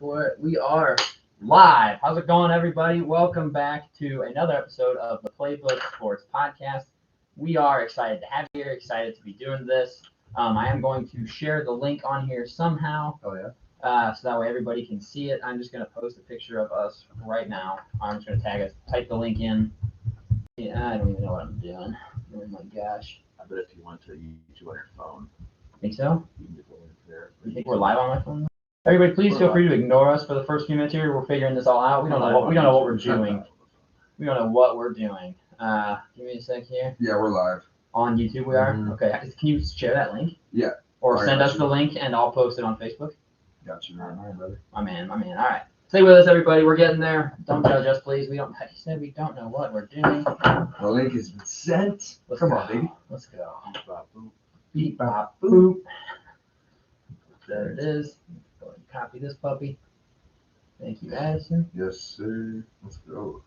for it. We are live. How's it going, everybody? Welcome back to another episode of the Playbook Sports Podcast. We are excited to have you here, excited to be doing this. I am going to share the link on here somehow. Oh, yeah. So that way everybody can see it. I'm just going to post a picture of us right now. I'm just going to tag us, type the link in. Yeah, I don't even know what I'm doing. Oh my gosh. I bet if you went to YouTube on your phone, Think so? you can get the link there. You think we're live on my phone? Everybody, please feel free to ignore us for the first few minutes here. We're figuring this all out. We don't know what we're doing. We don't know what we're doing. Give me a sec here. Yeah, we're live. On YouTube we are? Mhm. Okay. Can you share that link? Yeah. Or All send right, us the link and I'll post it on Facebook? Got you, man. All right, brother. My man. All right. Stay with us, everybody. We're getting there. Don't judge us, please. Like you said, we don't know what we're doing. The link has been sent. Come on, baby. Let's go. Beep, bop, boop. Beep, bop, boop. There it is. Go ahead and copy this puppy. Thank you, Addison. Yes, sir. Let's go.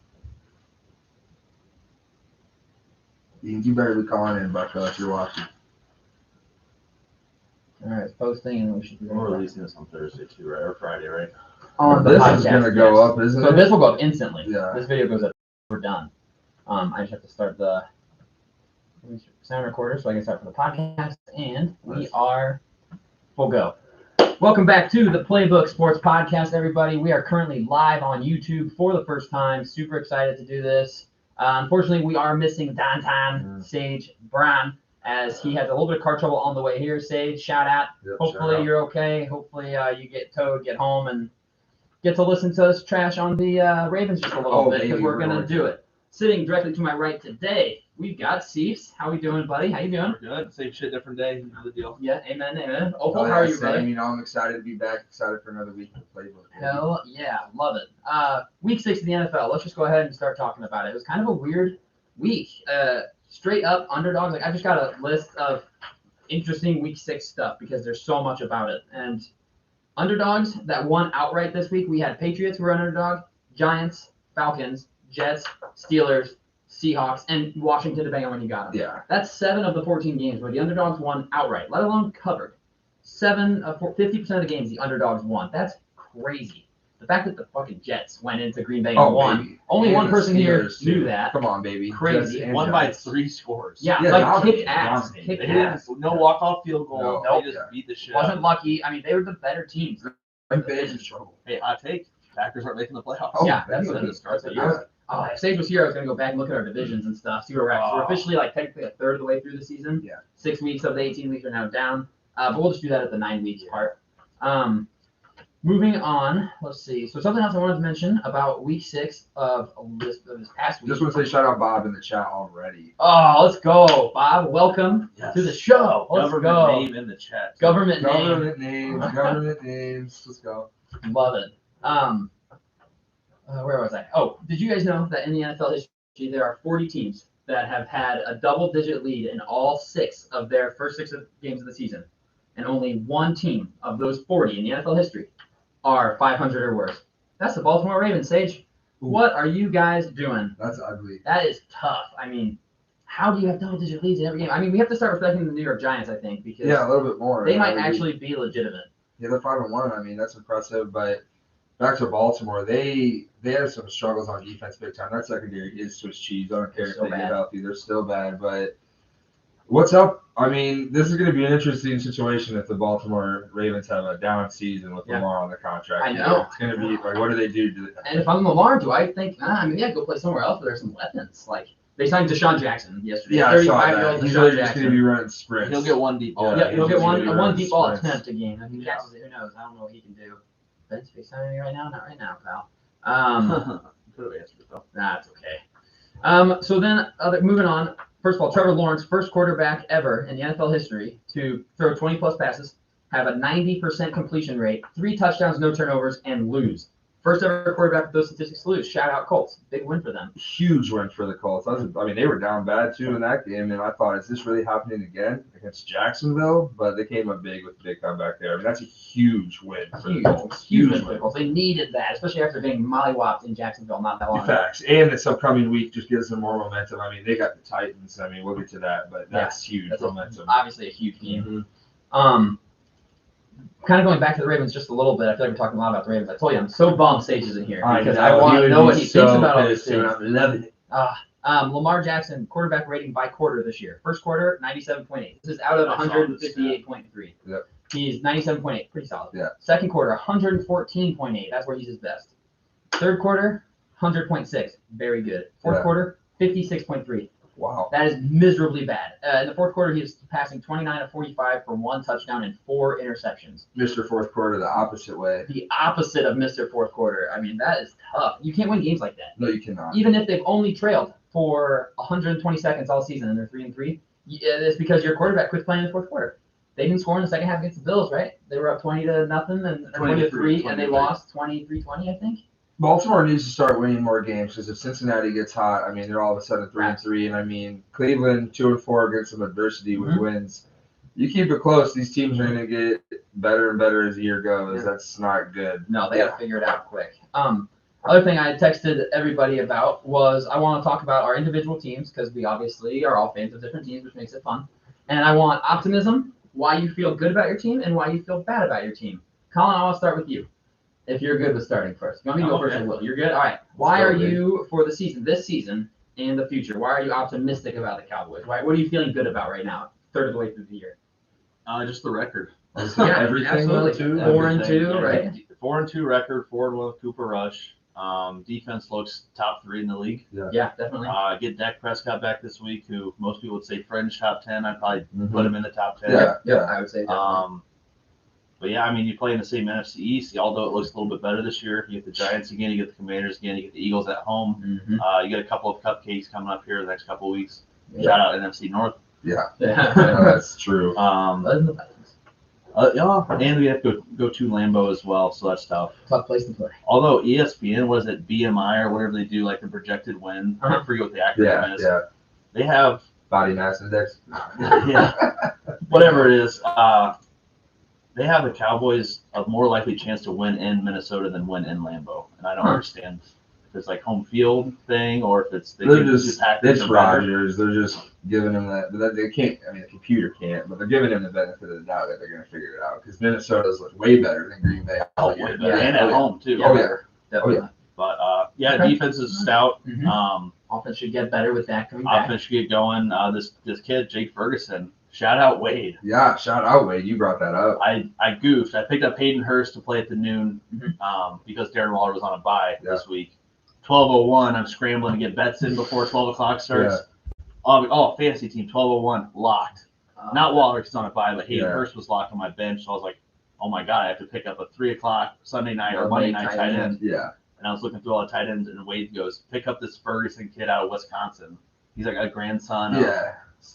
You better be calling in, Bucko, if you're watching. All right, it's posting, and we should be We're releasing this on Thursday too, right? Or Friday, right? on the This podcast. is gonna go up, isn't So it? this will go up instantly. Yeah. This video goes up. We're done. I just have to start the sound recorder so I can start for the podcast, and we are full go. Welcome back to the Playbook Sports Podcast, everybody. We are currently live on YouTube for the first time. Super excited to do this. Unfortunately, we are missing Downtown Sage Brown as he has a little bit of car trouble on the way here. Sage, shout out. Yep, Hopefully shout out. you're okay. Hopefully you get towed, get home, and get to listen to us trash on the Ravens just a little bit because baby, we're we're gonna going do to. it. Sitting directly to my right today, we've got Cease. How we doing, buddy? How you doing? We're good. Same shit, different day. You know the deal. Yeah, amen. Opal, Oh, how are yeah, you, same. buddy? You know, I'm excited to be back. Excited for another week of Playbook. baby. Hell yeah, love it. Week 6 of the NFL. Let's just go ahead and start talking about it. It was kind of a weird week. Straight up underdogs. Like I just got a list of interesting week 6 stuff because there's so much about it. And underdogs that won outright this week, we had Patriots who were an underdog, Giants, Falcons, Jets, Steelers, Seahawks, and Washington, depending on when you got them. Yeah. That's 7 of the 14 games where the underdogs won outright, let alone covered. 50% of the games the underdogs won. That's crazy. The fact that the fucking Jets went into Green Bay and won. Baby. Only And one the person here Steelers, knew too. that. Come on, baby. Crazy. Jets and Won by Giants. 3 scores. Yeah, Yeah, like dominated, kicked ass. Dominated. Kicked They didn't- ass. No walk-off field goal. No, They just yeah. beat the shit Wasn't out of lucky. I mean, they were the better teams. Like Bears in trouble. them. Hey, hot take. Packers aren't making the playoffs. Oh, Yeah, that's baby. what it is. That's what it is. Yeah. Oh, if Sage was here, I was going to go back and look at our divisions and stuff, see where we're at. 'Cause we're Oh. officially, like, technically a third of the way through the season. Yeah. 6 weeks of the 18 weeks are now down. But we'll just do that at the 9 weeks part. Moving on, let's see. So something else I wanted to mention about week 6 of this past week. Just want to say shout out Bob in the chat already. Oh, let's go, Bob. Welcome Yes. to the show. Let's Government go. name in the chat. Government name. Government names. Let's go. Love it. Where was I? Oh, did you guys know that in the NFL history there are 40 teams that have had a double-digit lead in all 6 of their first 6 games of the season, and only one team of those 40 in the NFL history are 500 or worse? That's the Baltimore Ravens. Sage, what are you guys doing? That's ugly. That is tough. I mean, how do you have double-digit leads in every game? I mean, we have to start respecting the New York Giants, I think, because Yeah, a little bit more. they Yeah, might we- actually be legitimate. Yeah, they're 5-1. I mean, that's impressive. But back to Baltimore, they had some struggles on defense big time. That secondary is Swiss cheese. I don't care if So they bad. get healthy; they're still bad. But what's up? I mean, this is going to be an interesting situation if the Baltimore Ravens have a down season with Yeah. Lamar on the contract. I know. It's going to be like, what do they do? And if I'm Lamar, do I think, maybe I'd go play somewhere else where there's some weapons? Like, they signed Deshaun Jackson yesterday. Yeah, I saw 35-year-old that. He's Deshaun really just Jackson. going to be running sprints. He'll get one deep ball. Yeah, he'll get one gonna be running deep ball sprints. attempt a game. I mean, Yeah. Jackson, who knows? I don't know what he can do. Ben's FaceTiming me right now? Not right now, pal. Could have answered it though. That's okay. So then, moving on. First of all, Trevor Lawrence, first quarterback ever in the NFL history to throw 20-plus passes, have a 90% completion rate, 3 touchdowns, no turnovers, and lose. First ever quarterback with those statistics to lose. Shout out Colts. Big win for them. Huge win for the Colts. I mean, they were down bad too in that game, and I thought, is this really happening again against Jacksonville? But they came up big with the big comeback there. I mean, that's a huge win for the Colts. Huge win for the Colts. They needed that, especially after getting mollywopped in Jacksonville not that long ago. Facts. And this upcoming week just gives them more momentum. I mean, they got the Titans. I mean, we'll get to that, but that's huge That's momentum. obviously a huge game. Mhm. kind of going back to the Ravens just a little bit. I feel like we're talking a lot about the Ravens. I told you I'm so bummed Sage isn't here because I want to know what he thinks about all these things. I'm loving it. Lamar Jackson quarterback rating by quarter this year. First quarter 97.8. This is out of 158.3. Yep. He's 97.8, pretty solid. Yeah. Second quarter 114.8. That's where he's his best. Third quarter 100.6, very good. Fourth quarter 56.3. Wow. That is miserably bad. In the fourth quarter, he was passing 29 of 45 for 1 touchdown and 4 interceptions. Mr. Fourth Quarter the opposite way. The opposite of Mr. Fourth Quarter. I mean, that is tough. You can't win games like that. No, you cannot. Even if they've only trailed for 120 seconds all season and they're 3-3, it's because your quarterback quit playing in the fourth quarter. They didn't score in the second half against the Bills, right? They were up 20-0 and 20-3, and they lost 23-20, I think. Baltimore needs to start winning more games because if Cincinnati gets hot, I mean, they're all of a sudden 3-3, and I mean, Cleveland 2-4 against some adversity with wins. You keep it close, these teams are going to get better and better as the year goes. That's not good. No, they got to figure it out quick. Other thing I texted everybody about was I want to talk about our individual teams because we obviously are all fans of different teams, which makes it fun. And I want optimism, why you feel good about your team, and why you feel bad about your team. Colin, I want to start with you. If you're good with starting first. You want me to go first or Will? You're good? All right. Why are you, for the season, this season and the future, why are you optimistic about the Cowboys? What are you feeling good about right now, third of the way through the year? Just the record. Yeah, Everything, absolutely. too. 4-2, right? 4-2 record, 4-1 with Cooper Rush. Defense looks top 3 in the league. Yeah, definitely. Get Dak Prescott back this week, who most people would say fringe top 10. I'd probably put him in the top 10. Yeah, I would say definitely. But yeah, I mean, you play in the same NFC East, although it looks a little bit better this year. You get the Giants again, you get the Commanders again, you get the Eagles at home. You get a couple of cupcakes coming up here the next couple of weeks. Shout out NFC North. Yeah, that's true. And we have to go to Lambeau as well, so that's tough. Tough place to play. Although ESPN, was it BMI or whatever they do, like the projected win? I forget what the acronym is. Yeah. They have Body mass index. whatever it is. They have the Cowboys a more likely chance to win in Minnesota than win in Lambeau, and I don't understand if it's like home field thing or if it's it's Rodgers. They're just giving him that, but they can't. I mean, the computer can't, but they're giving him the benefit of the doubt that they're going to figure it out because Minnesota's way better than Green Bay. Way better, and at home too. Definitely. But defense is stout. Offense should get better with that coming back. Offense should get going. This kid, Jake Ferguson. Shout out Wade. Yeah, shout out Wade. You brought that up. I goofed. I picked up Hayden Hurst to play at the noon because Darren Waller was on a bye this week. 12:01. I'm scrambling to get bets in before 12 o'clock starts. Yeah. Fantasy team 12:01 locked. Not Waller because he's on a bye, but Hayden Hurst was locked on my bench. So I was like, oh my god, I have to pick up a 3 o'clock Sunday night or Monday night tight end. Yeah. And I was looking through all the tight ends, and Wade goes, pick up this Ferguson kid out of Wisconsin. He's like a grandson of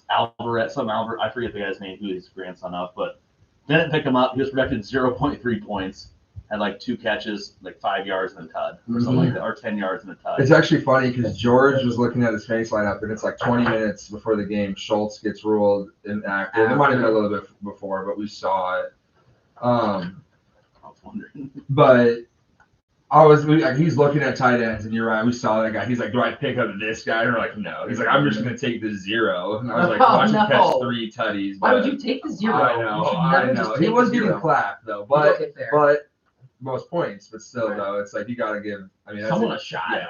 Alvarez, I forget the guy's name, who he's grandson of, but didn't pick him up. He was projected 0.3 points, had like 2 catches, like 5 yards and a tud, or something like that, or 10 yards and a tud. It's actually funny because George was looking at his face lineup, and it's like 20 minutes before the game. Schultz gets ruled inactive. It might have been a little bit before, but we saw it. I was wondering. But he's looking at tight ends, and you're right. We saw that guy. He's like, do I pick up this guy? And we're like, no. He's like, I'm just going to take the 0. And I was like, watch him catch 3 tutties. Why would you take the 0? I know. He was getting clapped, though. But most points. But still, though, it's like you got to give. I mean, someone a shot. Yeah.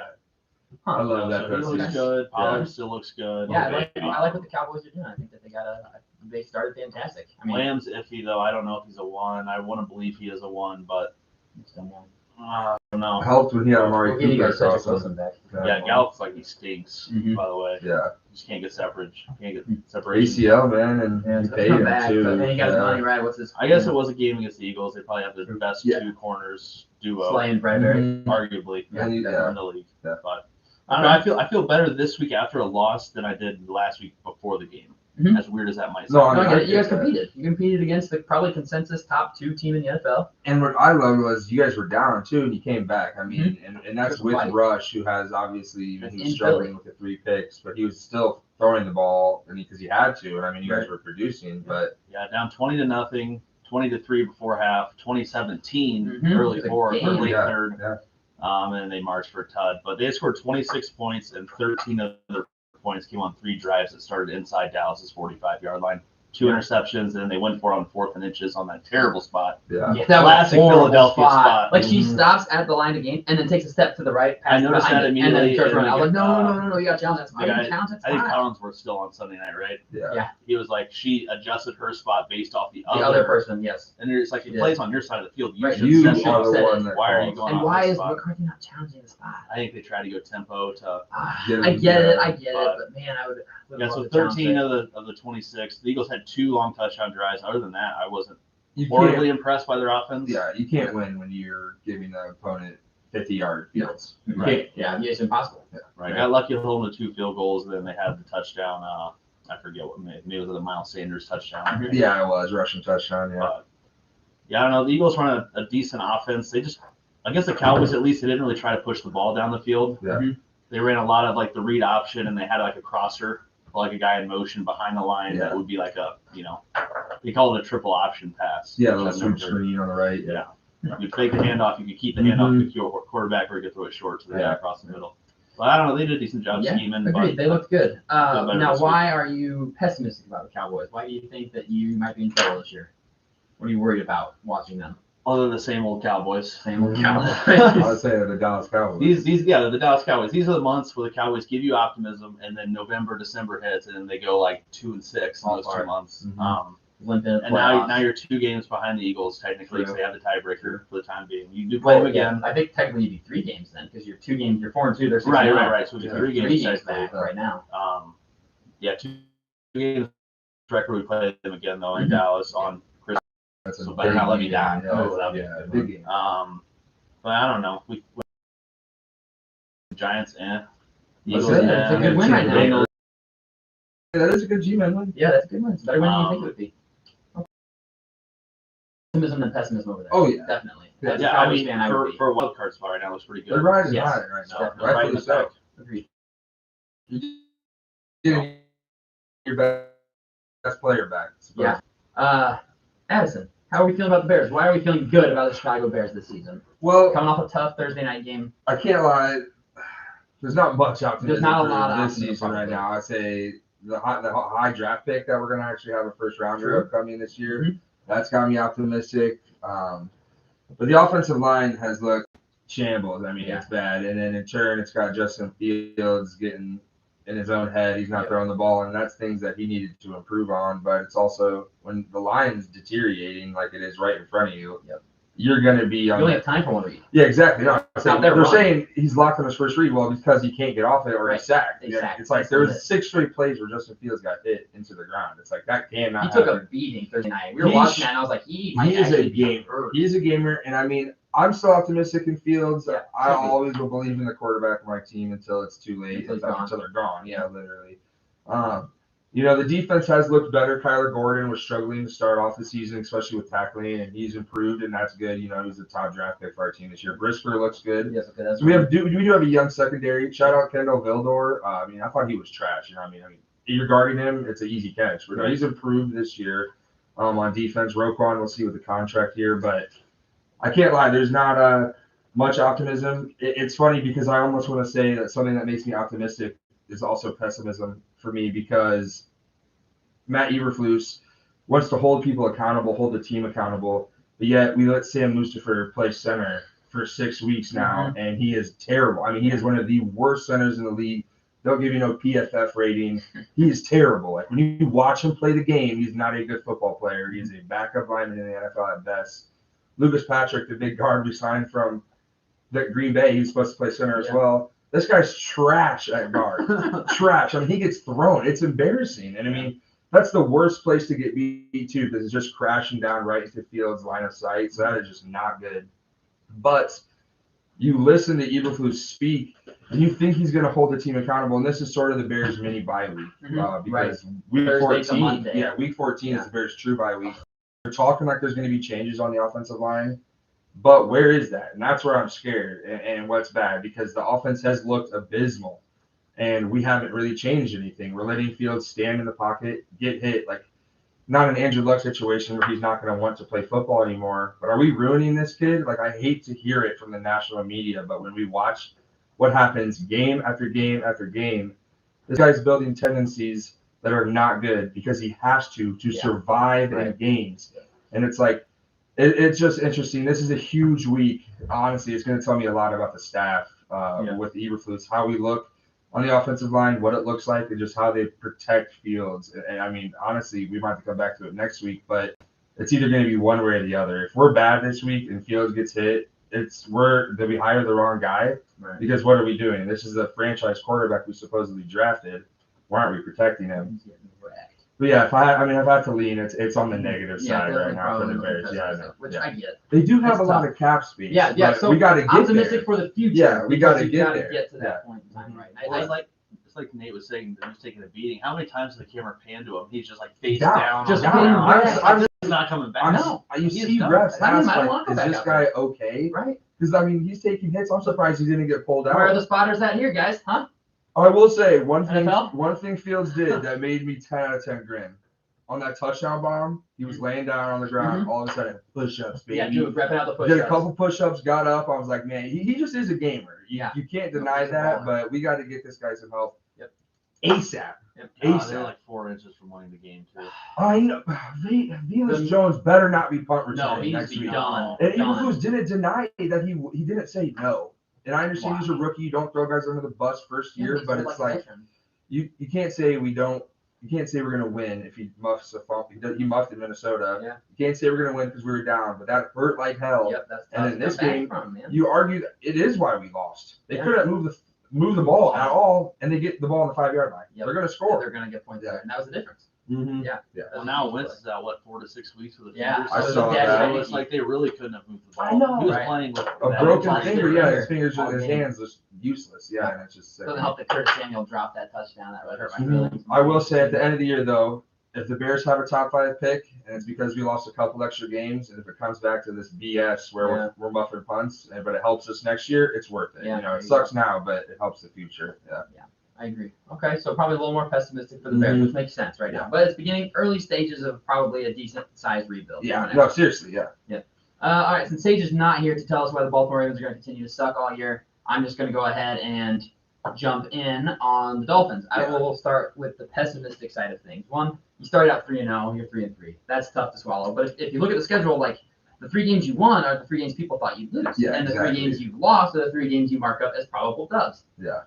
I love that. He looks good. Pollard still looks good. Yeah, I like what the Cowboys are doing. I think that they started fantastic. I mean, Lamb's iffy, though. I don't know if he's a 1. I want to believe he is a 1, but I don't know. Helped when he had Amari Cooper. Yeah, Gallup's like he stinks, by the way. Yeah. Just can't get separation. ACL, man, and he paid him too. But then he got his money right. What's his? I guess it was a game against the Eagles. They probably have the best 2 corners duo. Slay and Bradbury. Arguably in the league. Yeah. But I don't know. I feel better this week after a loss than I did last week before the game. As weird as that might sound. No, I get it. You guys competed. You competed against the probably consensus top 2 team in the NFL. And what I loved was you guys were down too, and you came back. I mean, and that's with Rush, who has obviously he was struggling with the 3 picks, but he was still throwing the ball, because he had to. And I mean, you guys were producing, but down 20-0, 20-3 before half, 2017 early fourth or late third, and they marched for a tud. But they scored 26 points, and 13 other points came on 3 drives that started inside Dallas's 45-yard line. 2 interceptions, and then they went for it on 4th and inches on that terrible spot. Yeah. Yeah, that Classic was a horrible Philadelphia spot. Like she Mhm. stops at the line of game and then takes a step to the right. I noticed that and then immediately, turns and around. I was like, then, no, you got to challenge that the spot. guy- You challenge that I think spot. Collinsworth's still on Sunday night, right? Yeah. He was like, she adjusted her spot based off the The other person, yes. And it's like, She it did. plays on your side of the field. You Right, should You set should are it. the set one it. that Why are you calls. going And off why this is spot? McCarthy not challenging the spot? I think they try to go tempo to. I get it, but man, I would. Yeah, so 13 of the 26. The Eagles had 2 long touchdown drives. Other than that, I wasn't You horribly can't, impressed by their offense. yeah, you can't win when you're giving the opponent 50-yard fields. Right. Yeah, it's impossible. Right. Got lucky to hold them to 2 field goals. Then they had the touchdown. I forget what maybe it was the Miles Sanders touchdown. Yeah, it was rushing touchdown. Yeah. But, yeah, I don't know. The Eagles run a decent offense. They just, I guess the Cowboys at least, they didn't really try to push the ball down the field. Yeah. They ran a lot of like the read option, and they had like a crosser, like a guy in motion behind the line that would be like a, they call it a triple option pass. Yeah, which the I've never sweep heard. screen on the right. Yeah. You fake the handoff, you could keep the handoff to your quarterback, or you could throw it short to the guy across the middle. But I don't know, they did a decent job scheming. Agreed. They looked good. better Now, this why are you pessimistic about the Cowboys? Why do you think that you might be in trouble this year? What are you worried about watching them? Other than the same old Cowboys. Same old I Cowboys. would say the Dallas Cowboys. The Dallas Cowboys. These are the months where the Cowboys give you optimism, and then November, December hits, and then they go like 2-6 in those 2 months. Mhm. Limping And now you're 2 games behind the Eagles technically, because they have the tiebreaker for the time being. You do play them again. I think technically you'd be 3 games then, because you're 2 games. You're 4-2. They're 6-0. Right. So we Yeah. 3 3 games games technically. back right now. 2 games record. We play them again though in Mhm. Dallas on Christmas. That's a So better big not let me game. down. Yeah, Oh, that'd be yeah, a good big game. But I don't know. We Giants, That's Eagles, it. It's a good win right now. Bengals. Yeah, that is a good G-Man win. Yeah, that's a good win. It's a better win than you think it would be. Optimism and pessimism over there. Oh, yeah. Definitely. Yeah, As a Yeah, I Cowboys mean, fan, I would be. for a wild card spot right now, looks pretty good. They're riding Yes. high right now. Definitely. Right in Rightfully the so. pack. Agreed. You're getting your best player back. Yeah. Addison, how are we feeling about the Bears? Why are we feeling good about the Chicago Bears this season? Well, Coming off a tough Thursday night game. I can't lie. There's not much optimism There's not a for lot of this optimism, season right probably. now. I'd say the high draft pick that we're going to actually have a first rounder upcoming this year. Mhm. That's got me optimistic. But the offensive line has looked shambles. I mean, it's bad. And then in turn, it's got Justin Fields getting in his own head. He's not throwing the ball, and that's things that he needed to improve on. But it's also when the line's deteriorating like it is right in front of you, you're going to be You on only that. have time for one read. Yeah, exactly. No, It's not their they're run. saying he's locked on his first read. Well, because he can't get off it or Right. he's sacked. They Yeah, sacked. it's like That's there it. was 6 straight plays where Justin Fields got hit into the ground. It's like that cannot He took happen. a beating Thursday night. We were He watching sh- that, and I was like, he might He is a actually be gamer. hurt. He is a gamer, and I mean, I'm still optimistic in Fields. Yeah, I should be. always will believe in the quarterback of my team until it's too late, Until he's gone. until they're gone. Yeah, literally. The defense has looked better. Kyler Gordon was struggling to start off the season, especially with tackling, and he's improved, and that's good. He's a top draft pick for our team this year. Brisker looks good. Yes, okay, that's So we do have a young secondary. Shout out Kendall Vildor. I thought he was trash. I mean, you're guarding him, it's an easy catch. But no, he's improved this year on defense. Roquan, we'll see with the contract here, but I can't lie. There's not much optimism. It's funny because I almost want to say that something that makes me optimistic is also pessimism for me, because Matt Eberflus wants to hold people accountable, hold the team accountable, but yet we let Sam Mustipher play center for 6 weeks now, and he is terrible. I mean, he is one of the worst centers in the league. They'll give you no PFF rating. He is terrible. Like when you watch him play the game, he's not a good football player. He is a backup lineman in the NFL at best. Lucas Patrick, the big guard we signed from the Green Bay, he's supposed to play center as well. This guy's trash at guard. Trash. I mean, he gets thrown. It's embarrassing. And I mean, that's the worst place to get beat too, because it's just crashing down right into Fields' line of sight. So that is just not good. But you listen to Eberflus speak, and you think he's going to hold the team accountable. And this is sort of the Bears' mini bye week, because week Thursday to 14, Monday. week 14 is the Bears' true bye week. They're talking like there's going to be changes on the offensive line, but where is that? And that's where I'm scared and what's bad, because the offense has looked abysmal, and we haven't really changed anything. We're letting Fields stand in the pocket, get hit, like not an Andrew Luck situation where he's not going to want to play football anymore. But are we ruining this kid? Like, I hate to hear it from the national media, but when we watch what happens game after game after game, this guy's building tendencies that are not good because he has to survive in games. And it's like, it's just interesting. This is a huge week. Honestly, it's going to tell me a lot about the staff with the Eberflus, how we look on the offensive line, what it looks like, and just how they protect Fields. And I mean, honestly, we might have to come back to it next week, but it's either going to be one way or the other. If we're bad this week and Fields gets hit, did we hire the wrong guy? Right. Because what are we doing? This is the franchise quarterback we supposedly drafted. Why aren't we protecting him? But yeah, if I have to lean, it's on the negative side right now for the Bears. Which I get. They do have a lot of cap space. Yeah. So we got to get optimistic for the future. Yeah, we got to get to that point in time, right? It's like Nate was saying, he's taking a beating. How many times did the camera pan to him? He's just like face down. down. Just He's not coming back. No. You see refs ask, like, is this guy there. okay? Right. Because, I mean, he's taking hits. I'm surprised he didn't get pulled out. Where are the spotters at here, guys? Huh? I will say, one NFL? thing Fields did that made me 10 out of 10 grin. On that touchdown bomb, he was laying down on the ground. All of a sudden, push-ups, baby. Yeah, dude, repping out the push-ups. Did a couple push-ups, got up. I was like, man, he just is a gamer. You can't deny that, but we got to get this guy some help. Yep. ASAP. They're like 4 inches from winning the game, too. I know. Venus Jones better not be punt returning next week. Done. And Eberflus didn't deny that he didn't say no. And I understand he's a rookie. You don't throw guys under the bus first year, but it's like you can't say we don't. You can't say we're going to win if he muffs a fump. He muffed in Minnesota. Yeah. You can't say we're going to win because we were down, but that hurt like hell. Yep, that's and in this game, from, you argue that it is why we lost. They couldn't move the ball at all, and they get the ball on the 5-yard line. Yep. They're going to score. They're going to get points there, and that was the difference. Mm-hmm. Yeah. Well, now Wentz is at 4 to 6 weeks with a finger. Yeah, I saw that. So it's like they really couldn't have moved the ball. I know, He was right. playing with A broken finger. Yeah, his fingers, his hands, just useless. Yeah, and it's just sick. Doesn't help that Curtis Samuel dropped that touchdown. That really hurt my feelings. I will say at the end of the year, though, if the Bears have a top 5 pick, and it's because we lost a couple extra games, and if it comes back to this BS where we're muffing punts, but it helps us next year, it's worth it. Yeah, it sucks now, but it helps the future. Yeah. I agree. Okay, so probably a little more pessimistic for the Bears, which makes sense right now. But it's beginning early stages of probably a decent sized rebuild. Yeah. No, seriously. Yeah. All right. Since Sage is not here to tell us why the Baltimore Ravens are going to continue to suck all year, I'm just going to go ahead and jump in on the Dolphins. I will start with the pessimistic side of things. One, you started out 3-0. You're 3-3. That's tough to swallow. But if you look at the schedule, like the 3 games you won are the 3 games people thought you'd lose, and the 3 games you've lost are the 3 games you mark up as probable dubs. Yeah.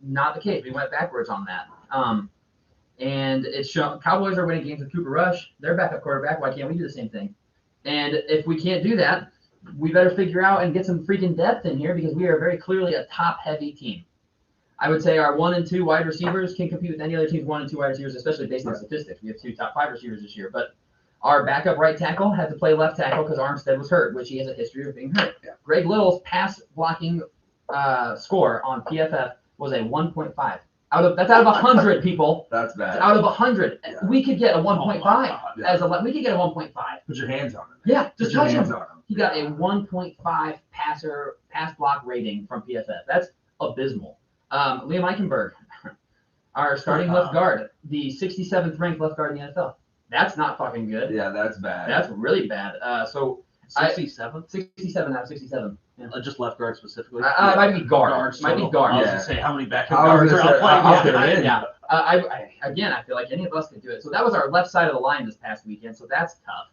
Not the case. We went backwards on that. And it's shown Cowboys are winning games with Cooper Rush. They're backup quarterback. Why can't we do the same thing? And if we can't do that, we better figure out and get some freaking depth in here because we are very clearly a top-heavy team. I would say our 1 and 2 wide receivers can compete with any other team's 1 and 2 wide receivers, especially based on statistics. We have 2 top 5 receivers this year. But our backup right tackle had to play left tackle because Armstead was hurt, which he has a history of being hurt. Yeah. Greg Little's pass blocking score on PFF was a 1.5. That's out of 100 people. That's bad. It's out of 100. Yeah. We could get a 1.5 we could get a 1.5. Put your hands on him. Yeah, just touch him. He got a Yeah. 1.5 pass block rating from PFF. That's abysmal. Liam Eichenberg, our starting left guard, the 67th ranked left guard in the NFL. That's not fucking good. Yeah, that's bad. That's really bad. 67? 67 out of 67. Yeah. Just left guard specifically? It might be guard. Might be guard. I was going to say, how many backup guards are out playing? Yeah. I feel like any of us could do it. So that was our left side of the line this past weekend. So that's tough.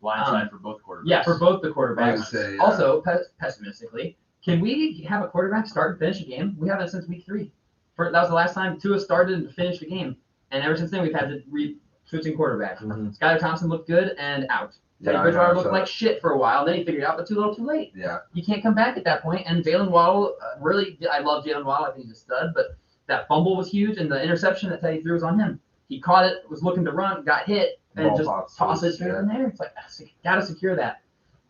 Line side for both quarterbacks. Yeah, for both the quarterbacks. Say, Also, pessimistically, can we have a quarterback start and finish a game? We haven't since week 3. That was the last time Tua started and finished the game. And ever since then, we've had to switching quarterbacks. Skylar Thompson looked good and out. Teddy Bridgewater looked like shit for a while. Then he figured it out, but too little, too late. Yeah. You can't come back at that point. And Jalen Waddle, I love Jalen Waddle. I think he's a stud. But that fumble was huge, and the interception that Teddy threw was on him. He caught it, was looking to run, got hit, and just tossed it straight in there. It's like, got to secure that.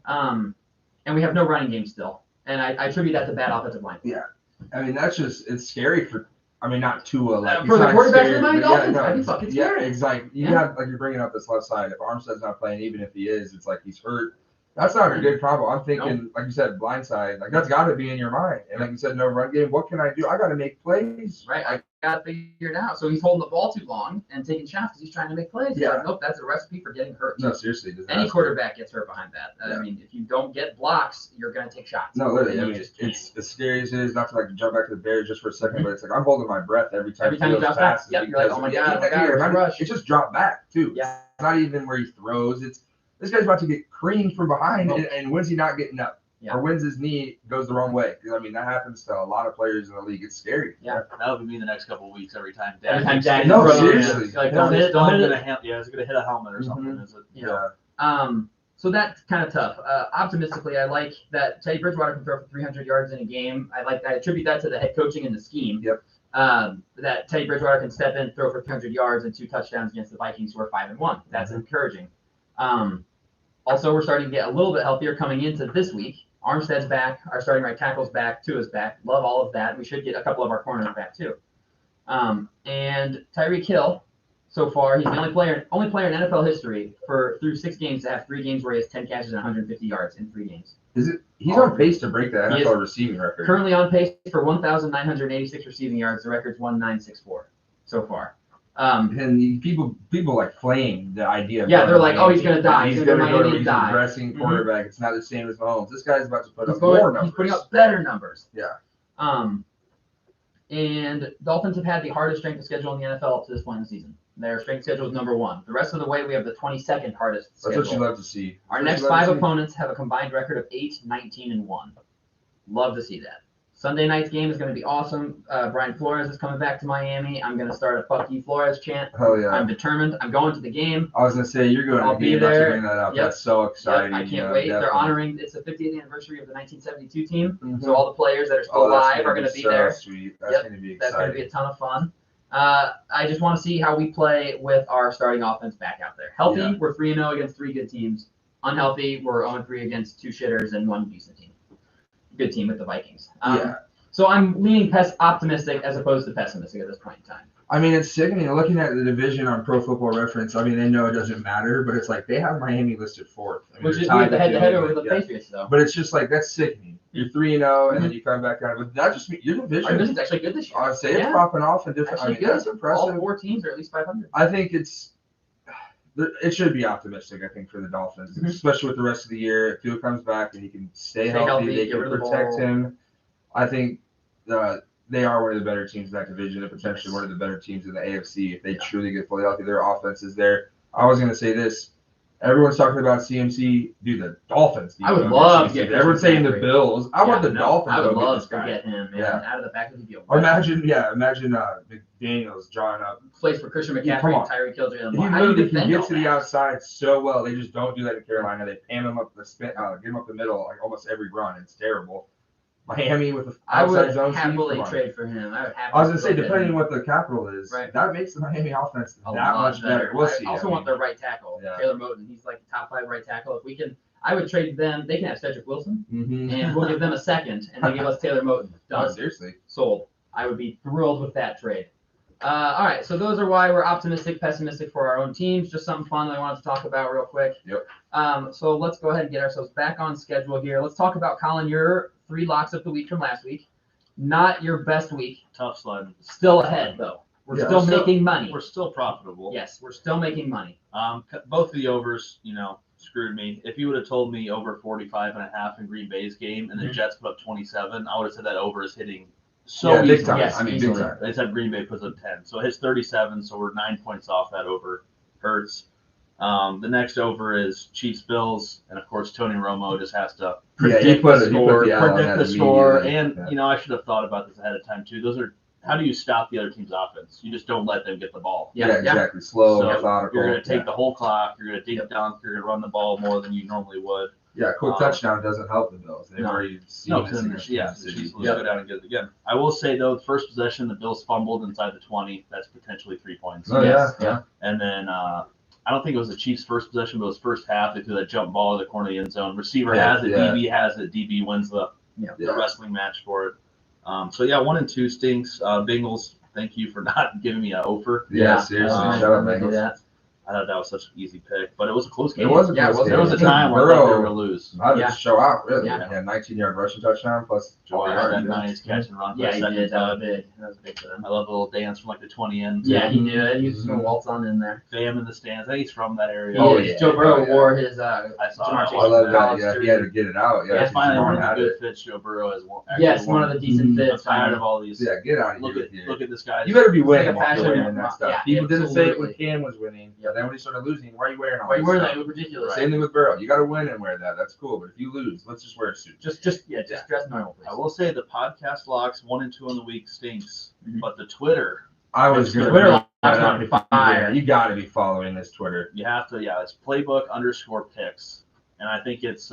And we have no running game still. And I attribute that to bad offensive line. Yeah. I mean, it's scary not Tua. Like, for the quarterback for the Miami Dolphins, I'd be fucking scared. Yeah, exactly. You have, like, you're bringing up this left side. If Armstead's not playing, even if he is, it's like he's hurt. That's not a good problem. I'm thinking, like you said, blindside. Like that's got to be in your mind. And like you said, no run game. What can I do? I got to make plays. Right. I got to figure it out. So he's holding the ball too long and taking shots because he's trying to make plays. He's like, nope, that's a recipe for getting hurt. No, seriously. Any quarterback gets hurt behind that. I mean, if you don't get blocks, you're going to take shots. No, literally. I mean, it's as scary as it is. Not to like jump back to the Bears just for a second, but it's like I'm holding my breath every time. Every time he drops back, you're like, oh my god, rush. It just dropped back too. Yeah. It's not even where he throws. It's this guy's about to get creamed from behind, and when's he not getting up? Yeah. Or when's his knee goes the wrong way? Because I mean that happens to a lot of players in the league. It's scary. Yeah, that'll be me the next couple of weeks. Every time Dad. No, seriously. Like, don't hit it. It's gonna hit a helmet or something. Is it? Yeah. So that's kind of tough. Optimistically, I like that Teddy Bridgewater can throw for 300 yards in a game. I attribute that to the head coaching and the scheme. Yep. That Teddy Bridgewater can step in, throw for 300 yards and 2 touchdowns against the Vikings, who are 5-1. That's encouraging. Also, we're starting to get a little bit healthier coming into this week. Armstead's back. Our starting right tackle's back. Tua's back. Love all of that. We should get a couple of our corners back too. And Tyreek Hill, so far, he's the only player in NFL history through 6 games to have 3 games where he has 10 catches and 150 yards in 3 games. He's on pace to break the NFL receiving record. Currently on pace for 1,986 receiving yards. The record's 1,964 so far. And people like flame the idea. Yeah, they're like, oh, he's gonna die. He's gonna go to a progressing quarterback. It's not the same as Mahomes. This guy's about to put up more numbers. He's putting up better numbers. Yeah. And Dolphins have had the hardest strength of schedule in the NFL up to this point in the season. Their strength schedule is number 1. The rest of the way, we have the 22nd hardest schedule. That's what you love to see. Our next 5 opponents have a combined record of 8, 19, and 1. Love to see that. Sunday night's game is going to be awesome. Brian Flores is coming back to Miami. I'm going to start a "Fuck you, Flores" chant. Hell yeah! I'm determined. I'm going to the game. I was going to say you're going to the game. There. To bring that up. Yep. That's so exciting. Yep. I can't wait. Definitely. They're honoring. It's the 50th anniversary of the 1972 team. So all the players that are still alive are going to be there. Sweet. That's going to be exciting. That's going to be a ton of fun. I just want to see how we play with our starting offense back out there. Healthy, we're 3-0 against 3 good teams. Unhealthy, we're 0-3 against 2 shitters and 1 decent team. Good team with the Vikings. So I'm leaning optimistic as opposed to pessimistic at this point in time. I mean, it's sickening. Looking at the division on Pro Football Reference, I mean, they know it doesn't matter, but it's like they have Miami listed 4th. I mean, which is the head-to-head over the Patriots, though. But it's just like, that's sickening. You're 3-0, and then you come back out. But that just means your division. Our division's actually good this year. I'd say it's popping off in different. I mean, that's impressive. All 4 teams are at least 500. I think it should be optimistic, I think, for the Dolphins, especially with the rest of the year. If Tua comes back and he can stay healthy, they can protect him. I think they are one of the better teams in that division and potentially one of the better teams in the AFC if they truly get fully healthy. Their offense is there. I was going to say this. Everyone's talking about CMC. Dude, the Dolphins. I would love to get Everyone's saying the Bills. I want the Dolphins. I would love to get him, man. Out of the backfield, he'd be a imagine McDaniels drawing up. Plays for Christian McCaffrey and Tyreek Hill. He literally can get to the outside so well. They just don't do that in Carolina. They pan him up get him up the middle like almost every run. It's terrible. Miami with the outside zone. I would happily trade for him. I was going to say, depending on what the capital is, that makes the Miami offense that much better. We'll see. I also want their right tackle, Taylor Moton. He's like the top 5 right tackle. If we can, I would trade them. They can have Cedric Wilson, and we'll give them a second, and they give us Taylor Moton. Done. Oh, seriously. Sold. I would be thrilled with that trade. All right, so those are why we're optimistic, pessimistic for our own teams. Just something fun that I wanted to talk about real quick. Yep. So let's go ahead and get ourselves back on schedule here. Let's talk about, Colin, your 3 locks of the week from last week. Not your best week. Tough slide. Still ahead, though. We're still making money. We're still profitable. Yes, we're still making money. Both of the overs, screwed me. If you would have told me over 45.5 in Green Bay's game and the Jets put up 27, I would have said that over is hitting so big easily. time. Yes, I mean, easily. big time. They said Green Bay puts up 10. So it hits 37, so we're 9 points off that over. Hurts. The next over is Chiefs-Bills, and of course Tony Romo just has to predict the score. And I should have thought about this ahead of time too. Those are how do you stop the other team's offense? You just don't let them get the ball. Yeah, exactly. Slow, methodical. You're going to take the whole clock. You're going to dig dunk. You're going to run the ball more than you normally would. Yeah, quick touchdown doesn't help the Bills. They've already seen the Chiefs will go down and get it again. I will say, though, the first possession, the Bills fumbled inside the 20. That's potentially 3 points. Oh, yeah. And then I don't think it was the Chiefs' first possession, but it was first half. They threw that jump ball to the corner of the end zone. Receiver has it. DB has it. DB wins the wrestling match for it. 1 and 2 stinks. Bengals, thank you for not giving me an offer. Yeah, seriously. Shut up, Bengals. I thought that was such an easy pick, but it was a close It game. was a Yeah, it close was. game. There was a I think time where I thought they were Burrow going to lose. might Yeah. just show out, really. Yeah. He had 19-yard rushing touchdown plus Oh, 12 yeah, yards. that yeah. nice catch and run for Yeah, a he second did. That touch. was big. That was big for them. I love the little dance from like the 20 in. Yeah, he did. He was just going to waltz on in there. Fam in the stands. I think he's from that area. Oh, He is. yeah. Joe Burrow Oh, yeah. wore his I saw Jamar that. Chase I love that. college Yeah, jersey. he had to get it out. Yeah, Yeah, since finally Jamar one of the had good it. fits Joe Burrow has Yes, one of the decent I'm fits. tired of all these. Yeah, get out of Look here. at with look you. at this guy. You better be It's winning like a while you're fashion wearing that rock. stuff. Yeah, People didn't say it when absolutely. Cam was winning, but then when he started losing, why are you wearing all Why you this wearing that? stuff? It was ridiculous. Same thing with Burrow. You got to win and wear that. That's cool. But if you lose, let's just wear a suit. Just dress normal, please. I will say the podcast locks 1 and 2 on the week stinks, Mhm. but the Twitter I was going to Twitter bring that locks up. on If you- fire. You got to be following this Twitter. you have to. Yeah, it's Playbook_picks, and I think it's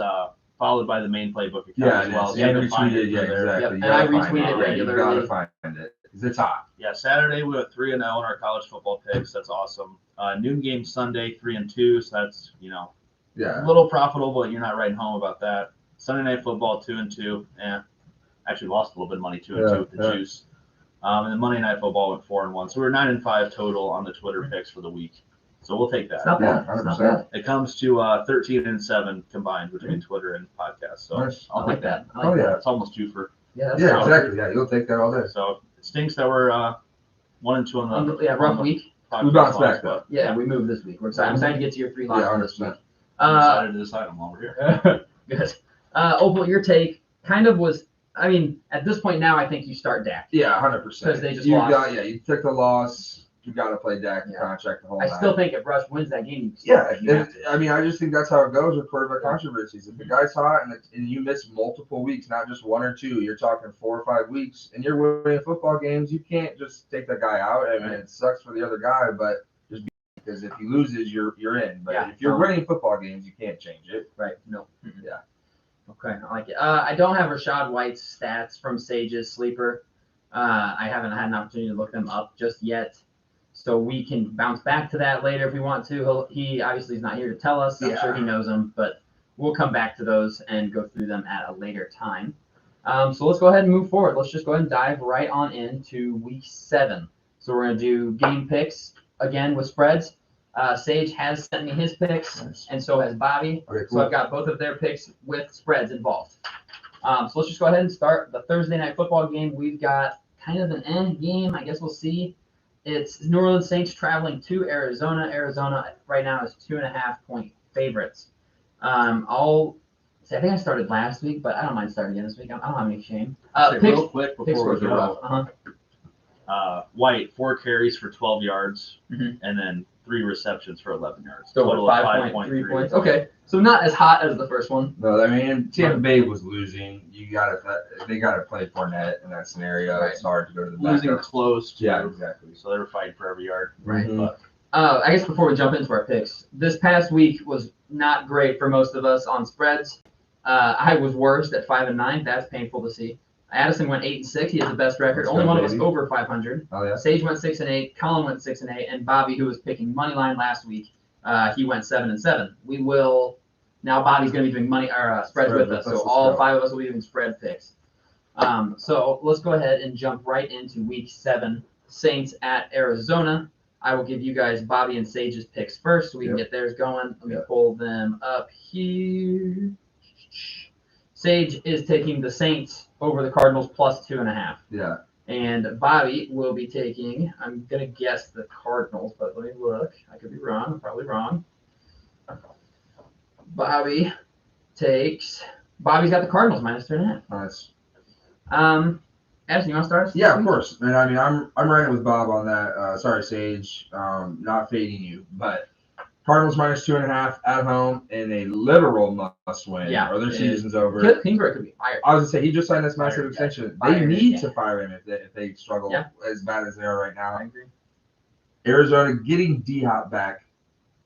followed by the main Playbook account Yeah, as it well. is. So you And can find it retweeted. Yeah, through there. exactly. Yep, You and gotta I find retweet it. it You regularly. got to find it because it's hot. Yeah, Saturday we went 3-0 in our college football picks. That's awesome. Noon game Sunday 3-2. So that's a Yeah. little profitable, but you're not writing home about that. Sunday night football 2-2. Yeah, actually lost a little bit of money 2-2 with the Yeah. juice. And then Monday night football went 4-1. So we're 9-5 total on the Twitter picks for the week. So we'll take that. It's not Yeah, bad. It's not 100%. bad. It comes to 13-7 combined between Twitter and podcast. So Nice. I'll I like take that. that. I like Oh, that. yeah. It's almost due for. Yeah, that's Yeah, solid. exactly. Yeah, you'll take that all day. So it stinks that we're 1 and 2 on the. Yeah, rough on the week. podcast We bounced locks, back, though. but Yeah, we moved this week. We're excited. I'm excited to get to your 3 locks Yeah, this week. 100%. I'm excited to decide them while we're here. Good. Opal, your take kind of was. I mean, at this point now, I think you start Dak. Yeah, 100%. 'Cause they just you lost. you took the loss. You got to play Dak and Yeah. contract the whole I night. still think if Rush wins that game, Yeah, you have to. I mean, I just think that's how it goes with quarterback Yeah. controversies. If the guy's hot and you miss multiple weeks, not just 1 or 2, you're talking 4 or 5 weeks, and you're winning football games, you can't just take that guy out. I mean, it sucks for the other guy, but just because if he loses, you're in. But Yeah. if you're winning football games, you can't change it. Right. No. Yeah. Okay, I like it. I don't have Rashad White's stats from Sage's sleeper. I haven't had an opportunity to look them up just yet. So we can bounce back to that later if we want to. He obviously is not here to tell us. I'm sure he knows them, but we'll come back to those and go through them at a later time. So let's go ahead and move forward. Let's just go ahead and dive right on into week 7. So we're going to do game picks again with spreads. Sage has sent me his picks, Nice. and so has Bobby. Okay, So cool. I've got both of their picks with spreads involved. So let's just go ahead and start the Thursday night football game. We've got kind of an end game. I guess we'll see. It's New Orleans Saints traveling to Arizona. Arizona right now is 2.5-point favorites. I think I started last week, but I don't mind starting again this week. I don't have any shame. Say Picks, real quick picks before were we rough. go. White 4 carries for 12 yards, Mhm. and then 3 receptions for 11 yards. So Total what, of 5.3 points? Okay, so not as hot as the first one. No, I mean, Tampa Bay was losing. They got to play Fournette in that scenario. Right. It's hard to go to the Losing backup. close to. Yeah, exactly. So they were fighting for every yard. Right. Mhm. But I guess before we jump into our picks, this past week was not great for most of us on spreads. I was worst at 5-9. That's painful to see. Addison went 8-6. He has the best record. Let's Only go, one of us baby. over 500. Oh, yeah. Sage went 6-8. Colin went 6-8, and Bobby, who was picking money line last week, he went 7-7. We will now. Bobby's going to be doing money or spreads with us, so Let's all go. 5 of us will be doing spread picks. So let's go ahead and jump right into week 7. Saints at Arizona. I will give you guys Bobby and Sage's picks first, so we can Yep. get theirs going. Let me Yep. pull them up here. Sage is taking the Saints over the Cardinals plus 2.5. Yeah. And Bobby will be taking, I'm going to guess the Cardinals, but let me look. I could be wrong. I'm probably wrong. Bobby's got the Cardinals minus 2.5. Nice. Addison, you want to start? us Yeah, this of week? course. And I mean, I'm riding with Bob on that. Sorry, Sage. Not fading you, but Cardinals minus 2.5 at home in a literal must win. Yeah, or their it is. season's over. Kingsbury could be fired. I was gonna say he just signed this massive Fired, yeah. extension. Fired, They need yeah. to fire him if they struggle Yeah. as bad as they are right now. I agree. Arizona getting D-Hop back.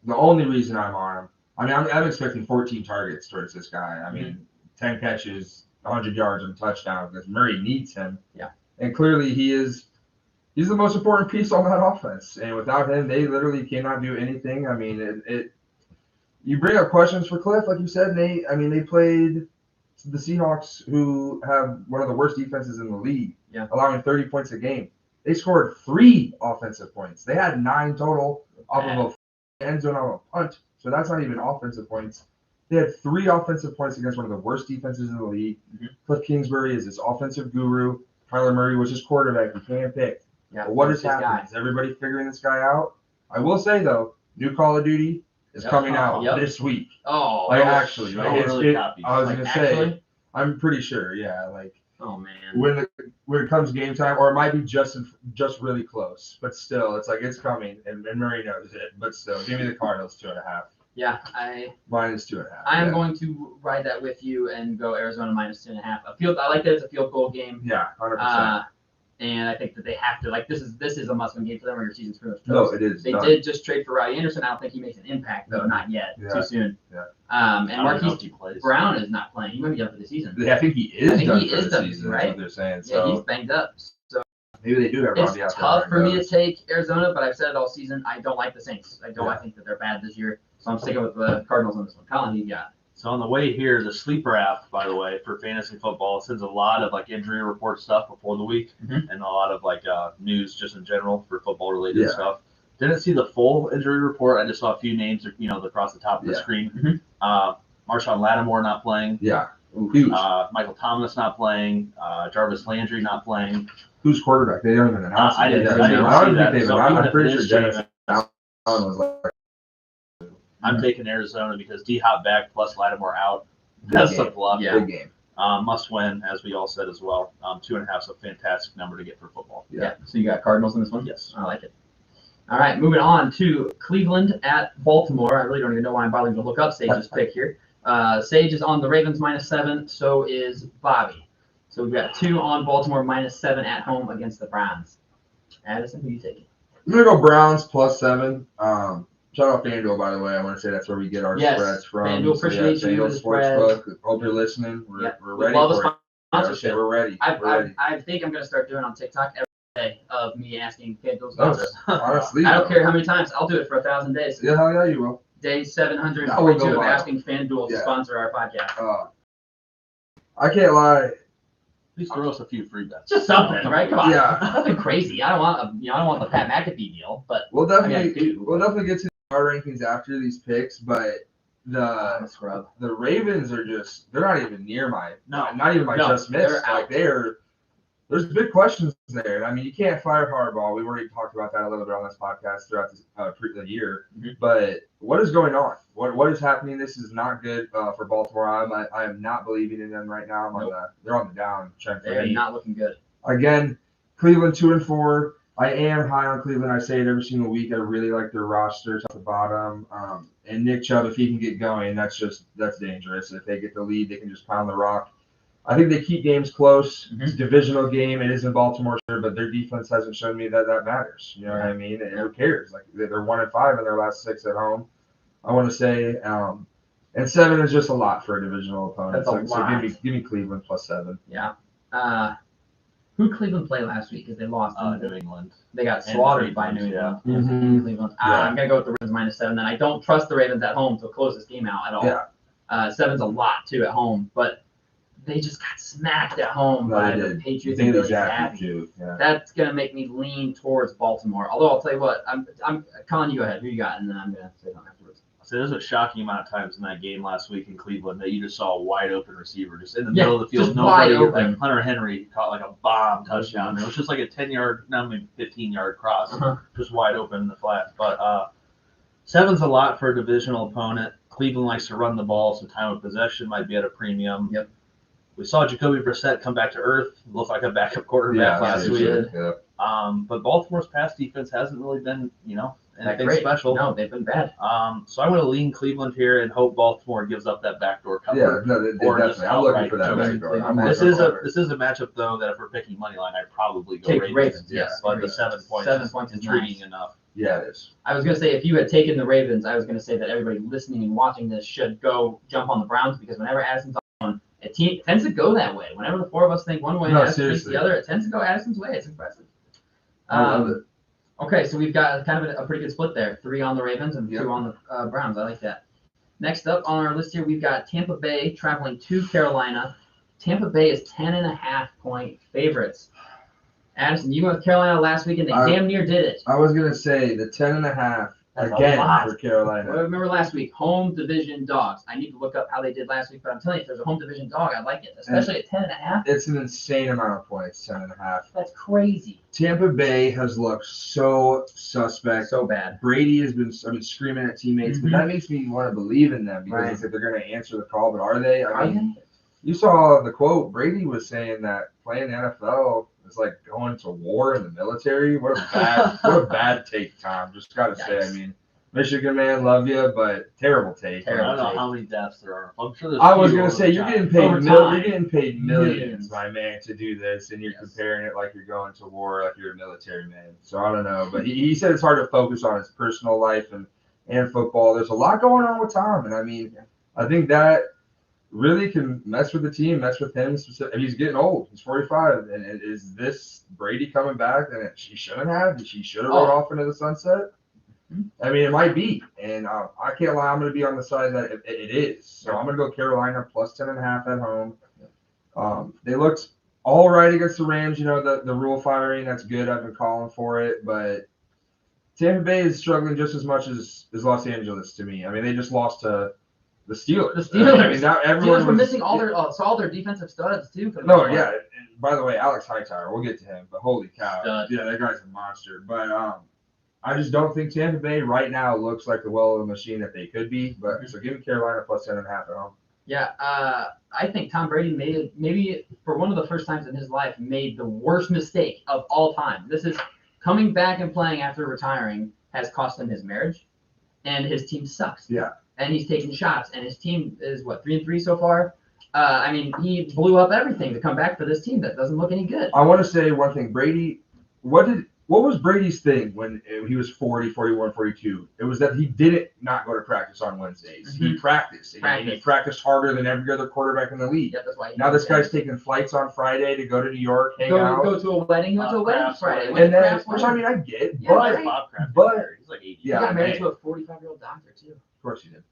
The only reason I'm on him. I mean, I'm expecting 14 targets towards this guy. I mean, 10 catches, 100 yards, and a touchdown because Murray needs him. Yeah. And clearly he's the most important piece on that offense. And without him, they literally cannot do anything. I mean, you bring up questions for Cliff, like you said, Nate. I mean, they played the Seahawks, who have one of the worst defenses in the league, Yeah. allowing 30 points a game. They scored 3 offensive points. They had 9 total off of a end zone on a punt, so that's not even offensive points. They had 3 offensive points against one of the worst defenses in the league. Cliff Kingsbury is this offensive guru. Kyler Murray was his quarterback. He can't pick. Yeah, But what that's is his happening? guy. Is everybody figuring this guy out? I will say, though, new Call of Duty is coming out this week. Oh, Like, actually. no, Like, really I was Like, going to actually? say, I'm pretty sure, yeah. Like, oh man. when it comes game time, or it might be just really close, but still, it's like it's coming, and Murray knows it. But still, give me the Cardinals 2.5. Yeah, Minus 2.5. I am going to ride that with you and go Arizona minus 2.5. I like that it's a field goal game. Yeah, 100%. And I think that they have to, like, this is a must-win game for them, or your season's pretty much No, toast. it is. They did just trade for Roddy Anderson. I don't think he makes an impact though, not yet. Yeah. Too soon. Yeah. And I don't know if Marquise he plays. Brown is not playing. He might be done for the season. I think he is done he for is the done, season. right? That's what they're saying. Yeah, he's So banged up. So maybe they do have it's Robbie out there. tough for me to take Arizona, but I've said it all season. I don't like the Saints. I think that they're bad this year. So I'm sticking with the Cardinals on this one. Colin, who you got? So on the way here, the Sleeper app, by the way, for fantasy football, sends a lot of like injury report stuff before the week, and a lot of like news just in general for football related stuff. Didn't see the full injury report. I just saw a few names, across the top of the screen. Marshawn Lattimore not playing. Yeah. Huge. Michael Thomas not playing. Jarvis Landry not playing. Who's quarterback? They don't even announce it. I didn't I see don't that. think they've So announced. even I'm if pretty it sure is Dennis Jameis, Allen was like. I'm taking Arizona because D-Hop back plus Lattimore out. That's some luck. Yeah. Big game. Must win, as we all said as well. 2.5 is a fantastic number to get for football. Yeah. So you got Cardinals in this one? Yes. I like it. All right, moving on to Cleveland at Baltimore. I really don't even know why I'm bothering to look up Sage's pick here. Sage is on the Ravens -7. So is Bobby. So we've got 2 on Baltimore -7 at home against the Browns. Addison, who are you taking? I'm gonna go Browns +7. Shout out FanDuel, by the way. I want to say that's where we get our spreads from. FanDuel appreciates you with the Sportsbook. Hope you're listening. We're ready love for a it. sponsorship. We're ready. I think I'm going to start doing on TikTok every day of me asking FanDuel No, sponsors. honestly, I don't care how many times. I'll do it for 1,000 days. Yeah, hell yeah, you will. Day 742 That will go of viral. asking FanDuel to sponsor our podcast. I can't lie. Please throw us a few free bets. Just something, right? Come on. Yeah. Nothing crazy. I don't want the Pat McAfee deal, but We'll definitely I do. we'll definitely get to our rankings after these picks, but I'm a scrub. the Ravens are they're not even near my No. just miss. They're out. Like there's big questions there. I mean, you can't fire Harbaugh. We've already talked about that a little bit on this podcast throughout the year. But what is going on? What is happening? This is not good for Baltimore. I am not believing in them right now. They're on the down trend for They're me. not looking good. Again, Cleveland 2-4. I am high on Cleveland. I say it every single week. I really like their roster top to bottom. And Nick Chubb, if he can get going, that's dangerous. If they get the lead, they can just pound the rock. I think they keep games close. It's a divisional game. It is in Baltimore, sure, but their defense hasn't shown me that matters. You know what I mean? And who cares? Like they're 1-5 in their last 6 at home. I want to say, and 7 is just a lot for a divisional opponent. That's a lot. So give me Cleveland +7. Yeah. Who did Cleveland play last week? Because they lost. New England. They got And slaughtered by New Cleveland, England. Cleveland. I'm gonna go with the Ravens -7. Then I don't trust the Ravens at home to close this game out at all. Yeah. 7's a lot too at home, but they just got smacked at home by the Patriots and Billy Zappi. Yeah. That's gonna make me lean towards Baltimore. Although I'll tell you what, I'm Colin, you go ahead. Who you got? And then I'm gonna say something afterwards. So there's a shocking amount of times in that game last week in Cleveland that you just saw a wide open receiver just in the middle of the field. Just Nobody, wide open. like Hunter Henry caught like a bomb touchdown. It was just like a 10-yard, not maybe 15-yard cross, just wide open in the flat. But 7's a lot for a divisional opponent. Cleveland likes to run the ball, so time of possession might be at a premium. Yep. We saw Jacoby Brissett come back to earth, look like a backup quarterback last week. Yeah. But Baltimore's pass defense hasn't really been, anything special. No, they've been bad. So I'm going to lean Cleveland here and hope Baltimore gives up that backdoor cover. Yeah, no, definitely. I'm looking for that outright backdoor. choke. This is a matchup though that if we're picking money line, I'd probably go Take Ravens. Ravens, yes. But the 7 points, 7 points is intriguing nice. enough. Yeah, it is. I was gonna say if you had taken the Ravens, I was gonna say that everybody listening and watching this should go jump on the Browns because whenever Addison's on a team, it tends to go that way. Whenever the 4 of us think one way and Addison thinks the other, it tends to go Addison's way. It's impressive. I love it. Okay, so we've got kind of a pretty good split there. 3 on the Ravens and 2 on the Browns. I like that. Next up on our list here, we've got Tampa Bay traveling to Carolina. Tampa Bay is 10.5-point favorites. Addison, you went with Carolina last week, and they damn near did it. I was going to say the 10.5 That's again a lot. for Carolina. Remember last week, home division dogs. I need to look up how they did last week, but I'm telling you, if there's a home division dog, I like it, especially at 10.5. It's an insane amount of points, 10.5. That's crazy. Tampa Bay has looked so suspect. So bad. Brady has been screaming at teammates, but that makes me want to believe in them because it's like they're going to answer the call, but are they? I mean, you saw the quote. Brady was saying that playing the NFL is like going to war in the military. What a bad take, Tom. Just got to say, I mean, Michigan man, love you, but terrible take. I don't know how many deaths there are. I'm sure there's. I was gonna say you're getting paid millions, Millions. my man, to do this, and you're comparing it like you're going to war, like you're a military man. So I don't know, but he said it's hard to focus on his personal life and football. There's a lot going on with Tom, and I mean, I think that really can mess with the team, mess with him. He's getting old. He's 45, and is this Brady coming back? And she shouldn't have. She should have rode off into the sunset. I mean, it might be, and I can't lie. I'm going to be on the side that it is. So I'm going to go Carolina plus 10.5 at home. They looked all right against the Rams. You know, the rule firing, that's good. I've been calling for it, but Tampa Bay is struggling just as much as Los Angeles to me. I mean, they just lost to the Steelers. I mean, now everyone were missing all their defensive studs too. No, yeah. And by the way, Alex Hightower, we'll get to him, but holy cow, yeah, that guy's a monster. But I just don't think Tampa Bay right now looks like the well-oiled machine that they could be. But so give me Carolina plus 10.5 at home. Yeah, I think Tom Brady maybe for one of the first times in his life made the worst mistake of all time. This is coming back and playing after retiring has cost him his marriage, and his team sucks. Yeah. And he's taking shots, and his team is 3-3 so far. I mean, he blew up everything to come back for this team that doesn't look any good. I want to say one thing, Brady. What was Brady's thing when he was 40, 41, 42? It was that he didn't not go to practice on Wednesdays. He practiced. And he practiced harder than every other quarterback in the league. Yep, that's why. Now this guy's taking flights on Friday to go to New York, hang out. Go to a wedding. He went to a wedding Friday. And then, which I mean, I get, but he's like 80. He got married to a 45-year-old doctor too. Of course he did.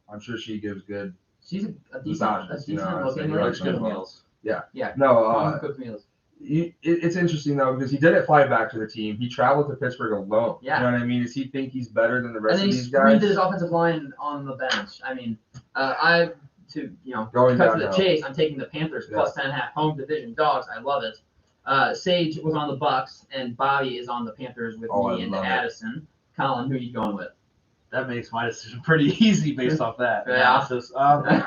I'm sure she gives good. She's a decent looking good meals. Yeah. No. Cooked meals. It's interesting though because he didn't fly back to the team. He traveled to Pittsburgh alone. Yeah. You know what I mean? Does he think he's better than the rest of these guys? And then he sprinted his offensive line on the bench. I mean, cut to the chase. I'm taking the Panthers plus 10.5 home division dogs. I love it. Sage was on the Bucks and Bobby is on the Panthers with me and Addison. Colin, who are you going with? That makes my decision pretty easy based off that analysis. Yeah.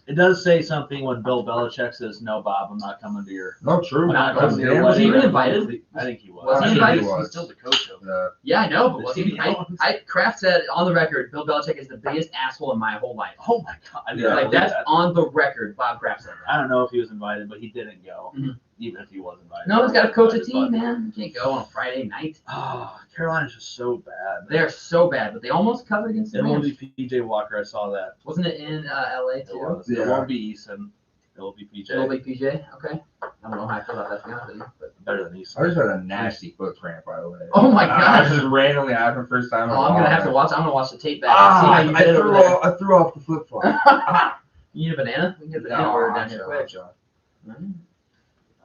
It does say something when Bill Belichick says, "No, Bob, I'm not coming to your." No, true. Was he even invited? I think he was. Was he invited? He's still the coach of it. Yeah, I know, but was he? Kraft said on the record, Bill Belichick is the biggest asshole in my whole life. Oh my god! That's on the record. Bob Kraft said that. I don't know if he was invited, but he didn't go, even if he was invited. No one's got to coach a team, man. You can't go on a Friday night. Oh, Carolina's just so bad. They're so bad, but they almost covered against the Rams. It won't be PJ Walker. I saw that. Wasn't it in LA too? It won't be Eason. It will be PJ. It will be PJ. Okay. I don't know how I feel about that, to be honest with you, but better than Eason. I just had a nasty foot cramp, by the way. Oh my god! Just randomly happened first time. I'm gonna have to watch. I'm gonna watch the tape back. And see how you did over there. I threw off the flip flop. You need a banana? We can get the banana order down here quick.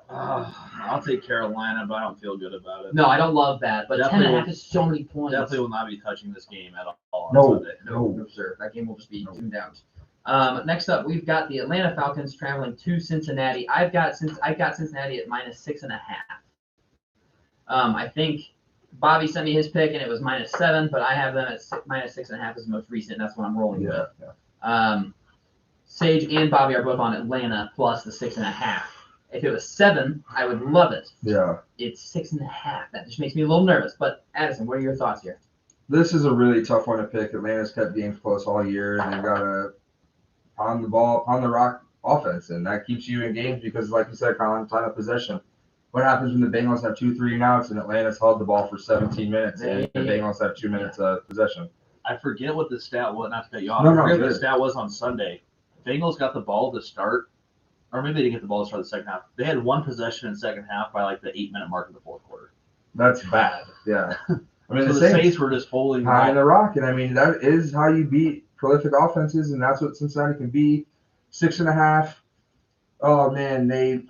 I'll take Carolina, but I don't feel good about it. No, I don't love that, but 10.5 is so many points. Definitely will not be touching this game at all on Sunday. No, sir. That game will just be tuned out. Next up, we've got the Atlanta Falcons traveling to Cincinnati. I've got Cincinnati at -6.5. I think Bobby sent me his pick, and it was -7, but I have them at -6.5 as the most recent. That's what I'm rolling with. Yeah. Sage and Bobby are both on Atlanta plus the 6.5. If it was 7, I would love it. Yeah. It's 6.5. That just makes me a little nervous. But Addison, what are your thoughts here? This is a really tough one to pick. Atlanta's kept games close all year, and they've got a on the rock offense, and that keeps you in games because, like you said, Colin, time of possession. What happens when the Bengals have 2-3 outs and Atlanta's held the ball for 17 minutes and the Bengals have 2 minutes of possession? I forget what the stat was. Not to cut you off. No, I forget what the stat was on Sunday. Bengals got the ball to start, or maybe they didn't get the ball to start the second half. They had one possession in the second half by like the 8-minute mark of the fourth quarter. That's bad. Yeah. I mean, so the Saints were just holding high in the rock, and I mean that is how you beat prolific offenses, and that's what Cincinnati can be. 6.5. Oh man, they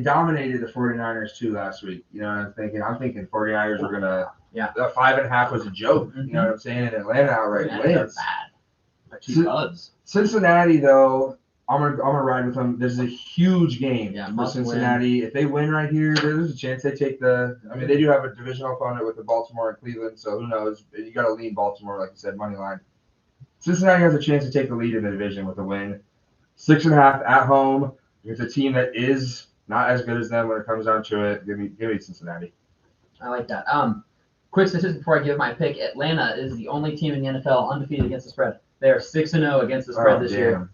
dominated the 49ers too last week. You know what I'm thinking? I'm thinking 49ers were gonna. Yeah. The 5.5 was a joke. You know what I'm saying? And Atlanta outright wins. Cincinnati though, I'm gonna ride with them. There's a huge game for Cincinnati. If they win right here, there's a chance they take the. I mean, they do have a divisional opponent with the Baltimore and Cleveland, so who knows? You got to lean Baltimore, like you said, money line. Cincinnati has a chance to take the lead in the division with a win. 6.5 at home. It's a team that is not as good as them when it comes down to it. Give me Cincinnati. I like that. Quick statistic before I give my pick. Atlanta is the only team in the NFL undefeated against the spread. They are 6-0 against the spread this year.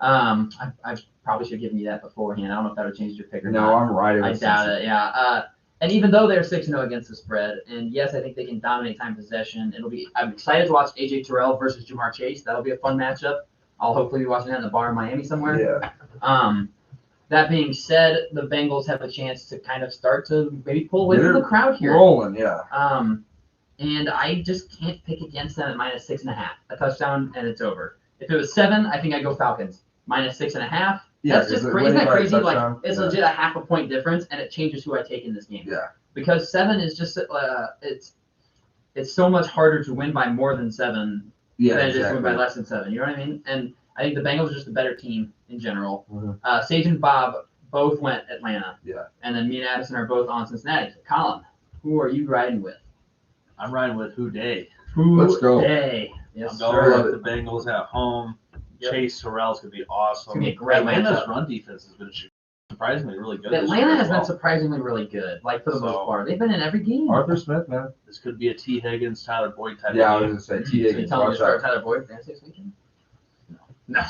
I probably should have given you that beforehand. I don't know if that would change your pick or not. No, I'm riding with I doubt it, yeah. And even though they're 6-0 against the spread, and yes, I think they can dominate time possession. I'm excited to watch AJ Terrell versus Jamar Chase. That'll be a fun matchup. I'll hopefully be watching that in the bar in Miami somewhere. Yeah. That being said, the Bengals have a chance to kind of start to maybe pull away from the crowd here. Rolling, yeah. And I just can't pick against them at -6.5. A touchdown and it's over. If it was 7, I think I'd go Falcons. -6.5. Yeah, that's just crazy. Isn't that crazy? Like it's yeah. legit a half a point difference, and it changes who I take in this game. Yeah. Because 7 is just it's so much harder to win by more than 7 than just win by less than 7. You know what I mean? And I think the Bengals are just a better team in general. Mm-hmm. Sage and Bob both went Atlanta. Yeah. And then me and Addison are both on Cincinnati. So Colin, who are you riding with? I'm riding with Houday. Let's go. Yes, I'm going with the Bengals at home. Yep. Chase Terrell's going to be awesome. It's going to be a great Atlanta's matchup. run defense has been surprisingly really good. Atlanta has been surprisingly really good, like for the most part. They've been in every game. Arthur Smith, man. This could be a T. Higgins, Tyler Boyd type Yeah, of I game. was going to say T. Higgins. So you telling me to start Tyler Boyd fantasy this weekend? No.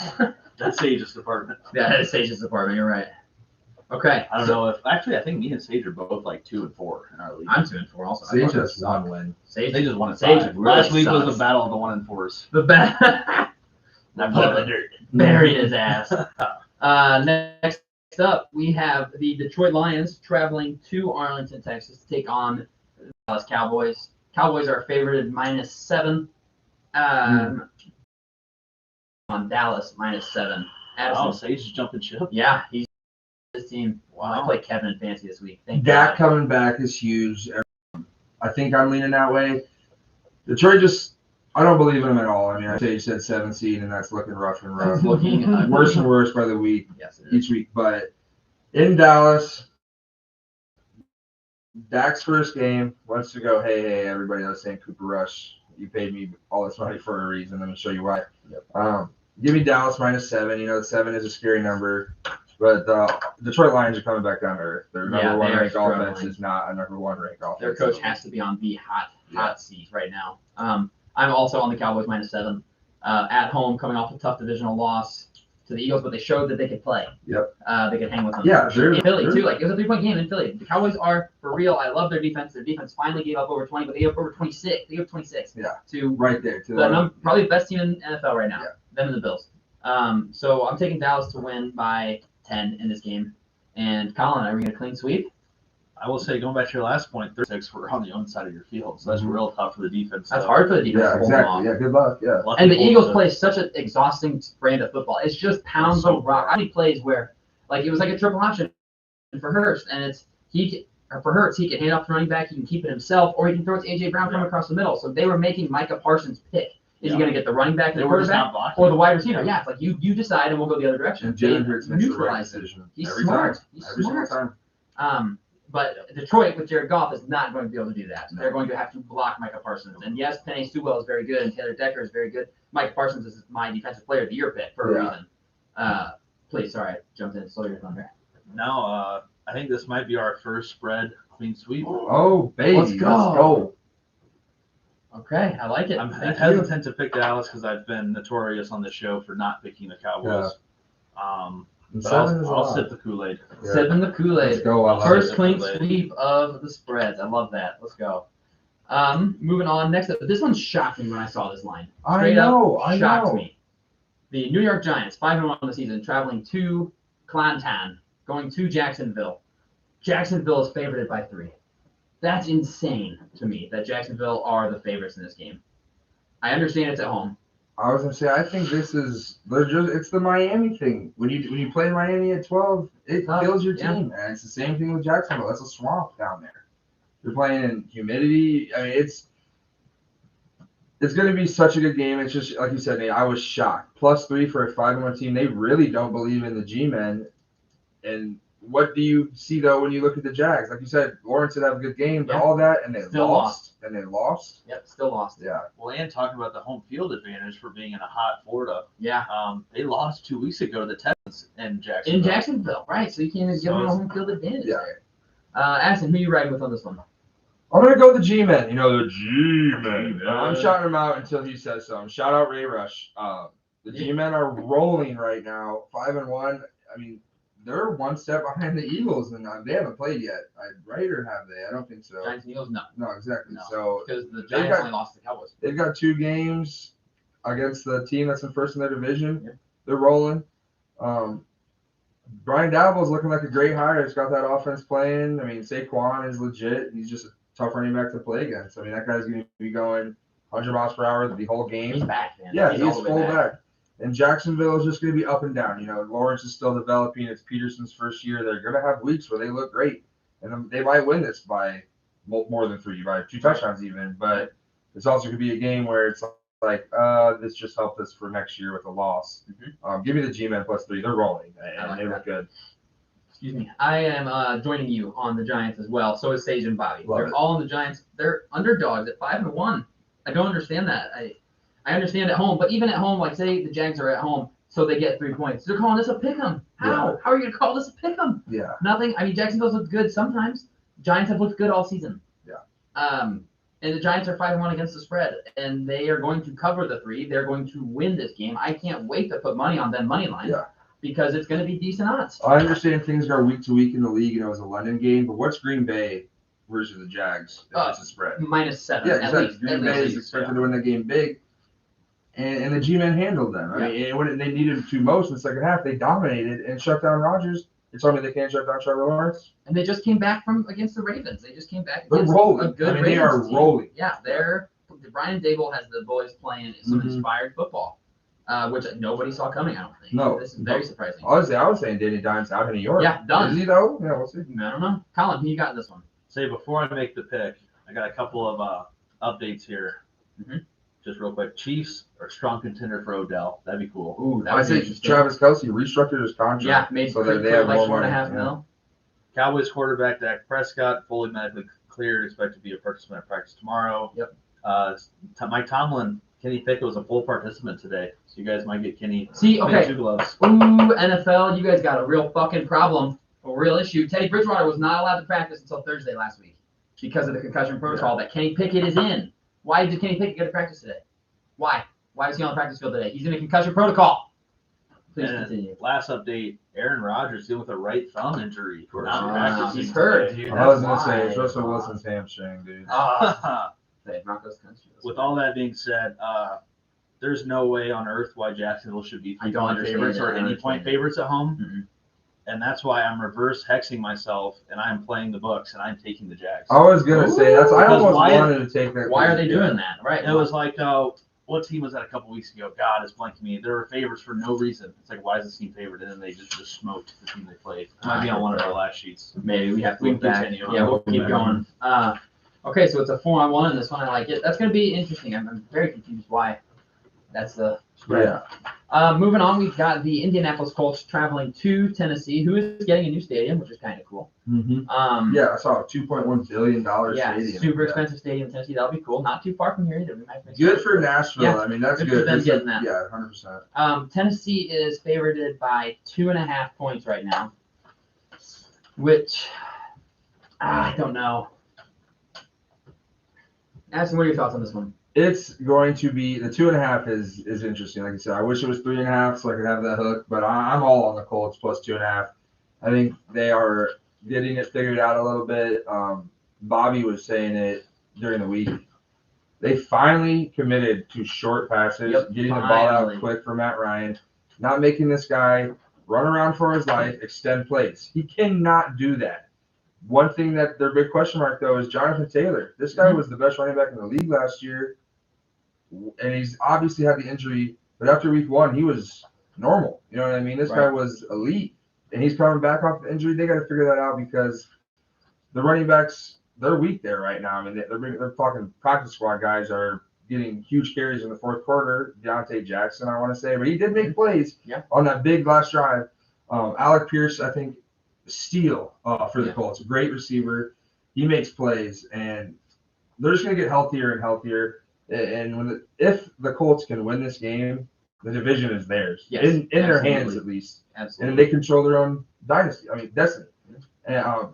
That's Sage's department. Yeah, that is Sage's department. You're right. Okay. I don't know if actually I think me and Sage are both like 2 and 4 in our league. I'm 2 and 4 also. Sage has 1 win. Sage just won Sage 5. really Last week was sucks. the battle of the 1 and 4s. The buried his ass. Next up, we have the Detroit Lions traveling to Arlington, Texas to take on the Dallas Cowboys. Cowboys are favored -7. On Dallas -7. Wow, Sage is jumping ship. Yeah, he's his team. Wow. I played Kevin in fantasy this week. Thank Dak God. coming back is huge. I think I'm leaning that way. Detroit I don't believe in them at all. I mean, Sage said 7 seed, and that's looking rough and rough. It's looking Worse and worse by the week, Yes, it is. each week. But in Dallas, Dak's first game wants to go, hey, everybody else saying Cooper Rush, you paid me all this money for a reason. Let me show you why. Yep. Give me Dallas -7. You know, the 7 is a scary number. But Detroit Lions are coming back down to earth. Their number 1 ranked offense is not a number 1 ranked offense. Their coach has to be on the hot seat right now. I'm also on the Cowboys -7. At home, coming off a tough divisional loss to the Eagles, but they showed that they could play. Yep. They could hang with them. Yeah, in Philly too. Like it was a 3-point game in Philly. The Cowboys are for real. I love their defense. Their defense finally gave up over 20, but they gave up over 26. They gave up 26. Yeah. To right there. To probably the best team in NFL right now. Yeah. Them and the Bills. So I'm taking Dallas to win by 10 in this game. And Colin, are we going to clean sweep? I will say, going back to your last point, 36 were on the own side of your field, so that's real tough for the defense. That's hard for the defense. Yeah, exactly. Yeah, good luck. Yeah. And the Eagles play such an exhausting brand of football. It's just pounds of rock. How many plays where, like, it was like a triple option for Hurst, and it's for Hurts, he can hand off the running back, he can keep it himself, or he can throw it to A.J. Brown from across the middle. So they were making Micah Parsons pick. Is he going to get the running back and the quarterback or the wide receiver? Yeah, it's like you decide, and we'll go the other direction. And Jalen Hurts makes the right decision. He's every smart. time. He's every smart. single time. But Detroit with Jared Goff is not going to be able to do that. They're going to have to block Micah Parsons. And yes, Penei Sewell is very good, and Taylor Decker is very good. Micah Parsons is my defensive player of the year pick for a reason. Please, sorry, I jumped in. Slow your thunder. No, I think this might be our first spread clean sweep. Oh, baby. Let's go. Okay, I like it. I'm hesitant to pick Dallas because I've been notorious on the show for not picking the Cowboys. But I'll sip the Kool-Aid. Yeah. Sipping the Kool-Aid. Let's go. I love First it. clean sweep of the spreads. I love that. Let's go. Moving on. Next up, this one shocked me when I saw this line. Straight up shocked me. The New York Giants, 5-1 on the season, traveling to Clanton, going to Jacksonville. Jacksonville is favored by 3. That's insane to me that Jacksonville are the favorites in this game. I understand it's at home. I was gonna say I think this is it's the Miami thing. When you play Miami at 12, it kills your team, and it's the same thing with Jacksonville. That's a swamp down there. You're playing in humidity. I mean, it's going to be such a good game. It's just like you said, Nate. I was shocked. +3 for a 5-1 team. They really don't believe in the G-men. And what do you see though when you look at the Jags? Like you said, Lawrence did have a good game, but all that, and they lost. And they lost. Yep, still lost. Yeah. Well, and talking about the home field advantage for being in a hot Florida. Yeah. They lost 2 weeks ago to the Texans in Jacksonville. In Jacksonville, right? So you can't even give them a home field advantage there. Addison, who you riding with on this one? I'm gonna go the G-men. You know, the G-men. I'm shouting him out until he says so. Shout out Ray Rush. The G-men are rolling right now, 5-1. I mean, they're one step behind the Eagles, and they haven't played yet, right? Or have they? I don't think so. Giants and Eagles, no. No, exactly. No, So because the Giants only lost to the Cowboys. They've got 2 games against the team that's in first in their division. Yep. They're rolling. Brian Daboll's looking like a great hire. He's got that offense playing. I mean, Saquon is legit. He's just a tough running back to play against. I mean, that guy's going to be going 100 miles per hour the whole game. He's back, man. Yeah, he's full back. And Jacksonville is just going to be up and down. You know, Lawrence is still developing. It's Peterson's first year. They're going to have weeks where they look great. And they might win this by more than 3, by 2 touchdowns even. But it's also going to be a game where it's like, this just helped us for next year with a loss. Mm-hmm. Give me the G-Men +3. They're rolling, and they look good. Excuse me. I am joining you on the Giants as well. So is Sage and Bobby. They're all on the Giants. They're underdogs at 5-1. I don't understand that. I understand at home, but even at home, like say the Jags are at home, so they get 3 points. They're calling this a pick'em. How? Yeah. How are you gonna call this a pick'em? Yeah. Nothing. I mean, Jacksonville's looked good sometimes. Giants have looked good all season. Yeah. And the Giants are 5-1 against the spread, and they are going to cover the 3. They're going to win this game. I can't wait to put money on them money line. Yeah. Because it's going to be decent odds. I understand things go week to week in the league, and it was a London game, but what's Green Bay versus the Jags if it's a spread? -7. Yeah, at exactly. least. Green Bay is expected to win that game big, and the G-men handled them. I mean, when they needed to most in the second half, they dominated and shut down Rodgers. You told me they can't shut down Trevor Lawrence? And they just came back from against the Ravens. They just came back They're against rolling. a good I mean, Ravens they are team. rolling. Yeah, Brian Dable has the boys playing some inspired football, which nobody saw coming, I don't think. No. This is very surprising. Honestly, I was saying Danny Dimes out in New York. Yeah, done. Is he though? Yeah, we'll see. I don't know. Colin, who you got in this one? Say before I make the pick, I got a couple of updates here. Just real quick. Chiefs are a strong contender for Odell. That'd be cool. Ooh, that I would be say interesting. Travis Kelce restructured his contract. Yeah, made so that they have like more $4.5 money. million. Cowboys quarterback Dak Prescott fully medically cleared, expected to be a participant at practice tomorrow. Yep. Mike Tomlin, Kenny Pickett was a full participant today, so you guys might get Kenny. See, okay. 2 gloves. Ooh, NFL, you guys got a real fucking problem, a real issue. Teddy Bridgewater was not allowed to practice until Thursday last week because of the concussion protocol that Kenny Pickett is in. Why did Kenny Pickett get to practice today? Why? Why is he on the practice field today? He's in a concussion protocol. Please continue. Last update, Aaron Rodgers dealing with a right thumb injury. Not practicing he's hurt, today. dude. I was going to That's say, it's why. Russell Wilson's hamstring, dude. Broncos country. With all that being said, there's no way on earth why Jacksonville should be 3-point favorites or any point favorites at home. Mm-hmm. And that's why I'm reverse hexing myself and I'm playing the books and I'm taking the Jags. I was going to say, I almost why- wanted to take that. Why are they doing that? Right. It was like, what team was that a couple weeks ago? God is blanking me. They were favorites for no reason. It's like, why is this team favored? And then they just smoked the team they played. It might be on one of our last sheets. Maybe we have to We look can back. continue. Yeah, we'll keep going. Okay, so it's a 4-on-1 in this one. I like it. That's going to be interesting. I'm very confused why that's the spread. Yeah. Moving on, we've got the Indianapolis Colts traveling to Tennessee, who is getting a new stadium, which is kind of cool. Yeah, I saw a $2.1 billion Yeah, stadium. super expensive stadium in Tennessee. That'll be cool. Not too far from here either. We might make Good sense. for Nashville. Yeah, I mean, that's good good. for them This getting is- that. Yeah, 100%. Tennessee is favored by 2.5 points right now, which I don't know. Addison, what are your thoughts on this one? It's going to be the 2.5 is interesting. Like I said, I wish it was 3.5 so I could have that hook, but I'm all on the Colts plus 2.5. I think they are getting it figured out a little bit. Bobby was saying it during the week. They finally committed to short passes, getting the ball out quick for Matt Ryan, not making this guy run around for his life, extend plays. He cannot do that. One thing that their big question mark, though, is Jonathan Taylor. This guy was the best running back in the league last year. and he's obviously had the injury, but after week 1, he was normal. You know what I mean? This guy was elite, and he's coming back off the injury. They got to figure that out because the running backs, they're weak there right now. I mean, they're talking practice squad guys are getting huge carries in the fourth quarter. Deontay Jackson, I want to say, but he did make plays on that big last drive. Alec Pierce, I think, steal for the Colts. Great receiver. He makes plays, and they're just going to get healthier and healthier. And if the Colts can win this game, the division is theirs. Yes, in their hands, at least. Absolutely. And they control their own dynasty. I mean, destiny. And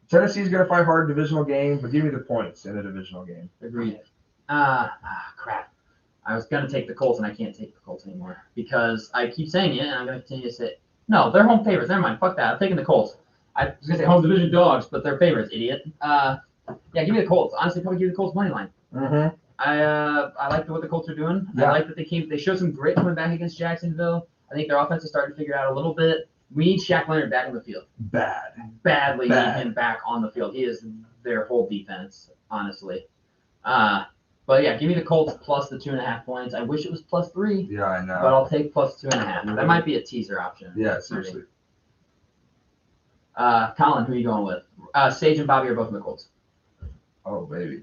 Tennessee's going to fight hard divisional game, but give me the points in the divisional game. Agreed. Crap. I was going to take the Colts, and I can't take the Colts anymore because I keep saying it, and I'm going to continue to say it. No, they're home favorites. Never mind. Fuck that. I'm taking the Colts. I was going to say home division dogs, but they're favorites, idiot. Yeah, give me the Colts. Honestly, probably give the Colts money line. Mm-hmm. I like what the Colts are doing. Yeah. I like that they showed some grit coming back against Jacksonville. I think their offense is starting to figure it out a little bit. We need Shaq Leonard back on the field. Badly need him back on the field. He is their whole defense, honestly. But yeah, give me the Colts plus the 2.5 points. I wish it was plus 3. Yeah, I know. But I'll take plus 2.5. That might be a teaser option. Yeah, seriously. Colin, who are you going with? Sage and Bobby are both in the Colts. Oh, baby.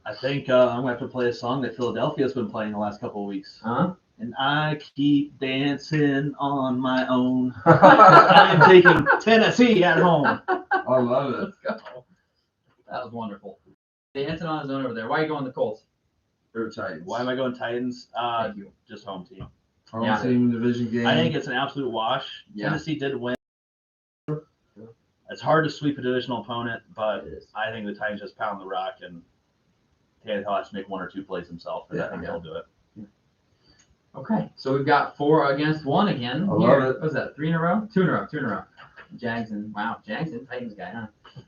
I think I'm going to have to play a song that Philadelphia's been playing the last couple of weeks. Huh? And I keep dancing on my own. I am taking Tennessee at home. I love it. Let's go. That was wonderful. Dancing on his own over there. Why are you going the Colts? Titans. Why am I going Titans? Thank you. Just home team. Home team division game. I think it's an absolute wash. Yeah. Tennessee did win. It's hard to sweep a divisional opponent, but I think the Titans just pound the rock, and Tannehill has to make 1 or 2 plays himself, and I think they'll do it. Okay, so we've got 4 against 1 again. I love it. What was that, 3 in a row? 2 in a row. Jags and Titans guy,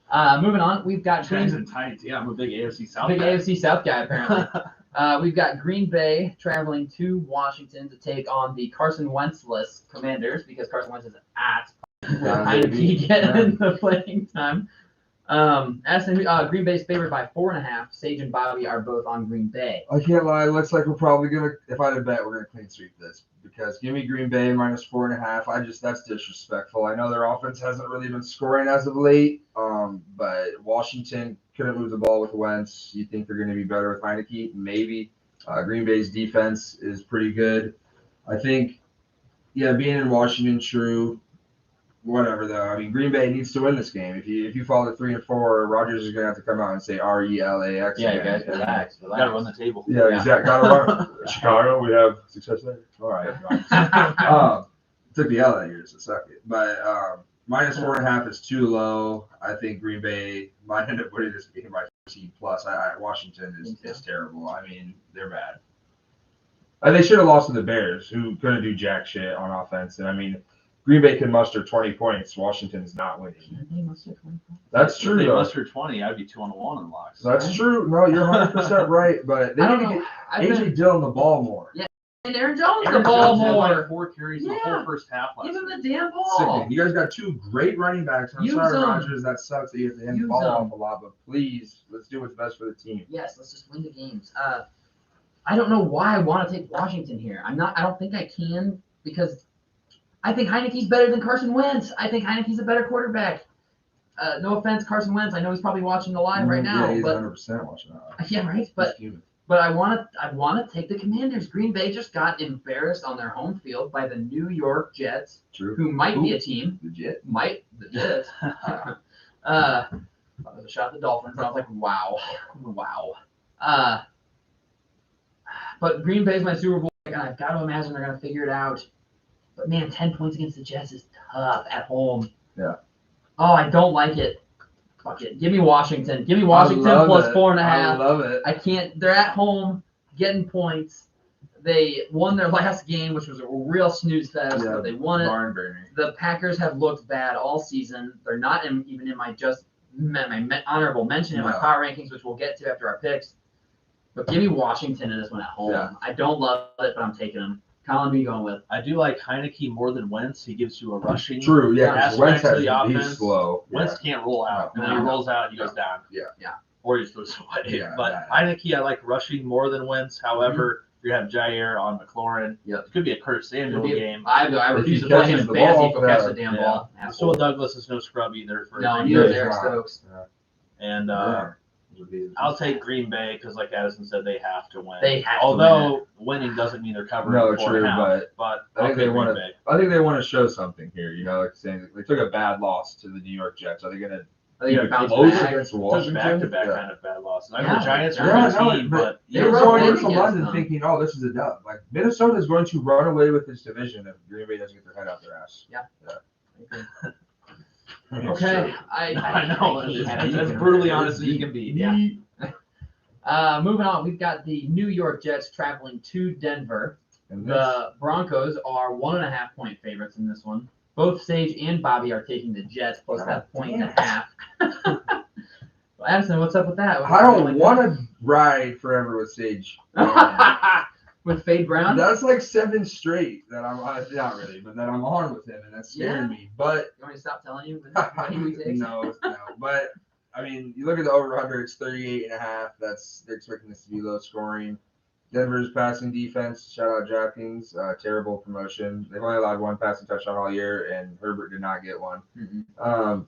huh? Moving on, we've got Jags and Titans. Yeah, I'm a big AFC South big guy. AFC South guy, apparently. We've got Green Bay traveling to Washington to take on the Carson Wentz-less Commanders because Carson Wentz is at Heineke getting the playing time. Green Bay's favored by 4.5. Sage and Bobby are both on Green Bay. I can't lie. It looks like we're probably going to, if I had a bet, we're going to clean sweep this because give me Green Bay minus 4.5. That's disrespectful. I know their offense hasn't really been scoring as of late, but Washington couldn't move the ball with Wentz. You think they're going to be better with Heineke? Maybe. Green Bay's defense is pretty good. I think, being in Washington, true. Whatever though. I mean, Green Bay needs to win this game. If you fall to 3 and 4, Rodgers is gonna have to come out and say RELAX. Yeah, you guys relax. Gotta run the table. Yeah, exactly. Gotta run. Chicago, we have success there. All right. Took the L that year, so suck it. But minus 4.5 is too low. I think Green Bay might end up winning this game by 15 plus. Washington is terrible. I mean, they're bad. They should have lost to the Bears, who couldn't do jack shit on offense. And I mean, Green Bay can muster 20 points. Washington's not winning. That's true, If they though. muster 20, I'd be 2-1 in locks. That's true. No, you're 100% right. But they need to get AJ Dillon the ball more. Yeah, and Aaron Jones Aaron the ball Jones had more. like 4 carries in the whole first half last Give him week. the damn ball. Sickening. You guys got 2 great running backs. I'm Use sorry, them. Rodgers. That sucks that you have to hand the ball off a lot. But please, let's do what's best for the team. Yes, let's just win the games. I don't know why I want to take Washington here. I don't think I can because I think Heineke's better than Carson Wentz. I think Heineke's a better quarterback. No offense, Carson Wentz. I know he's probably watching the live right now. Yeah, he's but, 100% watching that. Yeah, right. But I want to take the Commanders. Green Bay just got embarrassed on their home field by the New York Jets, who might be a team. The Jets. The Jets. I was a shot at the Dolphins. I was like, wow. But Green Bay's my Super Bowl, and I've got to imagine they're going to figure it out. But man, 10 points against the Jets is tough at home. Yeah. Oh, I don't like it. Fuck it. Give me Washington. Give me Washington plus 4.5. I love it. I can't. They're at home getting points. They won their last game, which was a real snooze fest, but they won it. Barn burner. The Packers have looked bad all season. They're not even in my honorable mention in my power rankings, which we'll get to after our picks. But give me Washington in this one at home. Yeah. I don't love it, but I'm taking them. Colin, who are you going with? I do like Heineke more than Wentz. He gives you a rushing Wentz to the offense. He's slow. Wentz can't roll out. When he rolls out, he goes down. Yeah. Or he goes away. Yeah, but Heineke, I like rushing more than Wentz. However, You have Jair on McLaurin. Yep. It could be a Curtis Samuel game. I refuse he to play him catches in the fantasy ball, if he'll catch the damn Yeah. ball. Will Douglas is no scrub either. For No, Green neither Bay. is Eric Stokes. And I'll take Green Bay because, like Addison said, they have to win. They have to Although winning doesn't mean they're covering No, 4.5. But I think they Green want to. Bay. I think they want to show something here. You know, like saying they took a bad loss to the New York Jets. Are they going to I think keep it bounce close back. against Took Washington? back-to-back Yeah. kind of bad losses. I Yeah. know the Giants are Yeah, a good team, but they They were were going big into against London them. thinking, "Oh, this is a dub." Like Minnesota is going to run away with this division if Green Bay doesn't get their head out their ass. Okay, I know. hate It's having as you brutally here. honest as you can be. Yeah. Moving on, we've got the New York Jets traveling to Denver. And The Broncos are 1.5 point favorites in this one. Both Sage and Bobby are taking the Jets plus that point and a half. Well, Addison, what's up with that? I don't want to ride forever with Sage. With Fade Brown? That's like 7 straight that I'm not really, but that I'm on with him, and that's scaring me. But You want me to stop telling you what he takes? no. But I mean, you look at the over/under; it's 38.5. They're expecting this to be low scoring. Denver's passing defense, shout out DraftKings, terrible promotion. They've only allowed 1 passing touchdown all year, and Herbert did not get one. Mm-mm.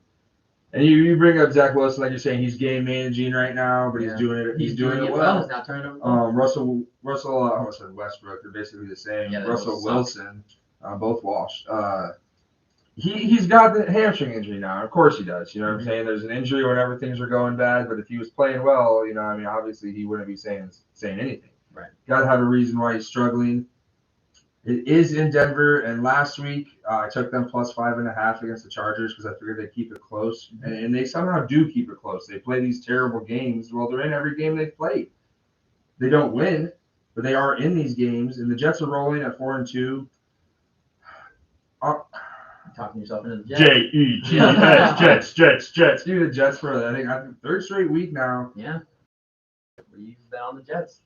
And you bring up Zach Wilson, like you're saying, he's game managing right now, but he's Yeah. doing it. He's doing it well. well. He's not turning over the ball. Russell, I almost said Westbrook. They're basically the same. Yeah, they Russell both suck. Wilson, both washed. He's got the hamstring injury now. Of course he does. You know what I'm saying? There's an injury whenever things are going bad, but if he was playing well, you know, I mean, obviously he wouldn't be saying anything. Right. Got to have a reason why he's struggling. It is in Denver, and last week I took them plus 5.5 against the Chargers because I figured they'd keep it close, and they somehow do keep it close. They play these terrible games. Well, they're in every game they've played. They don't win, but they are in these games, and the Jets are rolling at 4-2. Talking yourself into the Jets. J-E-T-S, Jets. Give me the Jets for I think 3rd straight week now. Yeah. We've been on the Jets.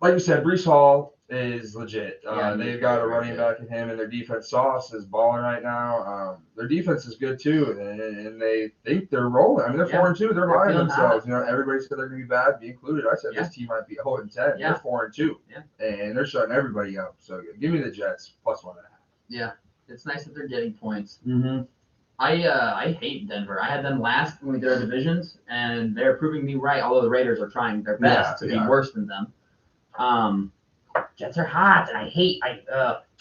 Like you said, Breece Hall is legit. Yeah, They've got a running back in him, and their defense Sauce is balling right now. Their defense is good too, and they think they're rolling. I mean, they're 4-2. They're They're lying feeling themselves. hot. You know, everybody said they're going to be bad, me included. I said this team might be 0-10. Yeah. They're 4-2, and they're shutting everybody up. So give me the Jets plus 1.5. Yeah. It's nice that they're getting points. Mm-hmm. I hate Denver. I had them last when we did our divisions, and they're proving me right, although the Raiders are trying their best to be worse than them. Jets are hot, and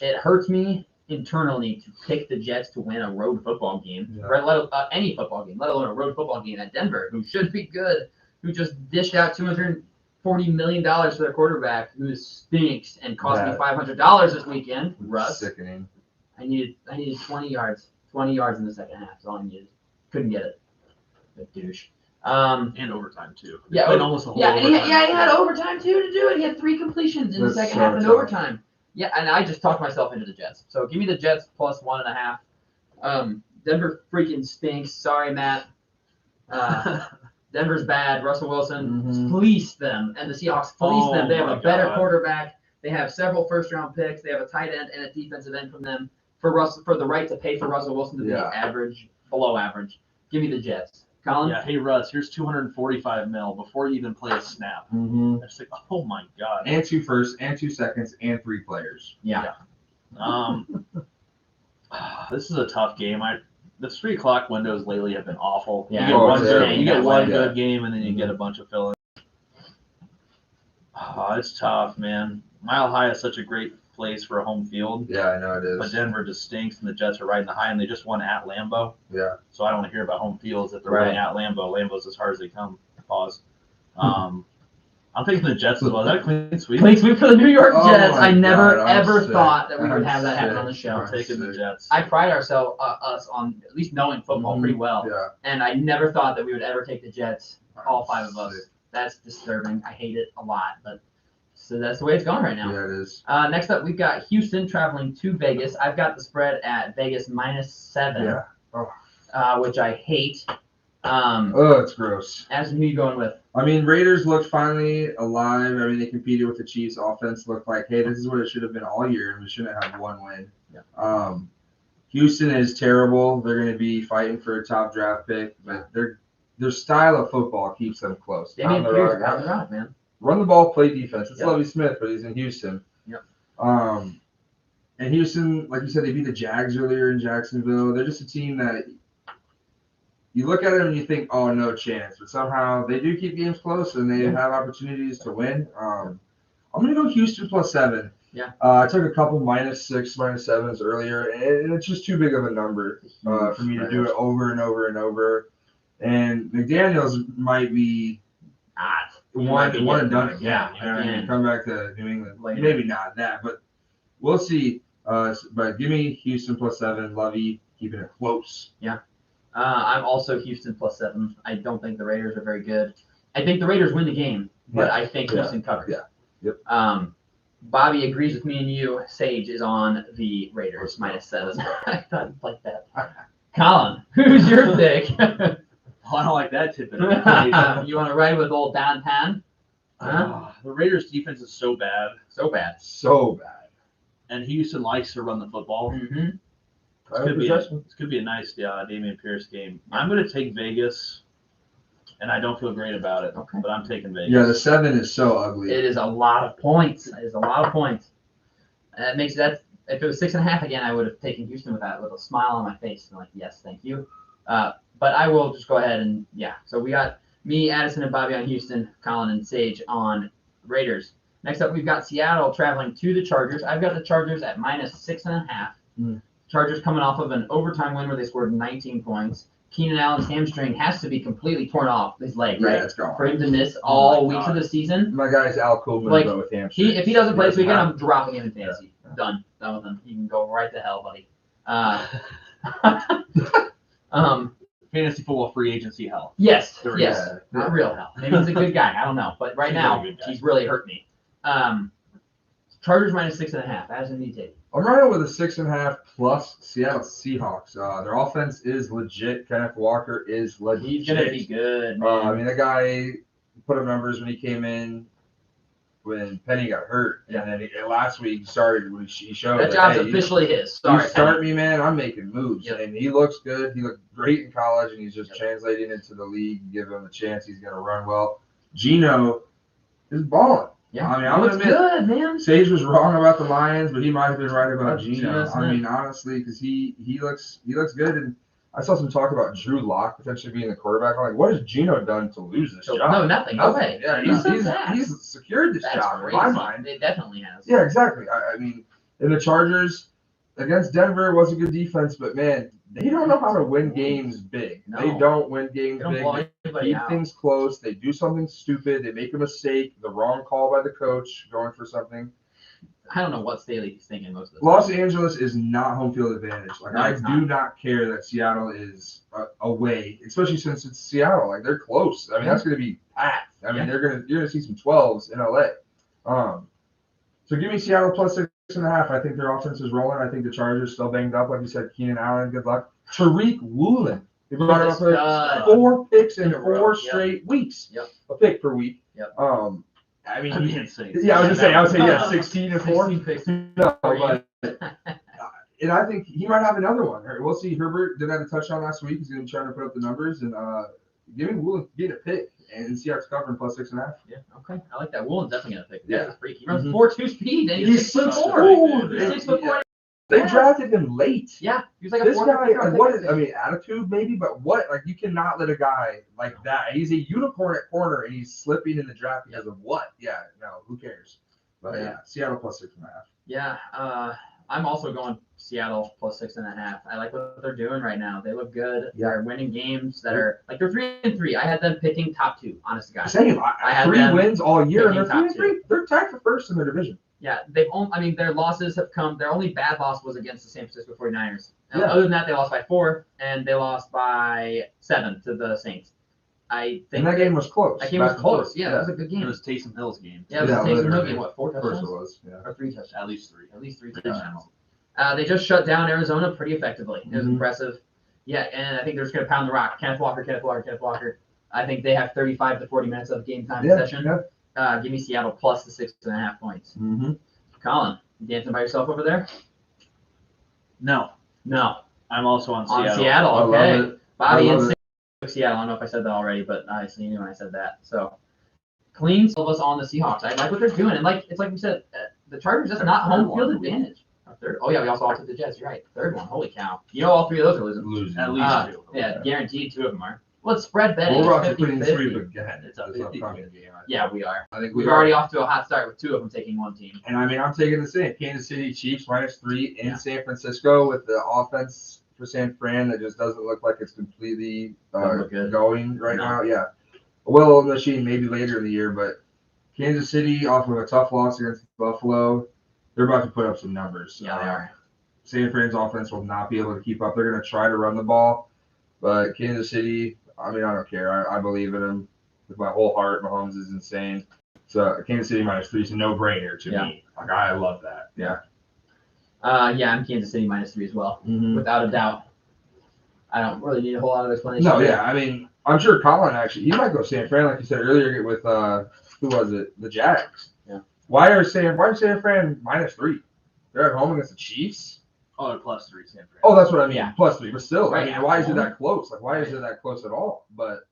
it hurts me internally to pick the Jets to win a road football game, any football game, let alone a road football game at Denver, who should be good, who just dished out $240 million for their quarterback, who stinks and cost me $500 this weekend. Russ. Sickening. I needed 20 yards. 20 yards in the second half. That's all I needed. Couldn't get it. The douche. And overtime too. They Yeah, played almost the whole and he overtime. had overtime too to do it. He had 3 completions in the second half and overtime. Yeah, and I just talked myself into the Jets. So give me the Jets plus 1.5. Denver freaking stinks. Sorry, Matt. Denver's bad. Russell Wilson fleeced them, and the Seahawks fleeced them. They have a better quarterback. They have several first-round picks. They have a tight end and a defensive end from them for the right to pay for Russell Wilson to be average, below average. Give me the Jets. Colin? Yeah, hey Russ, here's $245 million before you even play a snap. Mm-hmm. It's like, oh my god. And 2 firsts, and 2 seconds, and 3 players. Yeah. This is a tough game. The 3 o'clock windows lately have been awful. Yeah, you get one good game, and then you get a bunch of fill-ins. It's tough, man. Mile High is such a great place for a home field. Yeah, I know it is. But Denver just stinks, and the Jets are riding the high, and they just won at Lambeau. Yeah. So I don't want to hear about home fields if they're winning at Lambeau. Lambeau's as hard as they come. Pause. I'm taking the Jets as well. Is that a clean sweep? Clean sweep for the New York Jets. I never, God, ever sick. thought that we would I'm have that happen sick. on the show. I'm taking the Jets. I pride us on at least knowing football pretty well. Yeah. And I never thought that we would ever take the Jets, all 5 of us. Sick. That's disturbing. I hate it a lot, but so that's the way it's going right now. Yeah, it is. Next up, we've got Houston traveling to Vegas. I've got the spread at Vegas -7, which I hate. It's gross. Addison, who are you going with? I mean, Raiders looked finally alive. I mean, they competed with the Chiefs. Offense looked like, hey, this is what it should have been all year, and we shouldn't have one win. Yeah. Houston is terrible. They're going to be fighting for a top draft pick, but their style of football keeps them close. Damian Pierce got the rock, man. run the ball, play defense. It's Yep. Lovie Smith, but he's in Houston. Yep. And Houston, like you said, they beat the Jags earlier in Jacksonville. They're just a team that you look at them and you think, oh, no chance. But somehow they do keep games close and they have opportunities to win. I'm going to go Houston +7. Yeah. I took a couple -6, -7s earlier, and it's just too big of a number for me to do it over and over and over. And McDaniels might be one and done again. Yeah, And come back to New England. Later. Maybe not that, but we'll see. But give me Houston +7. Lovey keeping it close. I'm also Houston +7. I don't think the Raiders are very good. I think the Raiders win the game, but I think Houston covers. Yeah. Yep. Bobby agrees with me and you. Sage is on the Raiders -7. I thought you'd like that. Colin, who's your pick? Oh, I don't like that tidbit. You want to ride with old Don Pan? The Raiders' defense is so bad, So bad. So bad. and Houston likes to run the football. Mm-hmm. This could be a nice Dameon Pierce game. I'm going to take Vegas, and I don't feel great about it, Okay. but I'm taking Vegas. Yeah, the 7 is so ugly. It is a lot of points. That makes that. If it was 6.5 again, I would have taken Houston with that with a smile on my face and like, yes, thank you. But I will just go ahead and So we got me, Addison, and Bobby on Houston, Colin and Sage on Raiders. Next up, we've got Seattle traveling to the Chargers. I've got the Chargers at -6.5. Chargers coming off of an overtime win where they scored 19 points. Keenan Allen's hamstring has to be completely torn off his leg, right? Yeah, it's gone. For him to miss all weeks of the season. My guy's Al Coolman, Like, but with hamstring. If he doesn't play this weekend, I'm dropping him in fantasy. Done with him. You can go right to hell, buddy. Fantasy football free agency hell. Yes, There yes, is. not real hell. Maybe he's a good guy. I don't know, but right He's a now really good guy. he's really hurt me. Chargers -6.5. Addison, you take. I'm running with a 6.5 plus Seattle Seahawks. Their offense is legit. Kenneth Walker is legit. He's gonna be good, man. I mean, that guy put up numbers when he came in when Penny got hurt, and then last week he started. He showed that job's hey, officially his. You Sorry, start me, man. I'm making moves, Yep. and he looks good. He looked great in college, and he's just translating into the league. Give him a chance. He's gonna run well. Gino is balling. Yeah, I mean, I'm looks gonna admit, good, man. Sage was wrong about the Lions, but he might have been right about Geno Gino. Smith. I mean, honestly, because he looks good, and I saw some talk about Drew Lock potentially being the quarterback. I'm like, what has Gino done to lose this job? No, nothing. No way. Yeah, he's secured this That's job crazy. in my mind. It definitely has. Yeah, exactly. I mean, in the Chargers against Denver was a good defense, but man, they don't know how to win games big. No. They don't win games They don't big. blow They anybody keep out. things close. They do something stupid. They make a mistake. The wrong call by the coach going for something. I don't know what Staley's thinking most of the Los time. Angeles is not home field advantage. Like No, I it's do not care that Seattle is away, especially since it's Seattle. Like they're close. I mean, that's going to be packed. I mean, you're gonna see some 12s in LA. So give me Seattle +6.5. I think their offense is rolling. I think the Chargers still banged up, like you said. Keenan Allen, good luck. Tariq Woolen. They brought him up for Stud. 4 picks in In a row, 4 yep. straight weeks. Yep. A pick per week. Yep. I mean, insane. Yeah, I was gonna say 16 and 4. 16 picks. No, but and I think he might have another one. We'll see. Herbert did have a touchdown last week. He's going to try to put up the numbers and give him Woolen get a pick and Seahawks covering +6.5. Yeah, okay. I like that. Woolen's definitely gonna pick. Yeah. He's a freak. He runs Mhm. 4.2 speed and he's 6'4". smooth. He's 6'4". They Yeah. drafted him late. Yeah, he was like a This 4th guy, pick. like, what is? I mean, attitude maybe, but what? Like, you cannot let a guy like that. He's a unicorn at corner, and he's slipping in the draft because of what? Yeah, no, who cares? But yeah, Seattle +6.5. Yeah, I'm also going Seattle +6.5. I like what they're doing right now. They look good. Yeah. They're winning games that are like they're 3-3. I had them picking top 2. Honest to God. Same. I had 3 them wins all year, and they're picking 3-3. They're tied for first in their division. Yeah, their losses have come. Their only bad loss was against the San Francisco 49ers. And Yeah. other than that, they lost by 4, and they lost by 7 to the Saints. I think And that game was close. that game was Back and close. forth. Yeah, that was a good It game. was Taysom Hill's game. Yeah, it was Yeah, a Taysom Hill literally. game. What, 4 Of course touchdowns? it was. Yeah. Or 3 touchdowns? At least 3. At least 3 Yeah. touchdowns. They just shut down Arizona pretty effectively. It was Mhm. impressive. Yeah, and I think they're just going to pound the rock. Kenneth Walker. I think they have 35 to 40 minutes of game time session. Yeah. Give me Seattle plus the 6.5 points. Mm-hmm. Colin, you dancing by yourself over there? No, No. I'm also on On Seattle. Seattle, I love okay. it. Bobby I love and Seattle. I don't know if I said that already, but I see you when I said that. So cleans all of us on the Seahawks. I like what they're doing, and it's like we said, the Chargers just not home field advantage. Third. Oh yeah, we also took the Jets. You're right. Third one. Holy cow! You know all three of those are losing. At least two. Yeah, guaranteed 2 of them are. Well, it's spread betting. We'll rock 50, putting 50. 3 again. It's a This 50 upcoming game. Yeah, we are. I think We're already off to a hot start with 2 of them taking one team. And I mean, I'm taking the same. Kansas City Chiefs -3 in San Francisco with the offense for San Fran that just doesn't look like it's completely going right now. Yeah. A well-oiled machine maybe later in the year, but Kansas City off of a tough loss against Buffalo, they're about to put up some numbers. Yeah, they are. San Fran's offense will not be able to keep up. They're going to try to run the ball, but Kansas City, I mean, I don't care. I believe in them with my whole heart. Mahomes is insane. So Kansas City -3 is a no-brainer to me. Like, I love that. Yeah. Yeah, I'm Kansas City -3 as well, without a doubt. I don't really need a whole lot of explanation. No, yeah. I mean, I'm sure Colin actually, he might go San Fran, like you said earlier, with who was it? The Jags. Yeah. Why are San Fran -3? They're at home against the Chiefs. Oh, they're +3 San Fran. Oh, that's what I mean. Yeah. +3, but still, Right, I mean, why is it that close? Like, why is it that close at all? But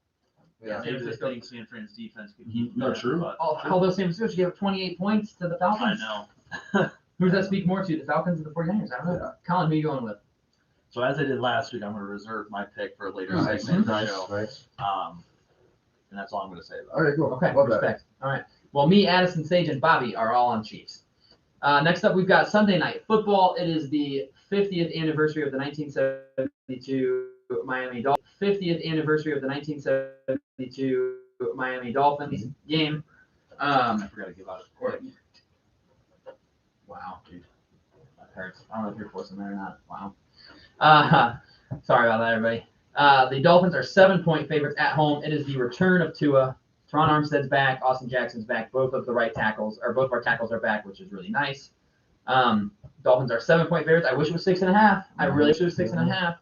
yeah, Maybe they think San Fran's defense could keep No, them, true. but Although San Francisco gave up 28 points to the I Falcons. know. Who does that speak more to, the Falcons or the 49ers? I don't know. Yeah. Colin, who are you going with? So as I did last week, I'm going to reserve my pick for a later nice, segment of the nice, show. nice. And that's all I'm going to say about it. All right, cool. Okay, Love that. respect. All right. Well, me, Addison, Sage, and Bobby are all on Chiefs. Next up, we've got Sunday Night Football. It is the 50th anniversary of the 1972 Miami Dolphins. 50th anniversary of the 1972 Miami Dolphins game. I forgot to give out a pick. Wow, dude. That hurts. I don't know if you're forcing that or not. Wow. Sorry about that, everybody. The Dolphins are 7-point favorites at home. It is the return of Tua. Teron Armstead's back. Austin Jackson's back. Both of our tackles are back, which is really nice. Dolphins are 7-point favorites. I wish it was 6.5. I really wish it was 6.5.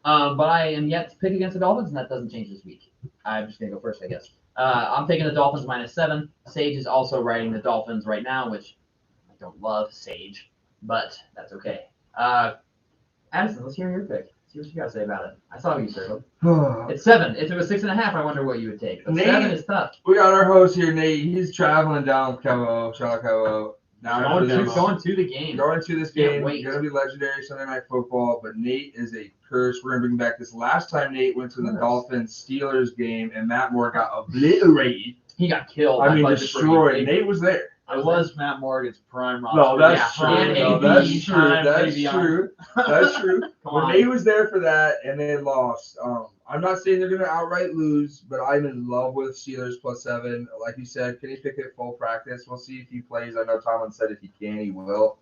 But I am yet to pick against the Dolphins, and that doesn't change this week. I'm just going to go first, I guess. I'm taking the Dolphins -7. Sage is also riding the Dolphins right now, which I don't love Sage, but that's okay. Addison, let's hear your pick. See what you got to say about it. I saw you circled. It's 7. If it was 6.5, I wonder what you would take. But Nate, 7 is tough. We got our host here, Nate. He's traveling down Charlotte Cabo. Going to the game. Going to this Can't game. wait. Going to be legendary Sunday Night Football. But Nate is a curse. We're going to bring back this last time Nate went to the Dolphins-Steelers game, and Matt Moore got obliterated. He got killed. I mean, destroyed. Nate was there. It was Matt Morgan's prime roster. No, that's true. And No, AB that's true. time, That's maybe true. That's true. Come But on. Nate was there for that, and they lost. I'm not saying they're going to outright lose, but I'm in love with Steelers +7. Like you said, Kenny Pickett full practice. We'll see if he plays. I know Tomlin said if he can, he will.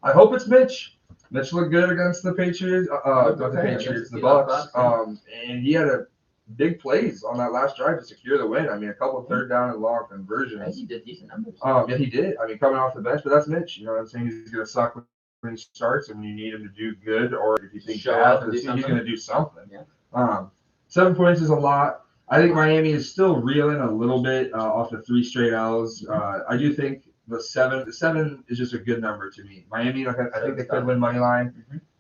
I hope it's Mitch. Mitch looked good against the Patriots. Not the Patriots, the Bucks. And he had a big plays on that last drive to secure the win. I mean, a couple of third down and long I think conversions. he did decent numbers. Yeah, he did. I mean, coming off the bench, but that's Mitch. You know what I'm saying? He's going to suck when he starts, and when you need him to do good, or if you think Show bad up for and the do team, he's something. going to do something. Yeah. 7 points is a lot. I think Miami is still reeling a little bit off the 3 straight L's. I do think the 7 is just a good number to me. Miami, like I think they could win money line,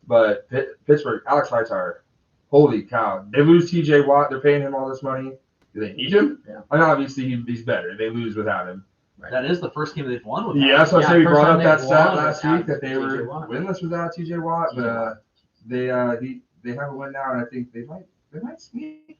but Pittsburgh, Alex Hightower, holy cow! They lose T.J. Watt. They're paying him all this money. Do they need him? Yeah. I mean, obviously he's better. They lose without him. Right. That is the first game they've won with Yeah, so I Yeah, say we first brought time up that they've stat won last without week that they T.J. were Watt. winless without T.J. Watt, T.J. Watt. but they have a win now, and I think they might sneak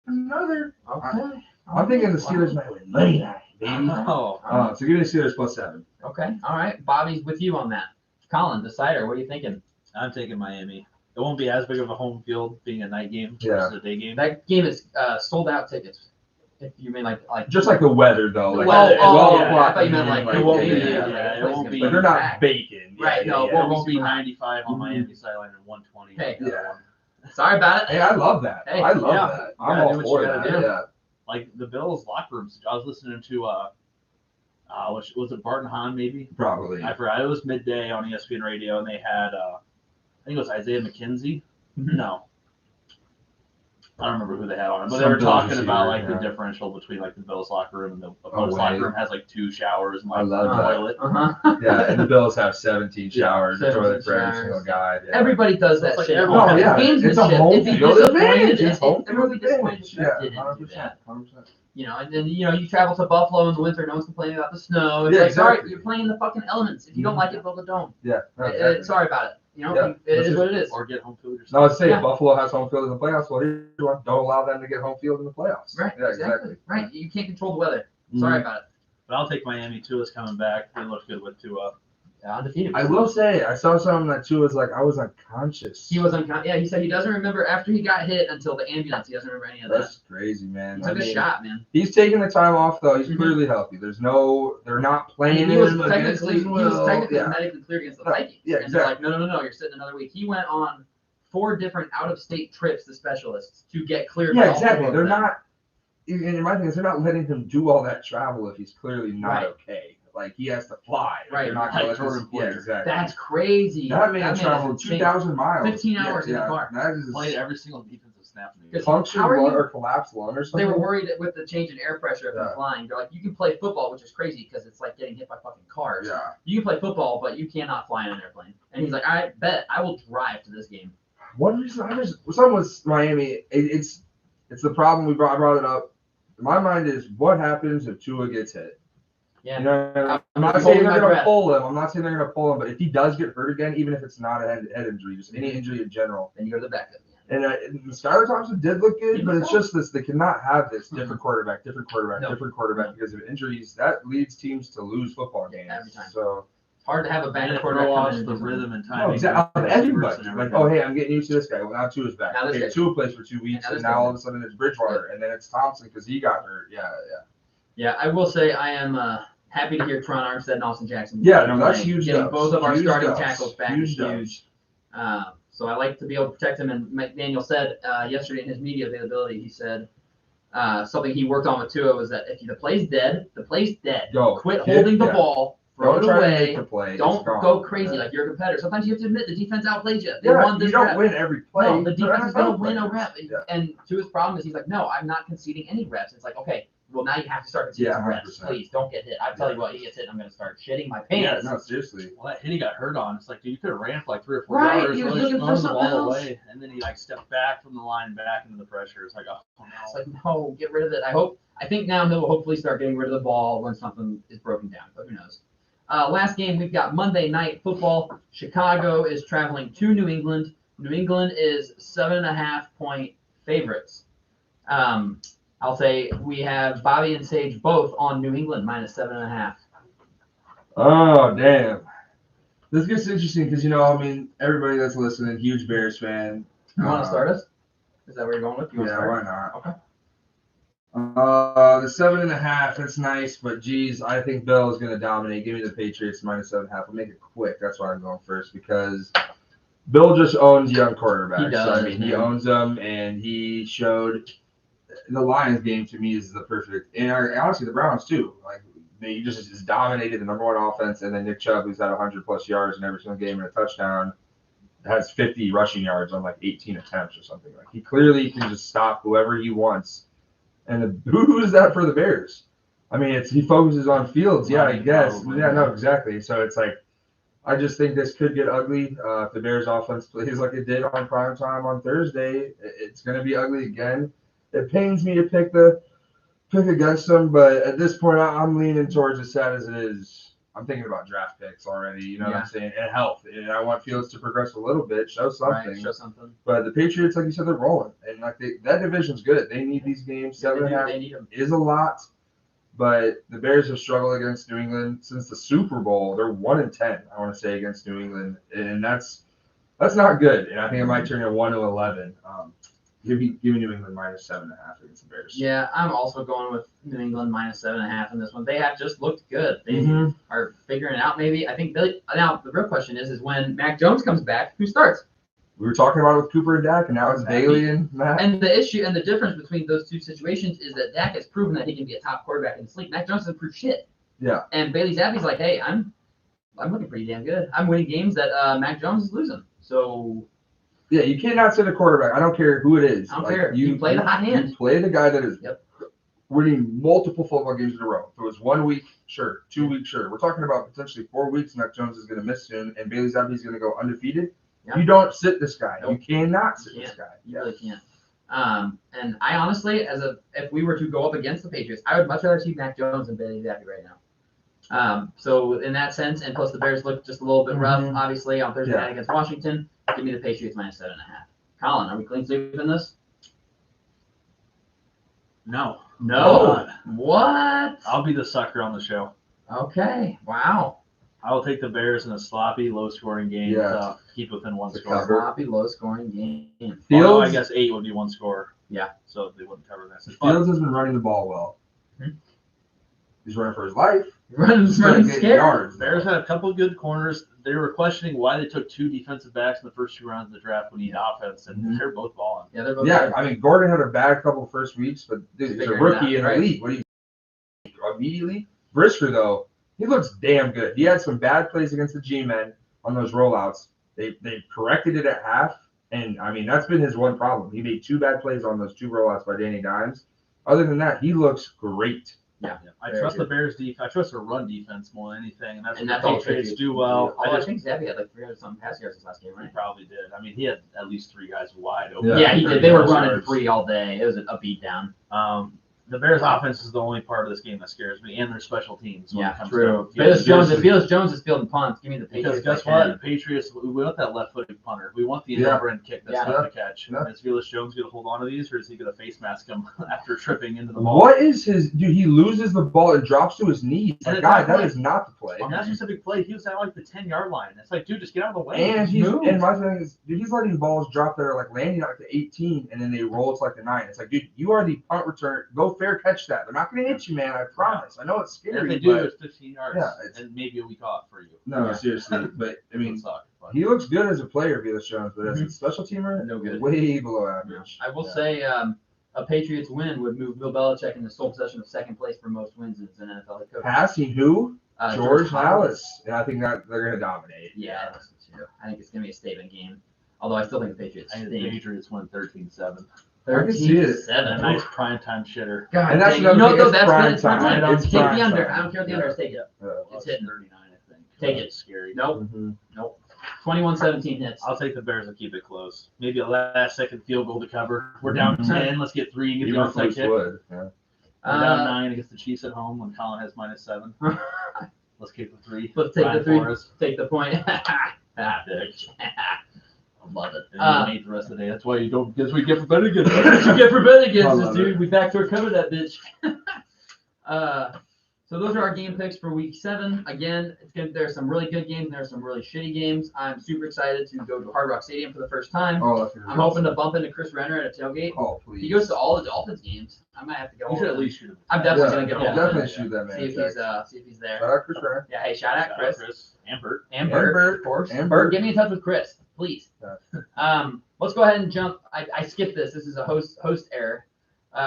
another. Okay. I'm thinking the Steelers might win money night, baby. Oh, So give me the Steelers +7. Okay. All right. Bobby's with you on that. Colin, decider, what are you thinking? I'm taking Miami. It won't be as big of a home field being a night game Yeah. versus a day game. That game is sold out tickets. If you mean like Just like the weather, though. Like, Well, o'clock I thought you meant and like it won't be- yeah, it won't be- But they're not baking. Right, no, It won't won't be super high. 95 on Miami sideline and 120. Hey. on the other one. Sorry about it. Hey, I love that. Hey, I love yeah. that. You I'm gotta all do what for you that. gotta do. Yeah. Like the Bills locker rooms. I was listening to was it Barton Hahn maybe? Probably. I forgot. It was midday on ESPN Radio, and they had I think it was Isaiah McKenzie. No. I don't remember who they had on it, but Some they were Bills talking about receiver, like the yeah. differential between like the Bills locker room and the opponent's wow. locker room has like 2 showers and like I love a that. toilet. Yeah, and the Bills have 17 showers, a 17 toilet for every showers. single guy. Yeah. Everybody does So it's that like shit. everyone No, has yeah, Gamesmanship. it's a home It'd be field disappointed advantage. if- It's home everyone would field be disappointed advantage. if Yeah, they didn't do 100%. that. 100%. And then you travel to Buffalo in the winter. No one's complaining about the snow. It's Yeah, like, sorry, exactly. you're playing the fucking elements. If you don't like it, build a dome. Yeah, no, exactly. Sorry about it. Yeah, it that's is it. what it is. Or get home food or No, something. let's say Yeah. if Buffalo has home field in the playoffs. Well, here's one. Don't allow them to get home field in the playoffs. Right. Yeah, exactly. Right. You can't control the weather. Mhm. Sorry about it. But I'll take Miami. Tua's coming back. They look good with Tua. Undefeated. I will say, I saw something that too was like, I was unconscious. He was unconscious. Yeah, he said he doesn't remember after he got hit until the ambulance. He doesn't remember any of that. That's crazy, man. He took a shot, man. He's taking the time off though. He's Mhm. clearly healthy. They're not playing He was him against his will. Yeah. medically cleared against the No, Vikings. yeah, And they're like, no, you're sitting another week. He went on 4 different out-of-state trips to specialists to get cleared. Yeah, by all exactly. 4 of They're them. not. And my thing is, they're not letting him do all that travel if he's clearly not Right. okay. Like he has to fly. Right. They're not Like gonna let Jordan this- Yeah, Poyer. exactly. That's crazy. That man is traveled insane. 2,000 miles. 15 hours in the car. That is Played every single defensive snap in the Because game. punctured how are lung you- or collapsed lung or something. They were worried with the change in air pressure of them Yeah. flying. They're like, you can play football, which is crazy because it's like getting hit by fucking cars. Yeah. You can play football, but you cannot fly in an airplane. And he's like, I bet I will drive to this game. One reason something with Miami, it's the problem I brought it up. In my mind is what happens if Tua gets hit. Yeah. You know, I'm not holding saying my they're gonna breath. pull him. I'm not saying they're gonna pull him, but if he does get hurt again, even if it's not a head injury, just any injury in general. Then you go to the backup. And Skylar Thompson did look good, He but was it's good. just this: they cannot have this different Mhm. quarterback, No. different quarterback because of injuries. That leads teams to lose football games Every time. So It's hard to have a And backup it quarterback throw come off in and the do something. rhythm and no, timing. exactly. of receivers Everybody and like, everything. oh hey, I'm getting used to this guy. Well, now Tua's back. Now this Okay, guy's- Tua plays for 2 weeks, now and this now guy's all of a sudden it's Bridgewater, and then it's Thompson because he got hurt. Yeah. Yeah, I will say I am happy to hear Tron Armstead and Austin Jackson. Yeah, no, that's playing. huge Getting dubs. both of our Huge starting dubs. tackles back Huge is dubs. huge. So I like to be able to protect him. And McDaniel said yesterday in his media availability, he said something he worked on with Tua was that if the play's dead, the play's dead. Go. Quit Get- holding the yeah. ball, throw Don't it try to away. make the play. Don't It's gone. go crazy Yeah. like your competitor. Sometimes you have to admit the defense outplayed you. They Yeah, won this you don't rep. win every play. No, the They're defense is going to NFL win a players. rep. Yeah. And Tua's problem is he's like, no, I'm not conceding any reps. It's like, okay, well, now you have to start conceding Yeah, some reps. 100%. Please don't get hit. I tell you what, he gets hit, I'm going to start shitting my Yeah, pants. no, seriously. Well, that hit he got hurt on. It's like, dude, you could have ran for like 3 or 4 Right, yards. he was really looking for thrown the something ball else. away, and then he like stepped back from the line, back into the pressure. It's like, oh It's no. like, no, get rid of it. I think now he'll hopefully start getting rid of the ball when something is broken down, but who knows. Last game, we've got Monday Night Football. Chicago is traveling to New England. New England is 7.5-point favorites. I'll say we have Bobby and Sage both on New England minus 7.5. Oh, damn. This gets interesting because, everybody that's listening, huge Bears fan. You want to start us? Is that where you're going with? You want to Yeah, start? why not? Okay. The 7.5, that's nice, but geez, I think Bill is going to dominate. Give me the Patriots minus 7.5. I'll make it quick. That's why I'm going first because Bill just owns young quarterbacks. He does, He man. owns them, and he showed the Lions game to me is the perfect, and honestly the Browns too. Like they just dominated the number one offense, and then Nick Chubb, who's had 100+ yards in every single game and a touchdown, has 50 rushing yards on like 18 attempts or something. Like he clearly can just stop whoever he wants. And who is that for the Bears? I mean, he focuses on Fields, yeah, I guess. Probably. Yeah, no, exactly. So it's like, I just think this could get ugly if the Bears offense plays like it did on prime time on Thursday. It's going to be ugly again. It pains me to pick against them, but at this point, I'm leaning towards as sad as it is. I'm thinking about draft picks already. You know what I'm saying? And health. And I want Fields to progress a little bit, show something. Right, show something. But the Patriots, like you said, they're rolling, and like that division's good. They need these games. 7.5 They need him. is a lot, but the Bears have struggled against New England since the Super Bowl. They're 1-10, I want to say, against New England, and that's not good. And I think it might turn to 1-11. Give me New England minus 7.5 against the Bears. Yeah, I'm also going with New England minus 7.5 in this one. They have just looked good. They Mhm. are figuring it out. Maybe I think now the real question is when Mac Jones comes back, who starts? We were talking about it with Cooper and Dak, and now it's Bailey and Matt. And the issue and the difference between those two situations is that Dak has proven that he can be a top quarterback in the league. Mac Jones hasn't proved shit. Yeah. And Bailey Zappi's like, hey, I'm looking pretty damn good. I'm winning games that Mac Jones is losing. So Yeah, you cannot sit a quarterback. I don't care who it is. I don't care. You play the hot hand. You play the guy that is Yep. winning multiple football games in a row. If it was 1 week, sure. 2 weeks, sure. We're talking about potentially 4 weeks. Mac Jones is going to miss soon, and Bailey Zappi is going to go undefeated. Yeah. You don't sit this guy. Nope. You cannot sit this guy. You really can't. And I honestly, if we were to go up against the Patriots, I would much rather see Mac Jones than Bailey Zappi right now. So in that sense, and plus the Bears look just a little bit rough, obviously, on Thursday night against Washington. Give me the Patriots -7.5. Colin, are we clean sweeping this? No. No. What? I'll be the sucker on the show. Okay. Wow. I will take the Bears in a sloppy, low-scoring game to keep within one score. Sloppy, low-scoring game. Although I guess 8 would be one score. Yeah. So they wouldn't cover that. Fields has been running the ball well. He's running for his life. Running scared. Yards. Bears had a couple of good corners. They were questioning why they took 2 defensive backs in the first 2 rounds of the draft when he had offense, and they're both balling. Yeah, they're both. Yeah, I mean, Gordon had a bad couple first weeks, but dude, he's a rookie in the league. What do you immediately? Brisker, though, he looks damn good. He had some bad plays against the G-men on those rollouts. They corrected it at half, and, I mean, that's been his one problem. He made 2 bad plays on those 2 rollouts by Danny Dimes. Other than that, he looks great. Yeah. I trust the Bears defense. I trust their run defense more than anything, and that's And what that's all the Patriots do well. I think Zappi had like 300-something pass yards this last game, He right? probably did. I mean, he had at least 3 guys wide open. Yeah, he did. They were running free all day. It was a beatdown. The Bears' offense is the only part of this game that scares me, and their special teams. When it comes true. To Felix Jones is fielding punts. Give me the Patriots. Because guess what? The Patriots, we want that left-footed punter. We want the over-end kick that's tough to catch. Yeah. Is Felix Jones going to hold on to these, or is he going to face mask them after tripping into the ball? What is his – dude, he loses the ball and drops to his knees. Like, God, that is not the play. On that specific play, he was at like the 10-yard line. It's like, dude, just get out of the way. And my thing is, dude, he's letting balls drop there, like landing at like the 18, and then they roll to like the 9. It's like, dude, you are the punt return. Go fair catch that. They're not going to hit you, man. I promise. I know it's scary. And if they do, but it's 15 yards and maybe a week off for you. no, seriously. But I mean, suck, he looks good as a player, Felix Jones, but as a special teamer, No good. way below average. I will say a Patriots win would move Bill Belichick in the sole possession of second place for most wins as an NFL head coach. Passing who? George Halas. Halas. And I think that they're going to dominate. Yeah, I think so too. I think it's going to be a statement game. Although I still think the Patriots I think stink. the Patriots win 13-7. I can see it. 13-7. A nice primetime shitter. God, And that's dang it. another thing, That's prime good. It's prime time. time. It's Take the prime under. time. I don't care what the under is. Take it. It's hitting. 39, I think. Take it. It's scary. Nope. Nope. 21-17 hits. I'll take the Bears and keep it close. Maybe a last-second field goal to cover. We're down 10. Let's get 3 and get the Even onside kick. would. Yeah. We're down 9 against the Chiefs at home when Colin has -7. Let's keep the 3. Let's take the 3. Flores. Take the point. Bitch. I love it. And you ate the rest of the day. That's why you don't. That's what you get for betting against. That's what you get for betting against I us, love dude. it. We backdoor covered that bitch. So those are our game picks for week 7. Again, there's some really good games and there's some really shitty games. I'm super excited to go to Hard Rock Stadium for the first time. Oh, that's gonna be I'm hoping to bump into Chris Renner at a tailgate. Oh, please. He goes to all the Dolphins games. I might have to go. You should at least shoot him. I'm definitely gonna get I'll home. definitely shoot that man. See if he's there. Shout out Chris Renner. Yeah, hey, shout out Chris. And Bert. And Bert, of course. Bert, get me in touch with Chris, please. Let's go ahead and jump. I skipped this. This is a host error.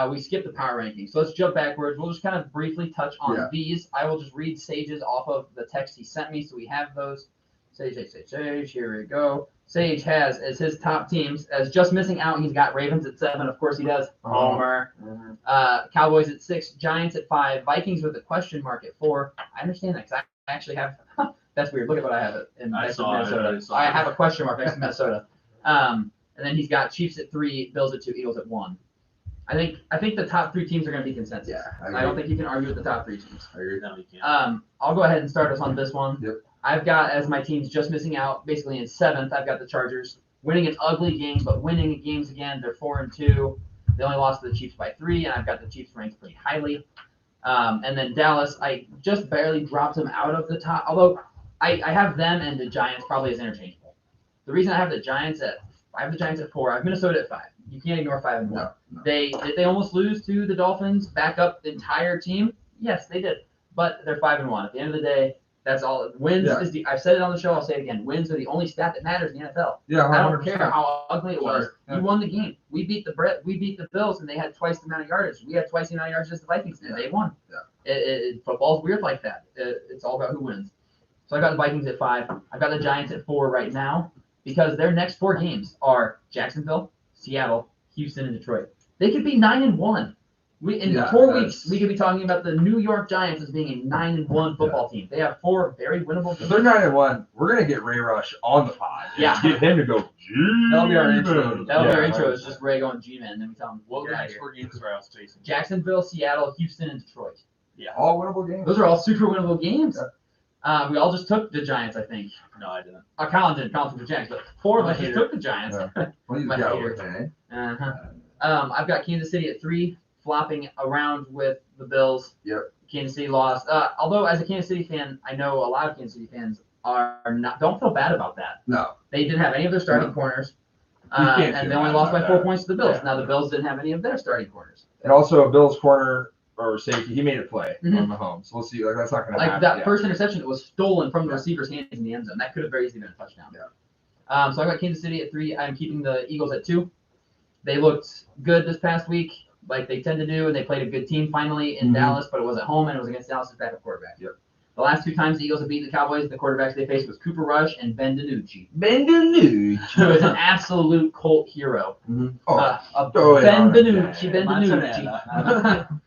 We skipped the power rankings. So let's jump backwards. We'll just kind of briefly touch on these. I will just read Sage's off of the text he sent me, so we have those. Sage. Here we go. Sage has as his top teams. As just missing out, he's got Ravens at 7. Of course he does. Homer. Cowboys at 6. Giants at 5. Vikings with a question mark at 4. I understand that because I actually have. That's weird. Look at what I have in Minnesota. I have a question mark next to Minnesota. And then he's got Chiefs at 3, Bills at 2, Eagles at 1. I think the top 3 teams are going to be consensus. Yeah, I don't think you can argue with the top 3 teams. I agree. No, you can't. I'll go ahead and start us on this one. Yep. I've got as my teams just missing out, basically in 7th. I've got the Chargers winning an ugly game, but winning games again. They're 4-2. They only lost to the Chiefs by 3, and I've got the Chiefs ranked pretty highly. And then Dallas, I just barely dropped them out of the top. Although I have them and the Giants probably as interchangeable. The reason I have the Giants at 4. I have Minnesota at 5. You can't ignore 5 and 1. No. Did they almost lose to the Dolphins? Back up the entire team? Yes, they did. But they're 5 and 1. At the end of the day, that's all. Wins is I've said it on the show. I'll say it again. Wins are the only stat that matters in the NFL. Yeah, 100%. I don't care how ugly it was. Yeah. You won the game. We beat the Bills, and they had twice the amount of yardage. We had twice the amount of yardage as the Vikings did. They won. Yeah. Football's weird like that. It's all about who wins. So I got the Vikings at 5. I've got the Giants at 4 right now. because their next 4 games are Jacksonville, Seattle, Houston, and Detroit. They could be 9-1. In 4 weeks, we could be talking about the New York Giants as being a 9-1 football team. They have 4 very winnable If games. they're 9-1, we're gonna get Ray Rush on the pod. Yeah. Get him to go. That'll be our intro. That'll be our intro. It's just Ray going G-Man, and then we tell him What what were the next 4 games for us, Jason? Jacksonville, Seattle, Houston, and Detroit. Yeah. All winnable games. Those are all super winnable games. We all just took the Giants, I think. No, I didn't. Colin didn't. Colin took the Giants, but 4 of us just took the Giants. Yeah. Well, you My got hater. okay. I've got Kansas City at 3, flopping around with the Bills. Yep. Kansas City lost. Although as a Kansas City fan, I know a lot of Kansas City fans don't feel bad about that. No. They didn't have any of their starting corners, can't and feel they only bad lost by about 4 that. points to the Bills. Yeah. Now the Bills didn't have any of their starting corners. And also, Bill's corner or safety, he made a play Mhm. on Mahomes. We'll see. Like that's not gonna Like happen. that Yeah. first interception that was stolen from the Yeah. receiver's hands in the end zone. That could have very easily been a touchdown. Yeah. So I got Kansas City at 3. I'm keeping the Eagles at 2. They looked good this past week, like they tend to do, and they played a good team finally in Mhm. Dallas, but it was at home and it was against Dallas' backup quarterback. Yep. The last 2 times the Eagles have beaten the Cowboys, the quarterbacks they faced was Cooper Rush and Ben DiNucci, who is an absolute cult hero. Mhm. Ben yeah. DiNucci, Ben DiNucci. Montana.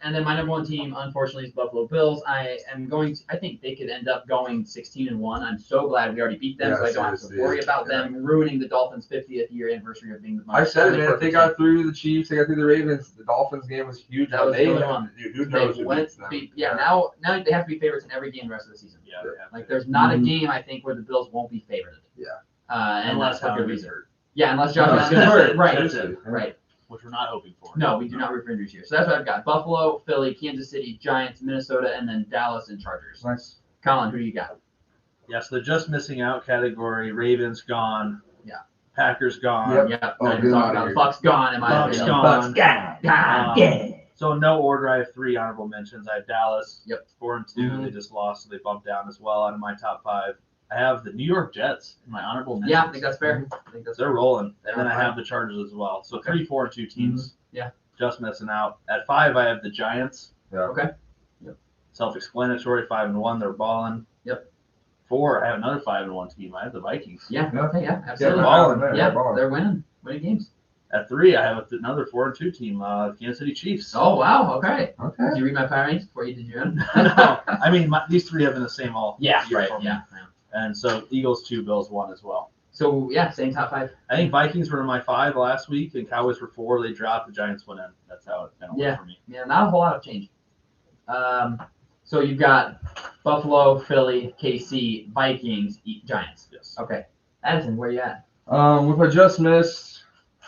And then my number 1 team, unfortunately, is Buffalo Bills. I think they could end up going 16-1. I'm so glad we already beat them, so I don't have to seriously, worry about yeah. them ruining the Dolphins' 50th year anniversary of being the I said it, only man. If they perfect got team. through the Chiefs, they got through the Ravens. The Dolphins game was huge. That was the only one. Dude, who They knows who went beats them? now they have to be favorites in every game the rest of the season. Yeah. Like there's not a Mhm. game I think where the Bills won't be favored. Yeah. And Unless that's for good Howard gets reason. hurt, Yeah, unless Josh No, Allen gets hurt. Right. That's it. Right. which we're not hoping for. No, we do not root for injuries here. So that's what I've got: Buffalo, Philly, Kansas City, Giants, Minnesota, and then Dallas and Chargers. Nice. Colin, who do you got? Yeah, so the just missing out category, Ravens gone. Yeah. Packers gone. Yep. Yeah, Oh, not get even them talking outta about here. Bucks gone. In my Bucks opinion. gone. God, Um, So no order. I have 3 honorable mentions. I have Dallas. Yep. 4-2. Mhm. They just lost, so they bumped down as well out of my top 5. I have the New York Jets in my honorable mentions. Yeah, I think that's fair. I think that's They're fair. rolling. They're And then I on fire. have the Chargers as well. So Okay. 3, 4, and 2 teams. Yeah. Just missing out. At 5, I have the Giants. Yeah. Okay. Self-explanatory. 5-1. They're balling. Yep. 4, I have another 5-1 team. I have the Vikings. Yeah, Yeah. okay, yeah, Yeah, absolutely. they're balling, man. Yeah, They're balling. they're winning games. At 3, I have another 4-2 team. Kansas City Chiefs. Oh wow, okay. Okay. Did you read my power rankings before you did your own? No, I mean, these 3 have been the same all Yeah, year right. for me. Yeah. And so Eagles 2, Bills 1 as well. So yeah, same top 5. I think Vikings were in my 5 last week, and Cowboys were 4. They dropped. The Giants went in. That's how it kind of Yeah. went for me. Yeah, not a whole lot of change. So you've got Buffalo, Philly, KC, Vikings, Giants. Yes. Okay, Addison, where you at? With my just missed,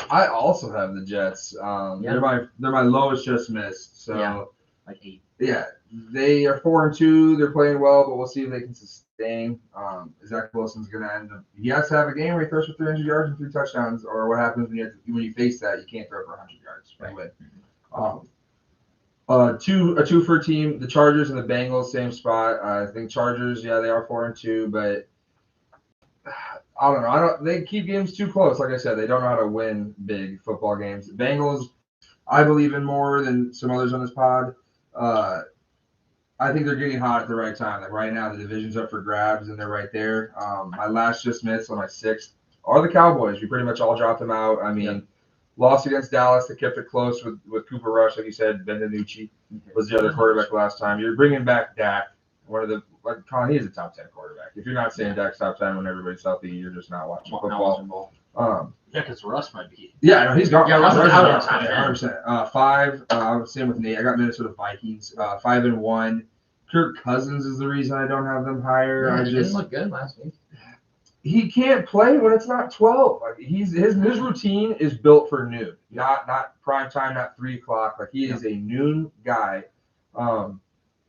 I also have the Jets. Yeah. They're my lowest just missed. So Yeah. Like 8. yeah, they are 4-2. They're playing well, but we'll see if they can sustain. Zach Wilson's gonna end up. He has to have a game where he throws for 300 yards and 3 touchdowns, or what happens when you face that you can't throw for 100 yards. Right. Win. A two for a team. The Chargers and the Bengals, same spot. I think Chargers, yeah, they are 4-2, but I don't know. They keep games too close. Like I said, they don't know how to win big football games. Bengals, I believe in more than some others on this pod. I think they're getting hot at the right time. Like right now, the division's up for grabs, and they're right there. My last just missed on my 6th are the Cowboys. We pretty much all dropped them out. I mean, lost against Dallas. They kept it close with Cooper Rush, like you said. Ben DiNucci was the other quarterback last time. You're bringing back Dak, one of the Colin. He is a top 10 quarterback. If you're not saying Dak's top 10 when everybody's healthy, you're just not watching football. Yeah, because Russ might be. Yeah, no, he's gone. Yeah, Russ is Russ out. is gone, 100%. 5. Same with Nate. I got Minnesota Vikings. 5-1. Kirk Cousins is the reason I don't have them higher. Yeah, I he just didn't look good last week. he can't play when it's not 12. Like his routine is built for noon, not prime time, not 3 o'clock. Like he is a noon guy.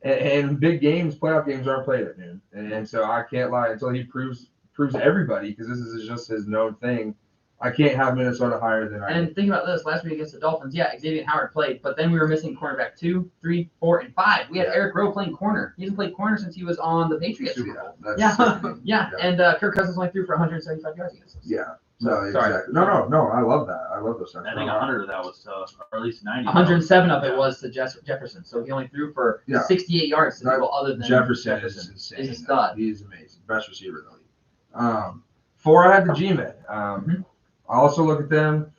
And big games, playoff games aren't played at noon, and so I can't lie until he proves to everybody, because this is just his known thing. I can't have Minnesota higher than I. And think about this: last week against the Dolphins, yeah, Xavier Howard played, but then we were missing cornerback 2, 3, 4, and 5. We had Eric Rowe playing corner. He hasn't played corner since he was on the Patriots. Yeah, and Kirk Cousins only threw for 175 yards against us. Yeah. No, Sorry. exactly. No. I love that. I love those stats. I think 100 of that was or at least 90. 107 of it was to Jefferson, so he only threw for 68 yards to people other than Jefferson is insane. He's a stud. He's amazing. Best receiver in the league. 4, I had the G-Men. I also look at them.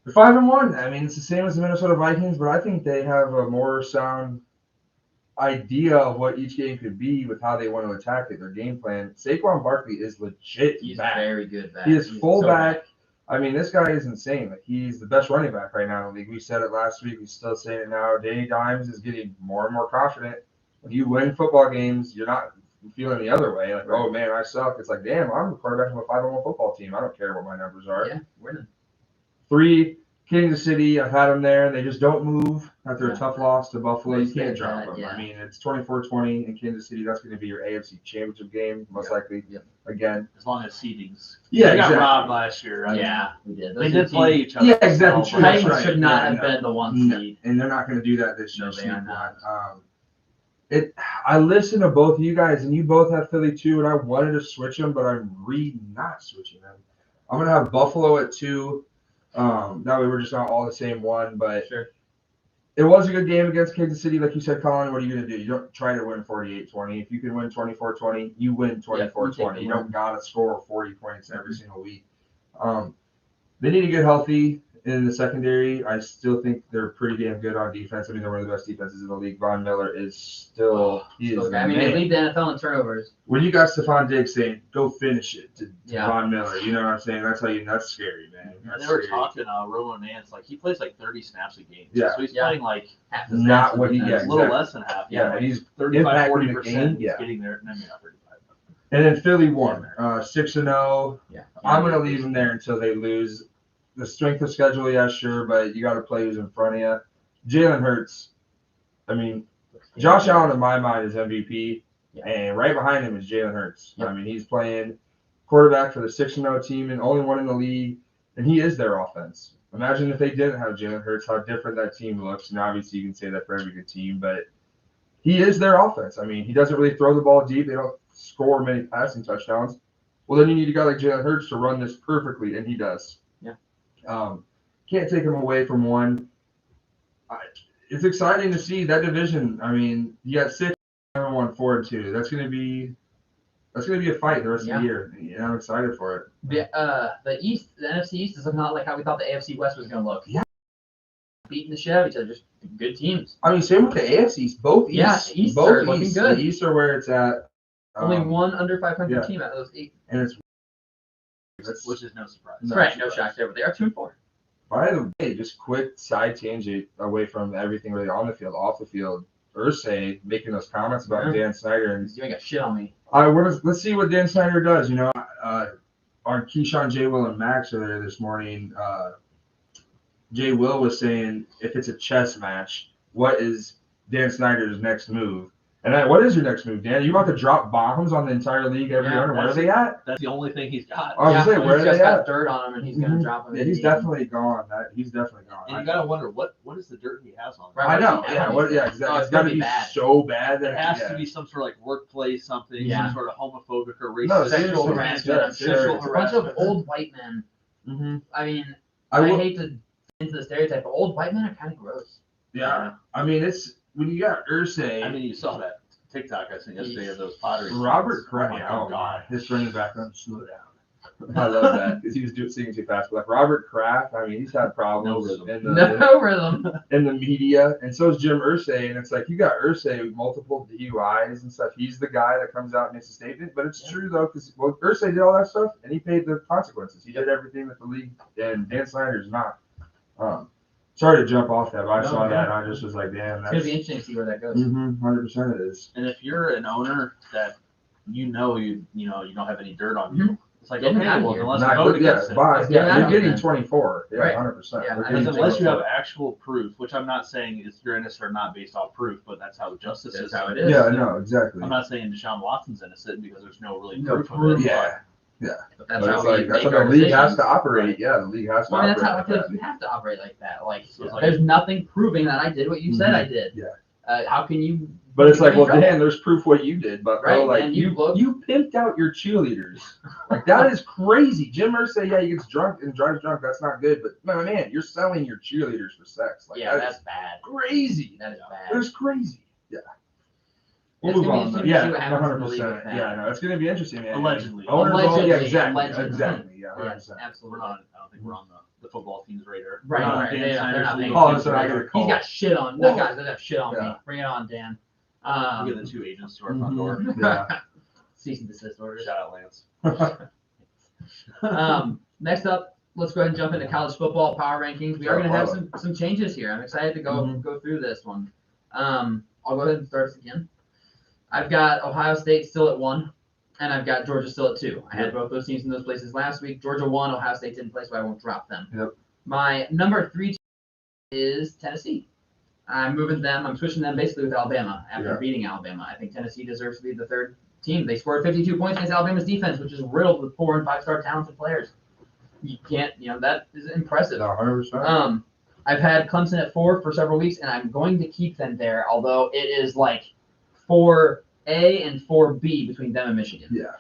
They're 5-1. I mean, it's the same as the Minnesota Vikings, but I think they have a more sound idea of what each game could be with how they want to attack it, their game plan. Saquon Barkley is legit. He's back. very good back. He is He's fullback. so back. I mean, this guy is insane. Like, he's the best running back right now in the league. We said it last week. We're still saying it now. Danny Dimes is getting more and more confident. When you win football games, you're not feeling the other way. Like, oh, man, I suck. It's like, damn, I'm the quarterback of a 5-1 football team. I don't care what my numbers are. Yeah, winning. 3, Kansas City. I've had them there. They just don't move after a tough loss to Buffalo. You can't drop them. Yeah. I mean, it's 24-20 in Kansas City. That's going to be your AFC Championship game, most likely. Again. As long as seedings. Yeah, they got exactly. robbed last year. I mean, We did. they did play each other. Yeah, exactly. So, True. That's Titans right. should not Yeah, have been the 1 seed. And they're not going to do that this year. No, they are not. I listened to both of you guys, and you both have Philly too, and I wanted to switch them, but I'm not switching them. I'm going to have Buffalo at 2. That way we're just not all the same one, but Sure. It was a good game against Kansas City. Like you said, Colin, what are you going to do? You don't try to win 48-20. If you can win 24-20, you win 24-20. You don't got to score 40 points every single week. They need to get healthy in the secondary. I still think they're pretty damn good on defense. I mean, they're one of the best defenses in the league. Von Miller is still – I mean, they lead the NFL in turnovers. When you got Stephon Diggs saying, go finish it to Yeah. Von Miller, you know what I'm saying? That's scary, man. And they were talking, Romo Nance, like, he plays like 30 snaps a game. Yeah. So he's playing like Half the Not snaps what he in gets. a little less than half. Yeah, like he's 35, impacting the 40%. game, He's yeah. getting there. No, maybe not 35. And then Philly won, 6-0. Yeah. I'm going to leave them there until they lose. The strength of schedule, yeah, sure, but you got to play who's in front of you. Jalen Hurts. I mean, Josh Allen, in my mind, is MVP, and right behind him is Jalen Hurts. Yep. I mean, he's playing quarterback for the 6-0 team and only one in the league, and he is their offense. Imagine if they didn't have Jalen Hurts, how different that team looks. And obviously, you can say that for every good team, but he is their offense. I mean, he doesn't really throw the ball deep. They don't score many passing touchdowns. Well, then you need a guy like Jalen Hurts to run this perfectly, and he does. Can't take him away from one. It's exciting to see that division. I mean, you got 6, 1, 4, and 2. That's gonna be a fight the rest of the year. Yeah, I'm excited for it. The NFC East is looking a lot like how we thought the AFC West was going to look. Yeah. Beating the shit out of each other, just good teams. I mean, same with the AFC East. Both East. Yeah, East both are looking good. The East are where it's at. Only one under 500 team out of those 8. And it's Which is no surprise. Right, no shock there, but they are 2-4. By the way, just quick side tangent away from everything really on the field, off the field. Irsay making those comments about Dan Snyder, and He's doing a shit on me. let's see what Dan Snyder does. You know, on Keyshawn, J. Will, and Max earlier this morning, J. Will was saying if it's a chess match, what is Dan Snyder's next move? And what is your next move, Dan? You about to drop bombs on the entire league every round? Where are they at? That's the only thing he's got. I was gonna say, where are he's just they got at? dirt on him, and he's going to drop him. Yeah, he's definitely gone. He's definitely gone. And you gotta wonder what is the dirt he has on him? Right. I know. Yeah, Yeah. what- Exactly. Oh, It's got to be bad. so bad that There has to be some sort of like workplace something, Yeah. some sort of homophobic or racist. No, Sexual seriously, harassment, I'm sure, sure. sure. It's a bunch of old white men. Mm-hmm. I mean, I I will, hate to into the stereotype, but old white men are kind of gross. yeah. I mean, it's when you got Irsay. I mean, you saw that TikTok I seen yesterday of those pottery. Robert stands. Kraft. Oh my god. His friend in the background, slow down. I love that because he was singing too fast. But like Robert Kraft, I mean, he's had problems No rhythm. No rhythm. in the media, and so is Jim Irsay. And it's like you got Irsay with multiple DUIs and stuff. He's the guy that comes out and makes a statement. But it's true though, because Irsay did all that stuff and he paid the consequences. He did everything that the league and Dan Snyder's not. Sorry to jump off that, but I No, saw yeah. that and I just was like, damn, It's that's going to be interesting to see where that goes. 100% it is. And if you're an owner that you don't have any dirt on you, it's like, Get him okay, out of well, here. then let's Not vote good, yeah, against it. bye. Let's get him out You're of getting here. 24. Yeah, Right. 100%. Yeah, We're I getting Because unless you 24. have actual proof, which I'm not saying is you're innocent or not based off proof, but that's how justice That's is. how it is. Yeah, no, exactly. I'm not saying Deshaun Watson's innocent because there's no really No proof proof. of it. Yeah. But But that's it's how like we that's make how our the league has decisions. to operate. Yeah, the league has to Well, I mean, operate. that's how I like feel that. like you have to operate like that. Like, Yeah. there's nothing proving that I did what you said I did. Yeah. How can you? But it's like, be well, trouble? Dan, there's proof what you did, but bro, Right, like man, you you pimped out your cheerleaders. Like that is crazy. Jim Irsay, yeah, he gets drunk and drives drunk. That's not good. But man, you're selling your cheerleaders for sex. Like Yeah, that is that's bad. crazy. That is bad. That's crazy. Yeah. We'll It's move gonna be on. interesting to see what happens in the 100%. league with that. Yeah, no, it's going to be interesting, man. Allegedly. Owners will- Allegedly, yeah, exactly. allegedly. Exactly. Yeah, 100%. Yes, We're absolutely. not. I don't think we're on the football team's radar. Right, We're not right. Dan They're Snyder's not legal paying Oh, team's so I radar. gotta call. He's got shit on. Well, That guy's got shit on me. yeah. Bring it on, Dan. We'll get the 2 agents to our front door. Yeah. Cease and desist orders. Shout out Lance. Next up, let's go ahead and jump into college football power rankings. We are going to have some changes here. I'm excited to go through this one. I'll go ahead and start us again. I've got Ohio State still at 1, and I've got Georgia still at 2. I had both those teams in those places last week. Georgia 1, Ohio State didn't play, so I won't drop them. Yep. My number 3 team is Tennessee. I'm moving them. I'm switching them basically with Alabama after beating Alabama. I think Tennessee deserves to be the 3rd team. They scored 52 points against Alabama's defense, which is riddled with 4- and 5-star talented players. You can't, that is impressive. 100%. I've had Clemson at 4 for several weeks, and I'm going to keep them there, although it is like 4A and 4B between them and Michigan. Yeah.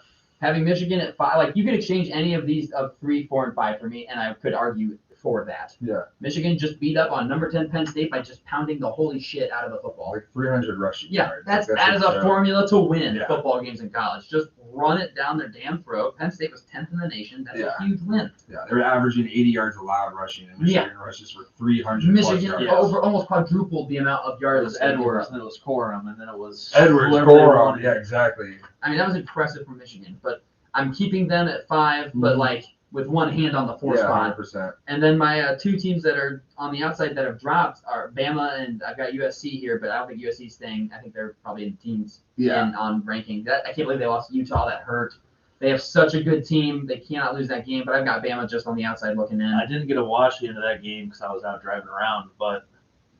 Having Michigan at 5, like you could exchange any of these of 3, 4, and 5 for me, and I could argue for that. Yeah. Michigan just beat up on number 10 Penn State by just pounding the holy shit out of the football. Like 300 rushing Yeah, yards. that is a a formula to win Yeah. football games in college. Just run it down their damn throat. Penn State was 10th in the nation. That's a huge win. Yeah, they're averaging 80 yards allowed rushing, and Michigan rushes for 300 Michigan plus yards. almost quadrupled the amount of It yards. was Edwards, and then it was Corum, and then it was Edwards, whoever they Corum. wanted. Yeah, exactly. I mean, that was impressive from Michigan, but I'm keeping them at 5, but like with one hand on the 4 spot. 100%. And then my 2 teams that are on the outside that have dropped are Bama, and I've got USC here, but I don't think USC is staying. I think they're probably in teams on ranking. I can't believe they lost to Utah. That hurt. They have such a good team. They cannot lose that game, but I've got Bama just on the outside looking in. I didn't get to watch the end of that game because I was out driving around, but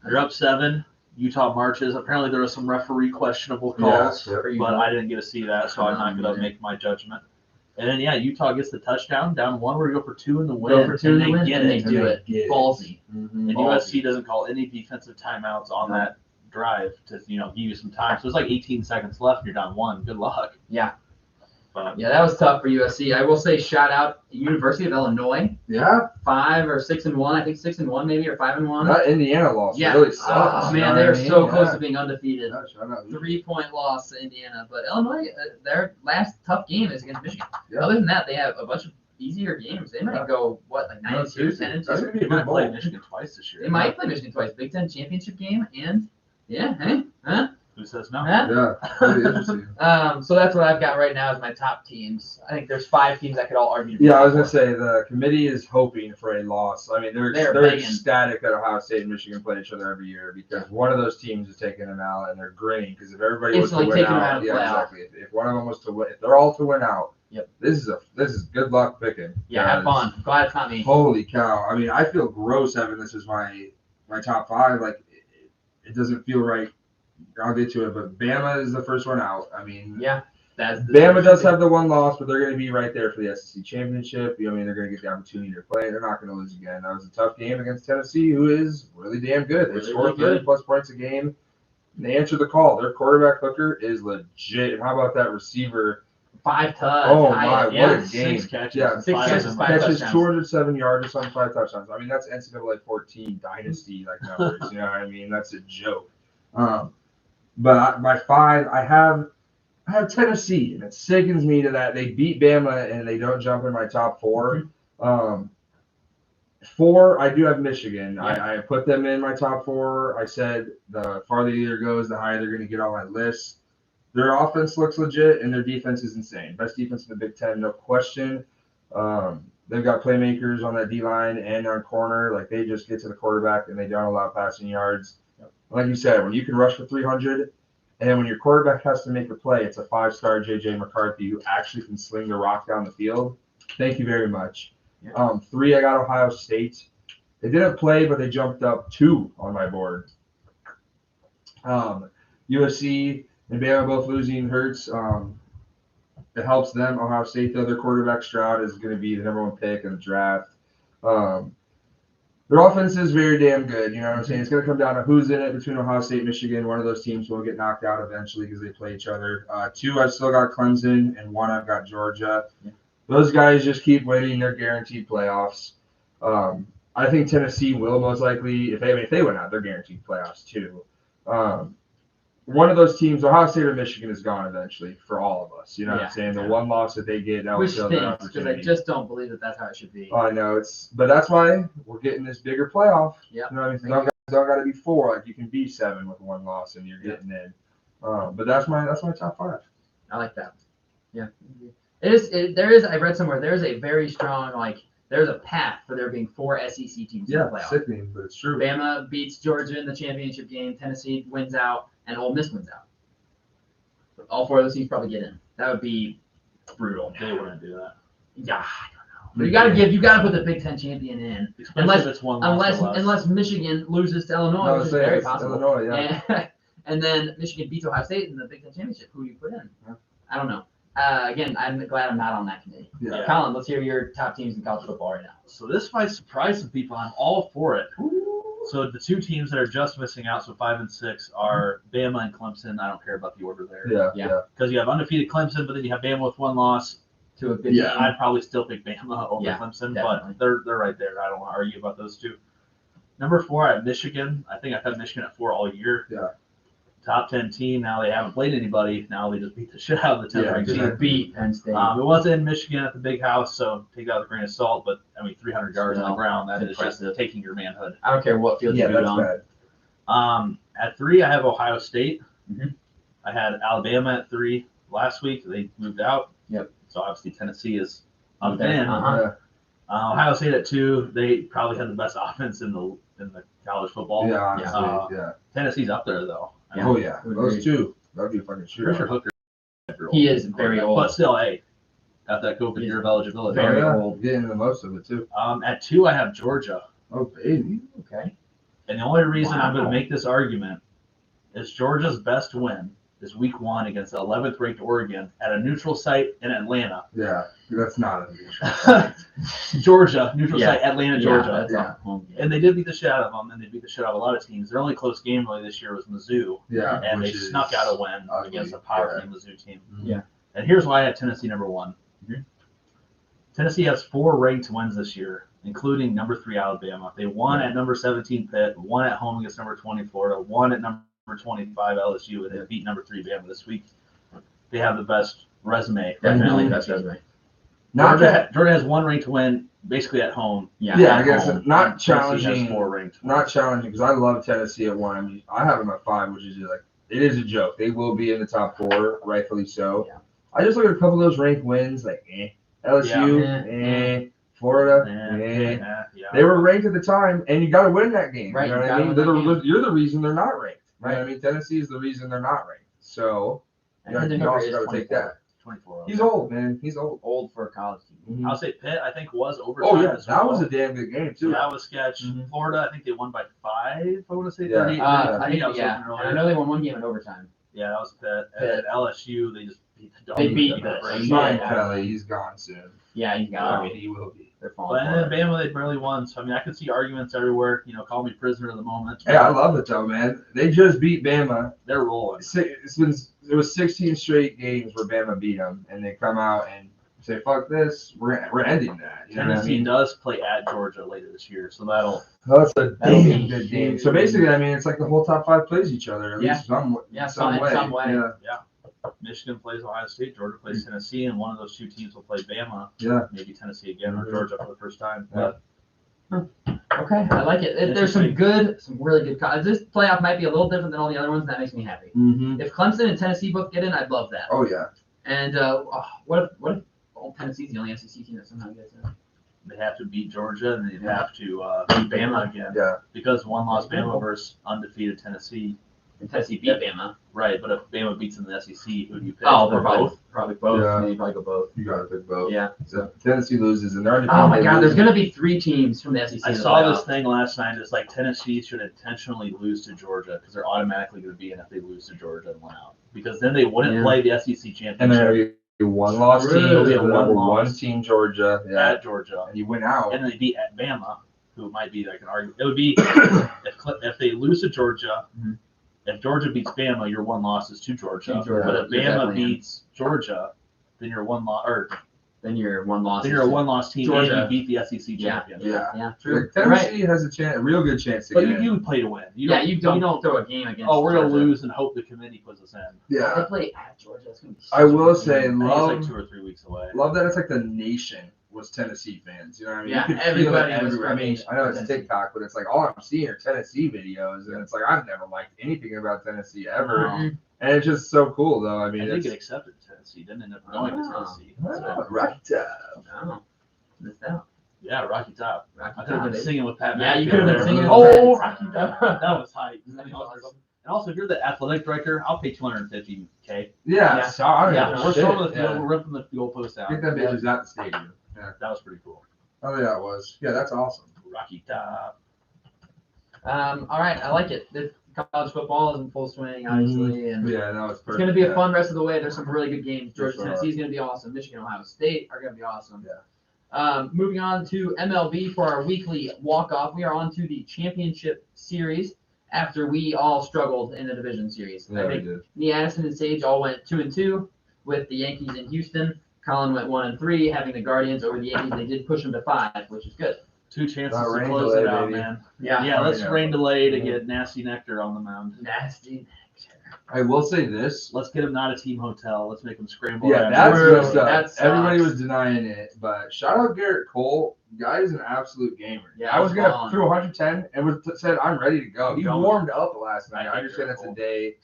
they're up 7. Utah marches. Apparently, there were some referee questionable calls, but I didn't get to see that, so I'm not going to make my judgment. And then, Utah gets the touchdown, down 1. We're going to go for 2 in the win. Go for 2 in the and win, get and it. they do it. Ballsy. And USC doesn't call any defensive timeouts on that drive to give you some time. So it's like 18 seconds left, and you're down 1. Good luck. Yeah. But Yeah, that was tough for USC. I will say shout out University of Illinois. Yeah. 5 or 6-1. I think 6-1 maybe, or 5-1. That Indiana loss Yeah. really sucks. Oh you know man, what they I are mean? so close to being undefeated. Yeah, shout out. 3-point loss to Indiana, but Illinois, their last tough game is against Michigan. Yeah. Other than that, they have a bunch of easier games. They might go like 9-2, seriously. 10-2. That's gonna be they a might good play bowl. Michigan twice this year. They might play Michigan twice. Big Ten championship game, and Who says no? Yeah, really interesting. So that's what I've got right now as my top teams. I think there's 5 teams that could all argue. To be Yeah, I was top gonna four. say the committee is hoping for a loss. I mean, they're begging. ecstatic that Ohio State and Michigan play each other every year because one of those teams is taking them out and they're grinning because if everybody was to Instantly win taking them out out, of the yeah, playoff. exactly. If one of them was to win, if they're all to win out, Yep. this is good luck picking. Yeah, have fun. Glad it's not me. Holy cow! I mean, I feel gross having this as my top 5. Like, it doesn't feel right. I'll get to it, but Bama is the first one out. I mean, Yeah, that's Bama does have the 1 loss, but they're going to be right there for the SEC championship. I mean, they're going to get the opportunity to play. They're not going to lose again. That was a tough game against Tennessee, who is really damn good. They Really, score really 30-plus points a game. And they answered the call. Their quarterback Hooker is legit. And how about that receiver? 5 touchdowns. Oh my, what a game! 6 catches. Yeah, and 6 5 catches, of them 5 were Catches touchdowns. 207 yards or something, 5 touchdowns. I mean, that's NCAA 14 dynasty like numbers. You know what I mean? That's a joke. But my 5, I have Tennessee, and it sickens me to that they beat Bama and they don't jump in my top 4. 4, I do have Michigan. I put them in my top 4. I said the farther the year goes, the higher they're going to get on my list. Their offense looks legit, and their defense is insane. Best defense in the Big Ten, no question. They've got playmakers on that D-line and on corner. Like, they just get to the quarterback, and they don't allow passing yards. Like you said, when you can rush for 300, and then when your quarterback has to make a play, it's a 5-star J.J. McCarthy who actually can sling the rock down the field. Thank you very much. 3, I got Ohio State. They didn't play, but they jumped up 2 on my board. USC and Bama both losing hurts. It helps them. Ohio State, though, their quarterback Stroud is going to be the number 1 pick in the draft. Their offense is very damn good. You know what I'm saying? It's going to come down to who's in it between Ohio State and Michigan. One of those teams will get knocked out eventually because they play each other. 2, I've still got Clemson, and 1, I've got Georgia. Those guys just keep winning. They're guaranteed playoffs. I think Tennessee will most likely, if they win out, they're guaranteed playoffs too. one of those teams, Ohio State or Michigan, is gone eventually for all of us. You know what Yeah, I'm saying? The yeah. one loss that they get, that will Which kill their stinks because I opportunity. just don't believe that that's how it should be. I know but that's why we're getting this bigger playoff. Yep. You know what I mean? It's not got to be 4. Like you can be 7 with one loss and you're getting in. But that's my top 5. I like that. Yeah. There is. I read somewhere there is a very strong there's a path for there being 4 SEC teams in the playoff. Sickening, but it's true. Bama beats Georgia in the championship game. Tennessee wins out, and Ole Miss wins out. All 4 of those teams probably get in. That would be brutal. They wouldn't do that. Yeah, I don't know. You gotta put the Big Ten champion in, Especially if it's one loss or less. unless Michigan loses to Illinois, No, which is very it's possible. Illinois, yeah. And then Michigan beats Ohio State in the Big Ten championship. Who do you put in? Yeah. I don't know. Again, I'm glad I'm not on that committee. Yeah. Colin, let's hear your top teams in college football right now. So this might surprise some people. I'm all for it. So the 2 teams that are just missing out, so 5 and 6, are Bama and Clemson. I don't care about the order there. Yeah. Because you have undefeated Clemson, but then you have Bama with 1 loss. To a good Yeah. team. I'd probably still pick Bama over Yeah, Clemson, definitely. but they're right there. I don't want to argue about those 2. Number 4, I have Michigan. I think I've had Michigan at 4 all year. Yeah. Top 10 team. Now they haven't played anybody. Now they just beat the shit out of the 10th ranked Just team. beat Penn State. It wasn't in Michigan at the big house, so take that with a grain of salt. But I mean, 300 yards on the ground, that is just impressive. taking your manhood. I don't care what field Yeah, you do it that's on. bad. At 3, I have Ohio State. Mhm. I had Alabama at 3 last week. They moved out. Yep. So obviously Tennessee is up there. in. Uh-huh. Ohio State at 2. They probably have the best offense in the college football. Yeah, honestly, yeah. Tennessee's up there though. I mean, Oh yeah, Would those agree. 2. That'd be a fucking Pretty sure shootout. Hooker. He is very old. But still, hey, got that COVID year of eligibility. Very yeah, old. getting the most of it too. At 2, I have Georgia. Oh baby. Okay. And the only reason I'm going Wow. to make this argument is Georgia's best win is week 1 against the 11th ranked Oregon at a neutral site in Atlanta. Yeah, that's not unusual. Georgia, neutral Yeah. site, Atlanta, Georgia. That's Yeah. a home game. And they did beat the shit out of them, and they beat the shit out of a lot of teams. Their only close game really this year was Mizzou, Yeah, and they which is snuck out a win ugly. against a power Yeah. Mizzou team. Yeah. And here's why I had Tennessee number 1. Mhm. Tennessee has 4 ranked wins this year, including number 3 Alabama. They won at number 17 Pitt, won at home against number 20 Florida, won at number 25 LSU, and they beat number 3 Bama this week. They have the best resume. Definitely Mhm. best resume. Not that, Georgia has 1 ranked win basically at home. Yeah. Yeah, I At guess home. not And Tennessee challenging. has 4 ranked. not challenging because I love Tennessee at 1. I mean, I have them at 5, which is like it is a joke. They will be in the top 4, rightfully so. Yeah. I just look at a couple of those ranked wins, like LSU, Yeah. Florida, Yeah. They were ranked at the time, and you got to win that game. Right, You know you what I gotta mean? win that You're the reason they're not ranked. You know Right. what I mean? Tennessee is the reason they're not ranked. So And you Hendon you Hooker also is got to take 24. that. 24. He's old, man. He's old. Old for a college team. I'll say Pitt, I think, was overtime. Oh yeah, as that well. was a damn good game too. That was sketch. Mhm. Florida, I think they won by 5. I want to say Yeah. 38. I think, that was yeah. open And earlier. I know they won one game in overtime. Yeah, that was Pitt. And Pitt. then LSU, they just beat the dog. They beat shit the out of them. shit Brian Yeah. Kelly, he's gone soon. Yeah, you got I it. mean, he will be. They're But falling then for it. Bama, they barely won. So I mean, I could see arguments everywhere. Call me prisoner of the moment. Hey, I love it though, man. They just beat Bama. They're rolling. It was 16 straight games where Bama beat them, and they come out and say, "Fuck this, we're ending that." You know what I Tennessee mean? does play at Georgia later this year, so that'll. That's a That'll damn be good game. huge. So basically, I mean, it's like the whole top 5 plays each other at Yeah. least some Yeah, some in way. some way. Yeah. Michigan plays Ohio State, Georgia plays Tennessee, and one of those 2 teams will play Bama. Yeah. Maybe Tennessee again or Mhm. Georgia for the first time. Yeah. Okay, I like it. There's some really good. This playoff might be a little different than all the other ones, and that makes me happy. Mm-hmm. If Clemson and Tennessee both get in, I'd love that. Oh yeah. And what if Tennessee's the only SEC team that somehow gets in? They have to beat Georgia, and they have to beat Bama again. Yeah. Because one lost Bama versus undefeated Tennessee. And Tennessee beat Bama. Right, but if Bama beats them in the SEC, who do you pick? Oh, Or they're both? probably both. Yeah. Maybe probably go both. You got to pick both. Yeah. So Tennessee loses, and they're already. Oh my God, there's gonna be 3 teams from the SEC. I in the saw this playoff. thing last night. It's like Tennessee should intentionally lose to Georgia because they're automatically going to be in if they lose to Georgia and win out. Because then they wouldn't Yeah. play the SEC And they're championship gonna be a one-loss team. It'll be a They're number one-loss. one team, Georgia. Yeah. at Georgia, And you win out. and then they beat at Bama, who might be like an argument. It would be if they lose to Georgia. Mhm. If Georgia beats Bama, your one loss is to Georgia. To Georgia. But if You're Bama definitely in. beats Georgia, then your one loss or Then you're one loss. Then you're a one-loss team Georgia. and you beat the SEC champion. Yeah, true. Like, You're Tennessee has a real good chance to But get in. you play to win. You don't throw a game against. Oh, we're gonna Georgia. lose and hope the committee puts us in. They Yeah. play at Georgia. It's gonna be I will say, I think it's love, like 2 or 3 weeks away. love that it's like the nation was Tennessee fans. You know what I mean? Yeah, you could feel everybody it was everywhere. I mean, from I know it's Tennessee. TikTok, but it's like all I'm seeing are Tennessee videos, and it's like I've never liked anything about Tennessee ever, Mhm. and it's just so cool though. I mean, I think it's it accepted Tennessee, didn't end up going to Tennessee. right. Oh, missed out. Yeah, Rocky Top. Rocky I could have been Top. singing with Pat. Yeah, you McAfee could have been there. singing with Oh, Pat. Rocky Top. That was hype. And also, if you're the athletic director, I'll pay $250K. Yeah, Yeah. sorry. Yeah, we're shit, storming the field. yeah. We're ripping the goalpost out. Get them bitches out the stadium. Yeah. That was pretty cool. Oh yeah, it was. Yeah, that's awesome. Rocky Top. All right, I like it. This college football is in full swing, obviously, and Yeah, no, it's perfect. it's going to be a yeah. fun rest of the way. There's some really good games. Georgia, Sure. Tennessee is going to be awesome. Michigan, Ohio State are going to be awesome. Yeah. Moving on to MLB for our weekly walk-off. We are on to the championship series after we all struggled in the division series. Yeah, I we think did. me, Addison, and Sage all went 2-2 with the Yankees in Houston. Colin went 1-3, having the Guardians over the Yankees. They did push them to 5, which is good. 2 chances to Rain close delay, it out, baby. man. Yeah. Yeah, let's Yeah. rain delay to Yeah. get Nasty Nectar on the mound. Nasty. I will say this. Let's get him not a team hotel. Let's make him scramble. Yeah, around. that's True. messed up. That sucks. Everybody was denying it, but shout out Garrett Cole. Guy is an absolute gamer. Yeah, I was gonna fun. through 110 and said I'm ready to go. He Going. warmed up last night. I I think understand Garrett that's a Cole. day.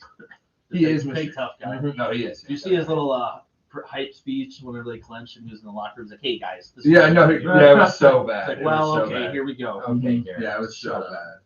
He's He a is big Mr. tough guy. No, he is. Do you see his little hype speech whenever they clinch and he was in the locker room? He's like, "Hey guys." This Yeah, is no, yeah, it was so It's bad. like, It well, was so okay, bad. here we go. Okay, Garrett. Yeah, it was so Shut up. bad.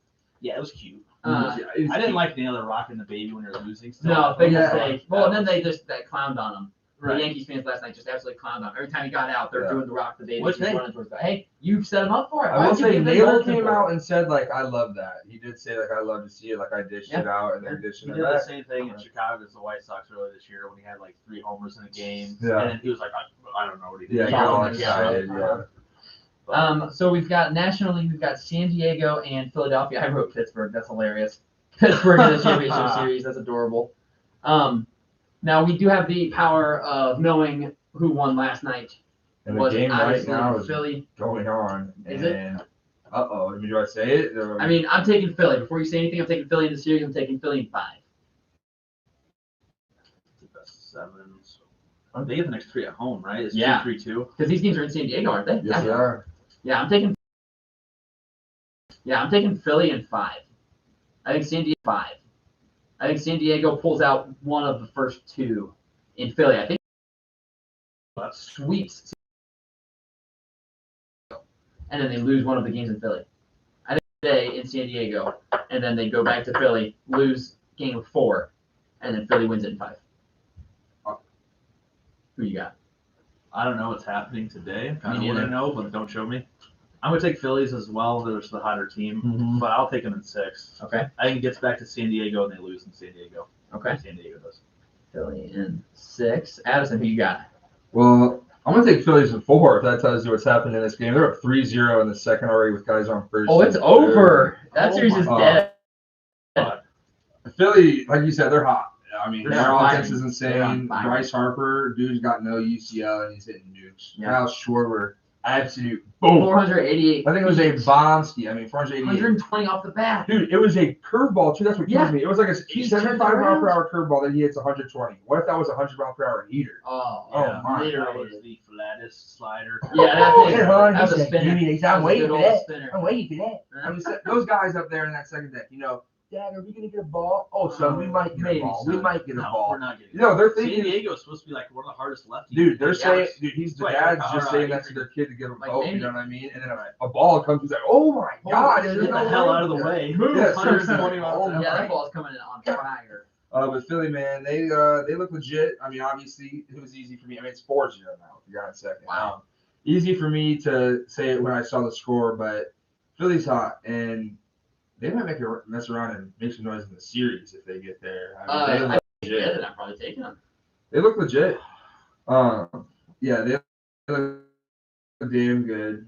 Yeah, it was cute. Uh, I didn't like the other rocking the baby when you're losing. Still. No, big Yeah. mistake. Well, and then they just clowned on him. Right. The Yankees fans last night just absolutely clowned on him. Every time he got out, they're Yeah. doing the rock the baby. Which just they- running towards the hey, you set him up for it. I Why will would you say give him Naylor nothing came for out it? and said like I love that. He did say like I love to see it. Like I dished it out and then dished He it did the back. same thing in Chicago against the White Sox earlier this year when he had like 3 homers in a game. Yeah. And then he was like, I don't know what he did. Yeah, He got all got on the camera. excited. Yeah. So we've got nationally, we've got San Diego and Philadelphia. I wrote Pittsburgh. That's hilarious. Pittsburgh in the championship series. That's adorable. Now we do have the power of knowing who won last night. And the Was game right obviously now is Philly. going on. Is it? And I mean, do I say it? Or- I mean, I'm taking Philly. Before you say anything, I'm taking Philly in the series. I'm taking Philly in 5. The best of 7. So they get the next 3 at home, right? It's Yeah. 2-3-2. Because these games are in San Diego, aren't they? yes, they are. Yeah, I'm taking Philly in 5. I think San Diego 5. I think San Diego pulls out one of the first 2 in Philly. I think sweeps and then they lose one of the games in Philly. I think they in San Diego, and then they go back to Philly, lose game 4, and then Philly wins it in 5. Who you got? I don't know what's happening today. I Me want to neither. know, but don't show me. I'm going to take Phillies as well. They're just the hotter team, Mhm. but I'll take them in 6. Okay. I think it gets back to San Diego and they lose in San Diego. Okay. San Diego does. Philly in 6. Addison, who you got? Well, I'm gonna take Phillies in 4 if that tells you what's happening in this game. They're up 3-0 in the second already with guys on first. Oh, it's and over. That Oh series my is God. dead. third. Philly, like you said, they're hot. I mean, They're their on offense fire. is They're on insane. fire. Bryce Harper, dude's got no UCL and he's hitting nukes. Yeah. Kyle Schwarber, absolute boom. 488. I think it was a Bomsky. I mean, 488. 120 off the bat. Dude, it was a curveball too. That's what kills Yeah. me. It was like a He 75 turned mile per around. hour curveball that he hits 120. What if that was a 100 mile per hour heater? Oh, Oh, my. That literally. was the flattest slider. Yeah, that thing. Hey, hon, That was he a said, spinner. "Give me these. That I'm was a waiting good for old that. spinner. I'm waiting for that." I mean, those guys up there in that second deck, Dad, are we gonna get a ball? Oh, son, we might get Maybe, a ball. son. We might get a No, ball. we're not getting No, they're San thinking, Diego is supposed to be like one of the hardest lefties. dude. They're Yeah. saying, dude, the That's why dad's Colorado just saying that to Adrian- their kid to give him Like, hope. maybe- You know what I mean? And then a ball comes, he's like, "Oh my God!" shit. there's Get the no hell way. out of the way. Move. Yeah, 120 miles Oh, an Yeah, hour. that ball's coming in on fire. But Philly, man, they look legit. I mean, obviously, it was easy for me. I mean, it's 4-0 now. If you got a second. Wow. Easy for me to say it when I saw the score, but Philly's hot, and they might mess around and make some noise in the series if they get there. I mean, they I look get legit. it. I'm probably taking them. They look legit. Yeah, they look damn good.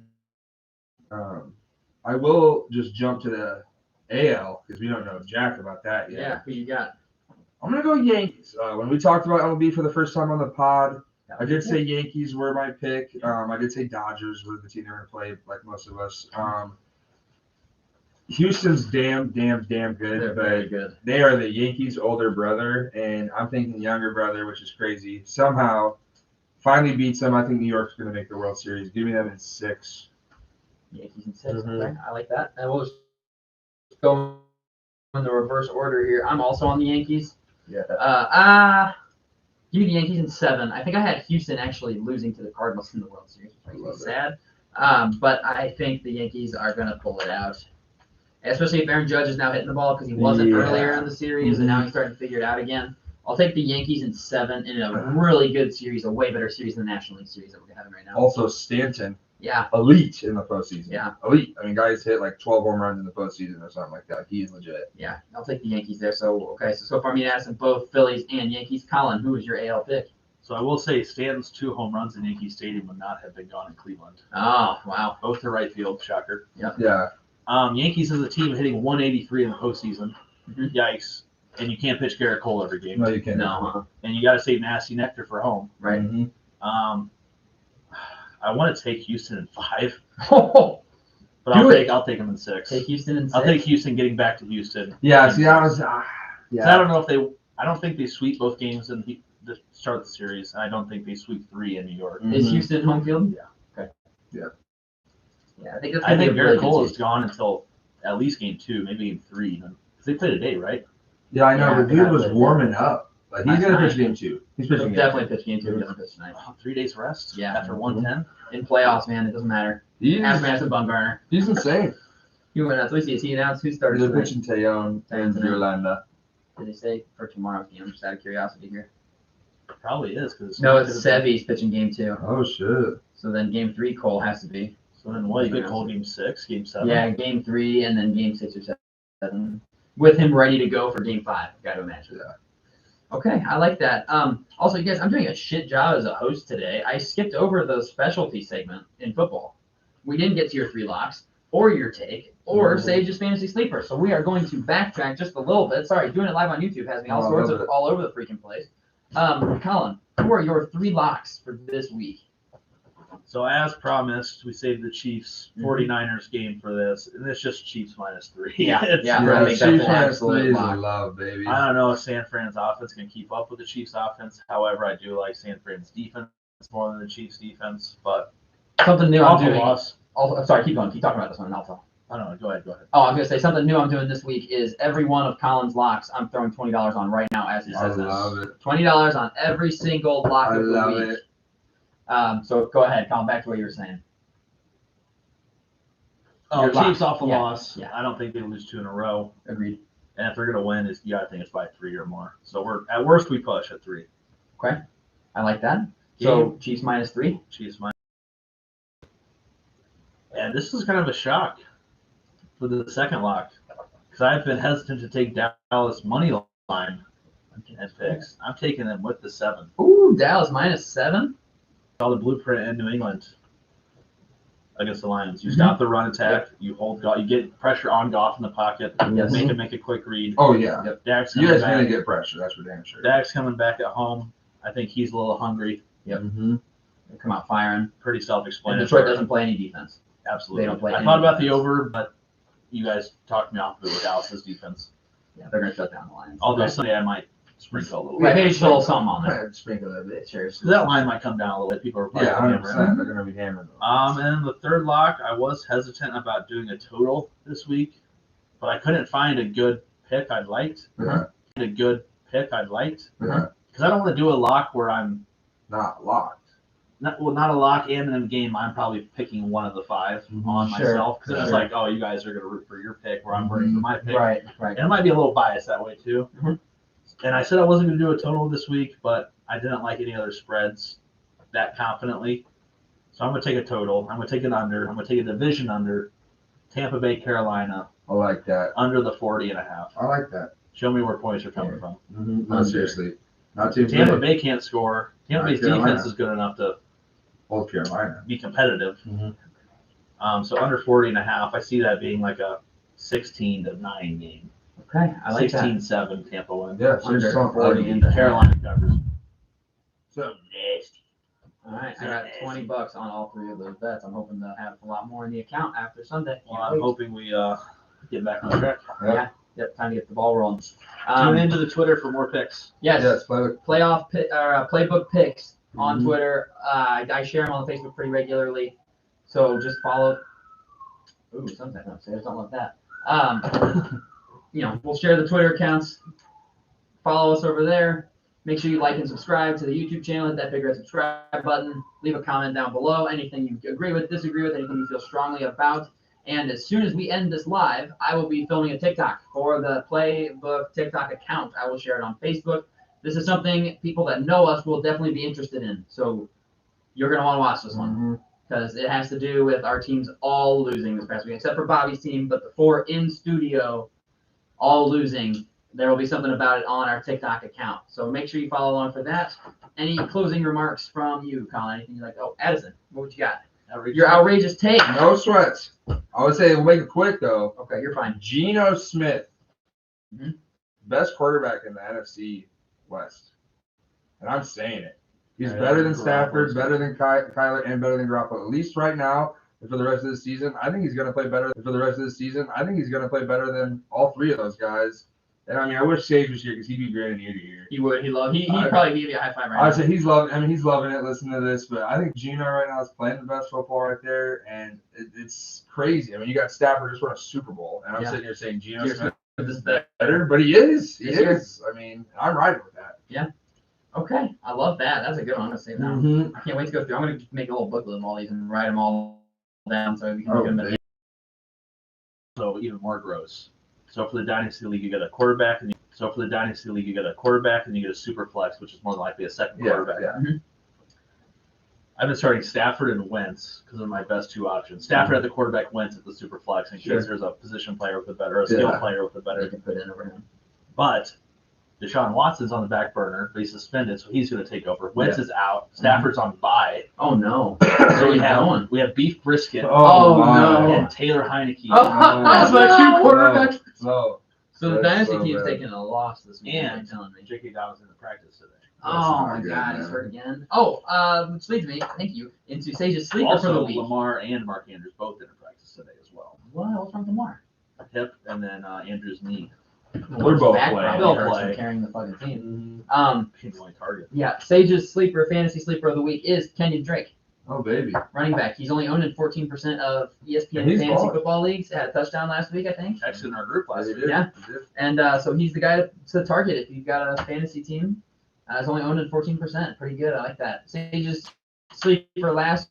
I will just jump to the AL because we don't know jack about that yet. Yeah, who you got? I'm gonna go Yankees. When we talked about MLB for the first time on the pod, I did say Yankees were my pick. I did say Dodgers were the team they were going to play, like most of us. Houston's damn good. They're very good. They are the Yankees' older brother, and I'm thinking younger brother, which is crazy. Somehow, finally beats them. I think New York's going to make the World Series. Give me them in 6. Yankees in 6. Okay, I like that. And we'll just go in the reverse order here. I'm also on the Yankees. Yeah. Give me the Yankees in 7. I think I had Houston actually losing to the Cardinals in the World Series, which makes me sad. But I think the Yankees are going to pull it out. Especially if Aaron Judge is now hitting the ball because he wasn't earlier in the series, and now he's starting to figure it out again. I'll take the Yankees in 7 in a really good series, a way better series than the National League series that we're having right now. Also, Stanton. Yeah. Elite in the postseason. Yeah. Elite. I mean, guys hit like 12 home runs in the postseason or something like that. He's legit. Yeah. I'll take the Yankees there. So far me and Addison both Phillies and Yankees. Colin, who is your AL pick? So I will say Stanton's 2 home runs in Yankee Stadium would not have been gone in Cleveland. Oh, wow. Both to right field. Shocker. Yep. Yeah. Yankees as a team hitting 183 in the postseason. Yikes. And you can't pitch Garrett Cole every game. No, you can't. No. And you got to save Nasty Nectar for home. Right. I want to take Houston in 5. Oh, But I'll take them in 6. take Houston in 6. I'll take Houston getting back to Houston. Yeah, see, that was. I don't know if I don't think they sweep both games in the start of the series, and I don't think they sweep 3 in New York. Is Houston home field? Yeah. Okay. Yeah. Yeah, I think that's. I think Garrett Cole is is gone until at least game 2, maybe game 3 even. Because they played a day, right? Yeah, I know. Yeah, the dude was warming up. Like, he's going to pitch game 2. He's pitching game definitely pitch game 2. He doesn't pitch tonight. 3 days rest. Yeah. After 110. In playoffs, man, it doesn't matter. 2. Ask Madison Bumgarner. He's insane. He went nuts. Is he announced who started They're tonight? pitching Tejon and Verlander. Did they say for tomorrow's game? Just out of curiosity here. Probably is. Cause No, it's Sevy's pitching game 2. Oh, shit. So then game 3, Cole has to be. So then what? You get Cole game 6, game 7? Yeah, game 3, and then game 6 or 7. With him ready to go for game 5. Got to imagine. Yeah. Okay, I like that. Also, you guys, I'm doing a shit job as a host today. I skipped over the specialty segment in football. We didn't get to your 3 locks, or your take, or Sage's fantasy sleeper. So we are going to backtrack just a little bit. Sorry, doing it live on YouTube has me all over the freaking place. Colin, who are your 3 locks for this week? So as promised, we saved the Chiefs 49ers game for this, and it's just Chiefs -3. Yeah, It's yeah, really- right. Chiefs That's an minus absolute 3 is a lock. love, baby. I don't know if San Fran's offense can keep up with the Chiefs' offense. However, I do like San Fran's defense more than the Chiefs' defense. But Something new I'm awful doing. loss. Sorry, keep going. Keep talking about this one, and I'll tell. I don't know. Go ahead. Oh, I'm going to say something new I'm doing this week is every one of Colin's locks I'm throwing $20 on right now as he I says this. love it. $20 on every single lock I of the love week. it. So go ahead, Colin, back to what you were saying. Oh, Your Chiefs lock. awful Yeah, loss. yeah. I don't think they lose 2 in a row. Agreed. And if they're gonna win, you gotta think it's by 3 or more. So we're at worst we push at 3. Okay. I like that. So Chiefs -3. Chiefs minus. And this is kind of a shock for the second lock because I've been hesitant to take Dallas money line at picks. I'm taking them with the 7. Ooh, Dallas -7. All the blueprint in New England against the Lions. You stop the run attack. You hold Goff. You get pressure on Goff in the pocket. Yes. Make him make a quick read. Oh, yeah. Yep. Dak's You coming guys going back. to get pressure. That's for damn sure. Dak's coming back at home. I think he's a little hungry. Yep. Mm-hmm. They come out firing. Pretty And self-explanatory. Detroit doesn't play any defense. Absolutely. They don't play I any thought about the defense. over, but you guys talked me off of it with Dallas's defense. Yeah, they're going to shut down the Lions. Although Okay. Sunday I might sprinkle a little Right, bit. maybe just a little something on there. Right, sprinkle a bit. Sure. That line might come down a little bit. People are probably Yeah, gonna 100%. hammer it. They're going to be hammered. And the third lock, I was hesitant about doing a total this week, but I couldn't find a good pick I liked. Yeah. Yeah. Yeah. Because I don't want to do a lock where I'm Not locked. not a lock and in the game. I'm probably picking one of the 5 on Sure. myself because it's Sure. like, oh, you guys are gonna root for your pick, where I'm rooting for my pick. Right. And it might be a little biased that way too. Mhm. And I said I wasn't going to do a total this week, but I didn't like any other spreads that confidently. So I'm going to take a total. I'm going to take an under. I'm going to take a division under. Tampa Bay, Carolina, I like that. under the 40.5. I like that. Show me where points are coming from. Mm-hmm. No, seriously. Not too Tampa big. Bay can't score. Tampa Bay's Carolina. defense is good enough to Old Carolina. be competitive. Mhm. So under 40.5, I see that being like a 16-9 game. Okay, I like that. 16-7 Tampa win. Yeah, Under just something 40 ugly. and a half. Carolina covers. So nasty. All right, I got $20 on all 3 of those bets. I'm hoping to have a lot more in the account after Sunday. Well, I'm hoping we get back on track. Yep, time to get the ball rolling. Tune into the Twitter for more picks. Yes, Playbook. Playbook picks on Mhm. Twitter. I share them on the Facebook pretty regularly, so just follow. Ooh, sometimes upstairs, don't like that. We'll share the Twitter accounts. Follow us over there. Make sure you like and subscribe to the YouTube channel. Hit that big red subscribe button. Leave a comment down below. Anything you agree with, disagree with, anything you feel strongly about. And as soon as we end this live, I will be filming a TikTok for the Playbook TikTok account. I will share it on Facebook. This is something people that know us will definitely be interested in. So you're going to want to watch this one because it has to do with our teams all losing this past week, except for Bobby's team, but the 4 in studio all losing. There will be something about it on our TikTok account. So make sure you follow along for that. Any closing remarks from you, Colin? Anything you're like, Addison, what you got? Your outrageous take. No sweats. I would say we'll make it quick though. Okay, you're fine. Geno Smith, Mhm. best quarterback in the NFC West, and I'm saying it. He's Yeah, better than Garoppolo's Stafford, good. better than Kyler, and better than Garoppolo. At least right now, and for the rest of the season, I think he's going to play better. For the rest of the season, I think he's going to play better than all 3 of those guys. And I mean, I wish Sage was here because he'd be grinning ear to ear. He would. He'd probably give you a high five right I'd now. say he's loving it. Listen to this, but I think Geno right now is playing the best football right there, and it's crazy. I mean, you got Stafford just won a Super Bowl, and I'm sitting here saying Geno Smith is better, but he is. He is. I mean, I'm riding with that. Yeah. Okay, I love that. That's a good one. I'm gonna save that. Mm-hmm. I can't wait to go through. I'm gonna make a whole booklet of all these and write them all down so we can look at them. So even more gross. So for the Dynasty League, you get a quarterback, and you get a super flex, which is more than likely a second quarterback. Yeah. I've been starting Stafford and Wentz because they're my best 2 options. Stafford at the quarterback, Wentz at the super flex, in case there's a position player with a better, a skill player with a They better. can put in over him. But Deshaun Watson's on the back burner, but he's suspended, so he's going to take over. Wentz is out. Stafford's on bye. Oh no. So we going? have beef brisket Oh, my. no. and Taylor Heineke. That's my 2 quarterbacks. No. So the That's dynasty so team's bad. taking a loss this week. And You're telling me. J.K. Dobbins in the practice today. Oh not my good, God, man. he's hurt again. Which leads me, thank you, into Sage's sleeper for the Also, week. Lamar and Mark Andrews both in practice today as well. What's wrong with Lamar? Hip and then Andrews' knee. They're both Back playing. probably They'll hurts play. from carrying the fucking team. He's the only target. Yeah, Sage's fantasy sleeper of the week is Kenyon Drake, Oh, baby. running back. He's only owned in 14% of ESPN And he's fantasy balling. football leagues. Had a touchdown last week, I think. Actually, in our group last He week. did. Yeah. He did. And so he's the guy to target if you've got a fantasy team. He's only owned in 14%. Pretty good. I like that. Sage's sleeper last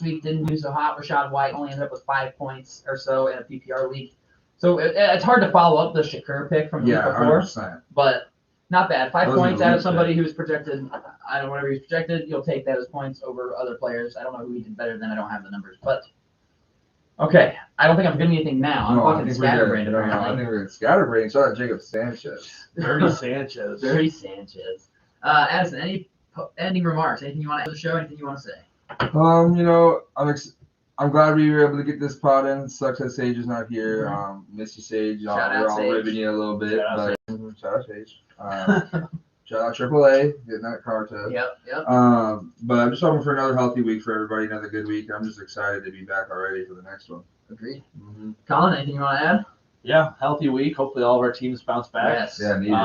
week didn't do so hot. Rashad White only ended up with 5 points or so in a PPR league. So it's hard to follow up the Shakur pick from the week Yeah, before, 100%. but not bad. 5 Those are points the out of least somebody who's projected. I don't know, whatever he's projected, you'll take that as points over other players. I don't know who he did better than. I don't have the numbers, but okay. I don't think I'm getting anything now. I'm No, I fucking think we're good. scatterbrained No, I apparently. think we're good. Scatterbrained. Shout out Jacob Sanchez. Dirty Sanchez. Dirty Sanchez. Addison, any ending remarks? Anything you want to add to the show? Anything you want to say? I'm glad we were able to get this pod in. Sucks that Sage is not here. Miss you, Sage. Shout out We're all Sage. ribbing you a little bit. Shout out but shout out Sage. Shout out AAA, getting that car too. Yep. But I'm just hoping for another healthy week for everybody, another good week. I'm just excited to be back already for the next one. Agreed. Mm-hmm. Colin, anything you want to add? Yeah, healthy week. Hopefully all of our teams bounce back. Yes. Yeah, needed.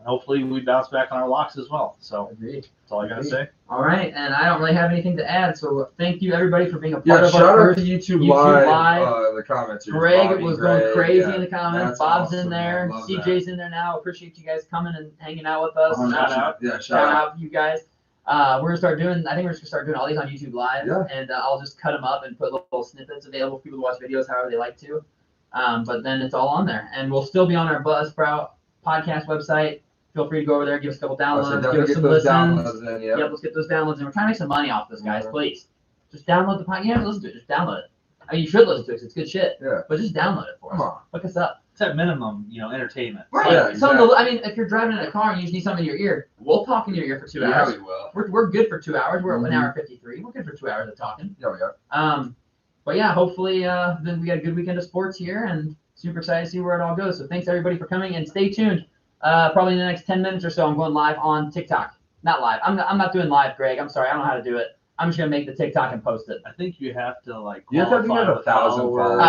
Hopefully we bounce back on our locks as well. So Agreed. that's all I got to say. All right, and I don't really have anything to add, so thank you everybody for being a part Yeah, of shout our out to first. YouTube YouTube Live. The comments. Greg Bobby, was going Greg, crazy yeah, in the comments. that's Bob's awesome, in there. man. Love CJ's in there now. Appreciate you guys coming and hanging out with us. Shout out. Yeah, Shout out you guys. We're gonna start doing. I think we're just gonna start doing all these on YouTube Live, Yeah. and I'll just cut them up and put little snippets available for people to watch videos however they like to. But then it's all on there, and we'll still be on our Buzzsprout podcast website. Feel free to go over there, give us a couple downloads, give us some listens. Yep, let's get those downloads, and we're trying to make some money off this, guys. Yeah. Please, just download the podcast. You have to listen to it. Just download it. I mean, you should listen to it 'cause it's good shit. Yeah. But just download it for us. Come on. Hook us up. It's at minimum, entertainment. Right. Yeah, Something to, I mean, if you're driving in a car and you just need something in your ear, we'll talk in your ear for 2 Yeah, hours. we will. We're good for 2 hours. We're at 1 Mhm. hour 53. We're good for 2 hours of talking. Yeah, we are. But yeah, hopefully then we got a good weekend of sports here, and super excited to see where it all goes. So thanks everybody for coming, and stay tuned. Probably in the next 10 minutes or so, I'm going live on TikTok. Not live. I'm not doing live, Greg. I'm sorry. I don't know how to do it. I'm just gonna make the TikTok and post it. I think you have to like. You have to have qualify with 1,000 followers. followers.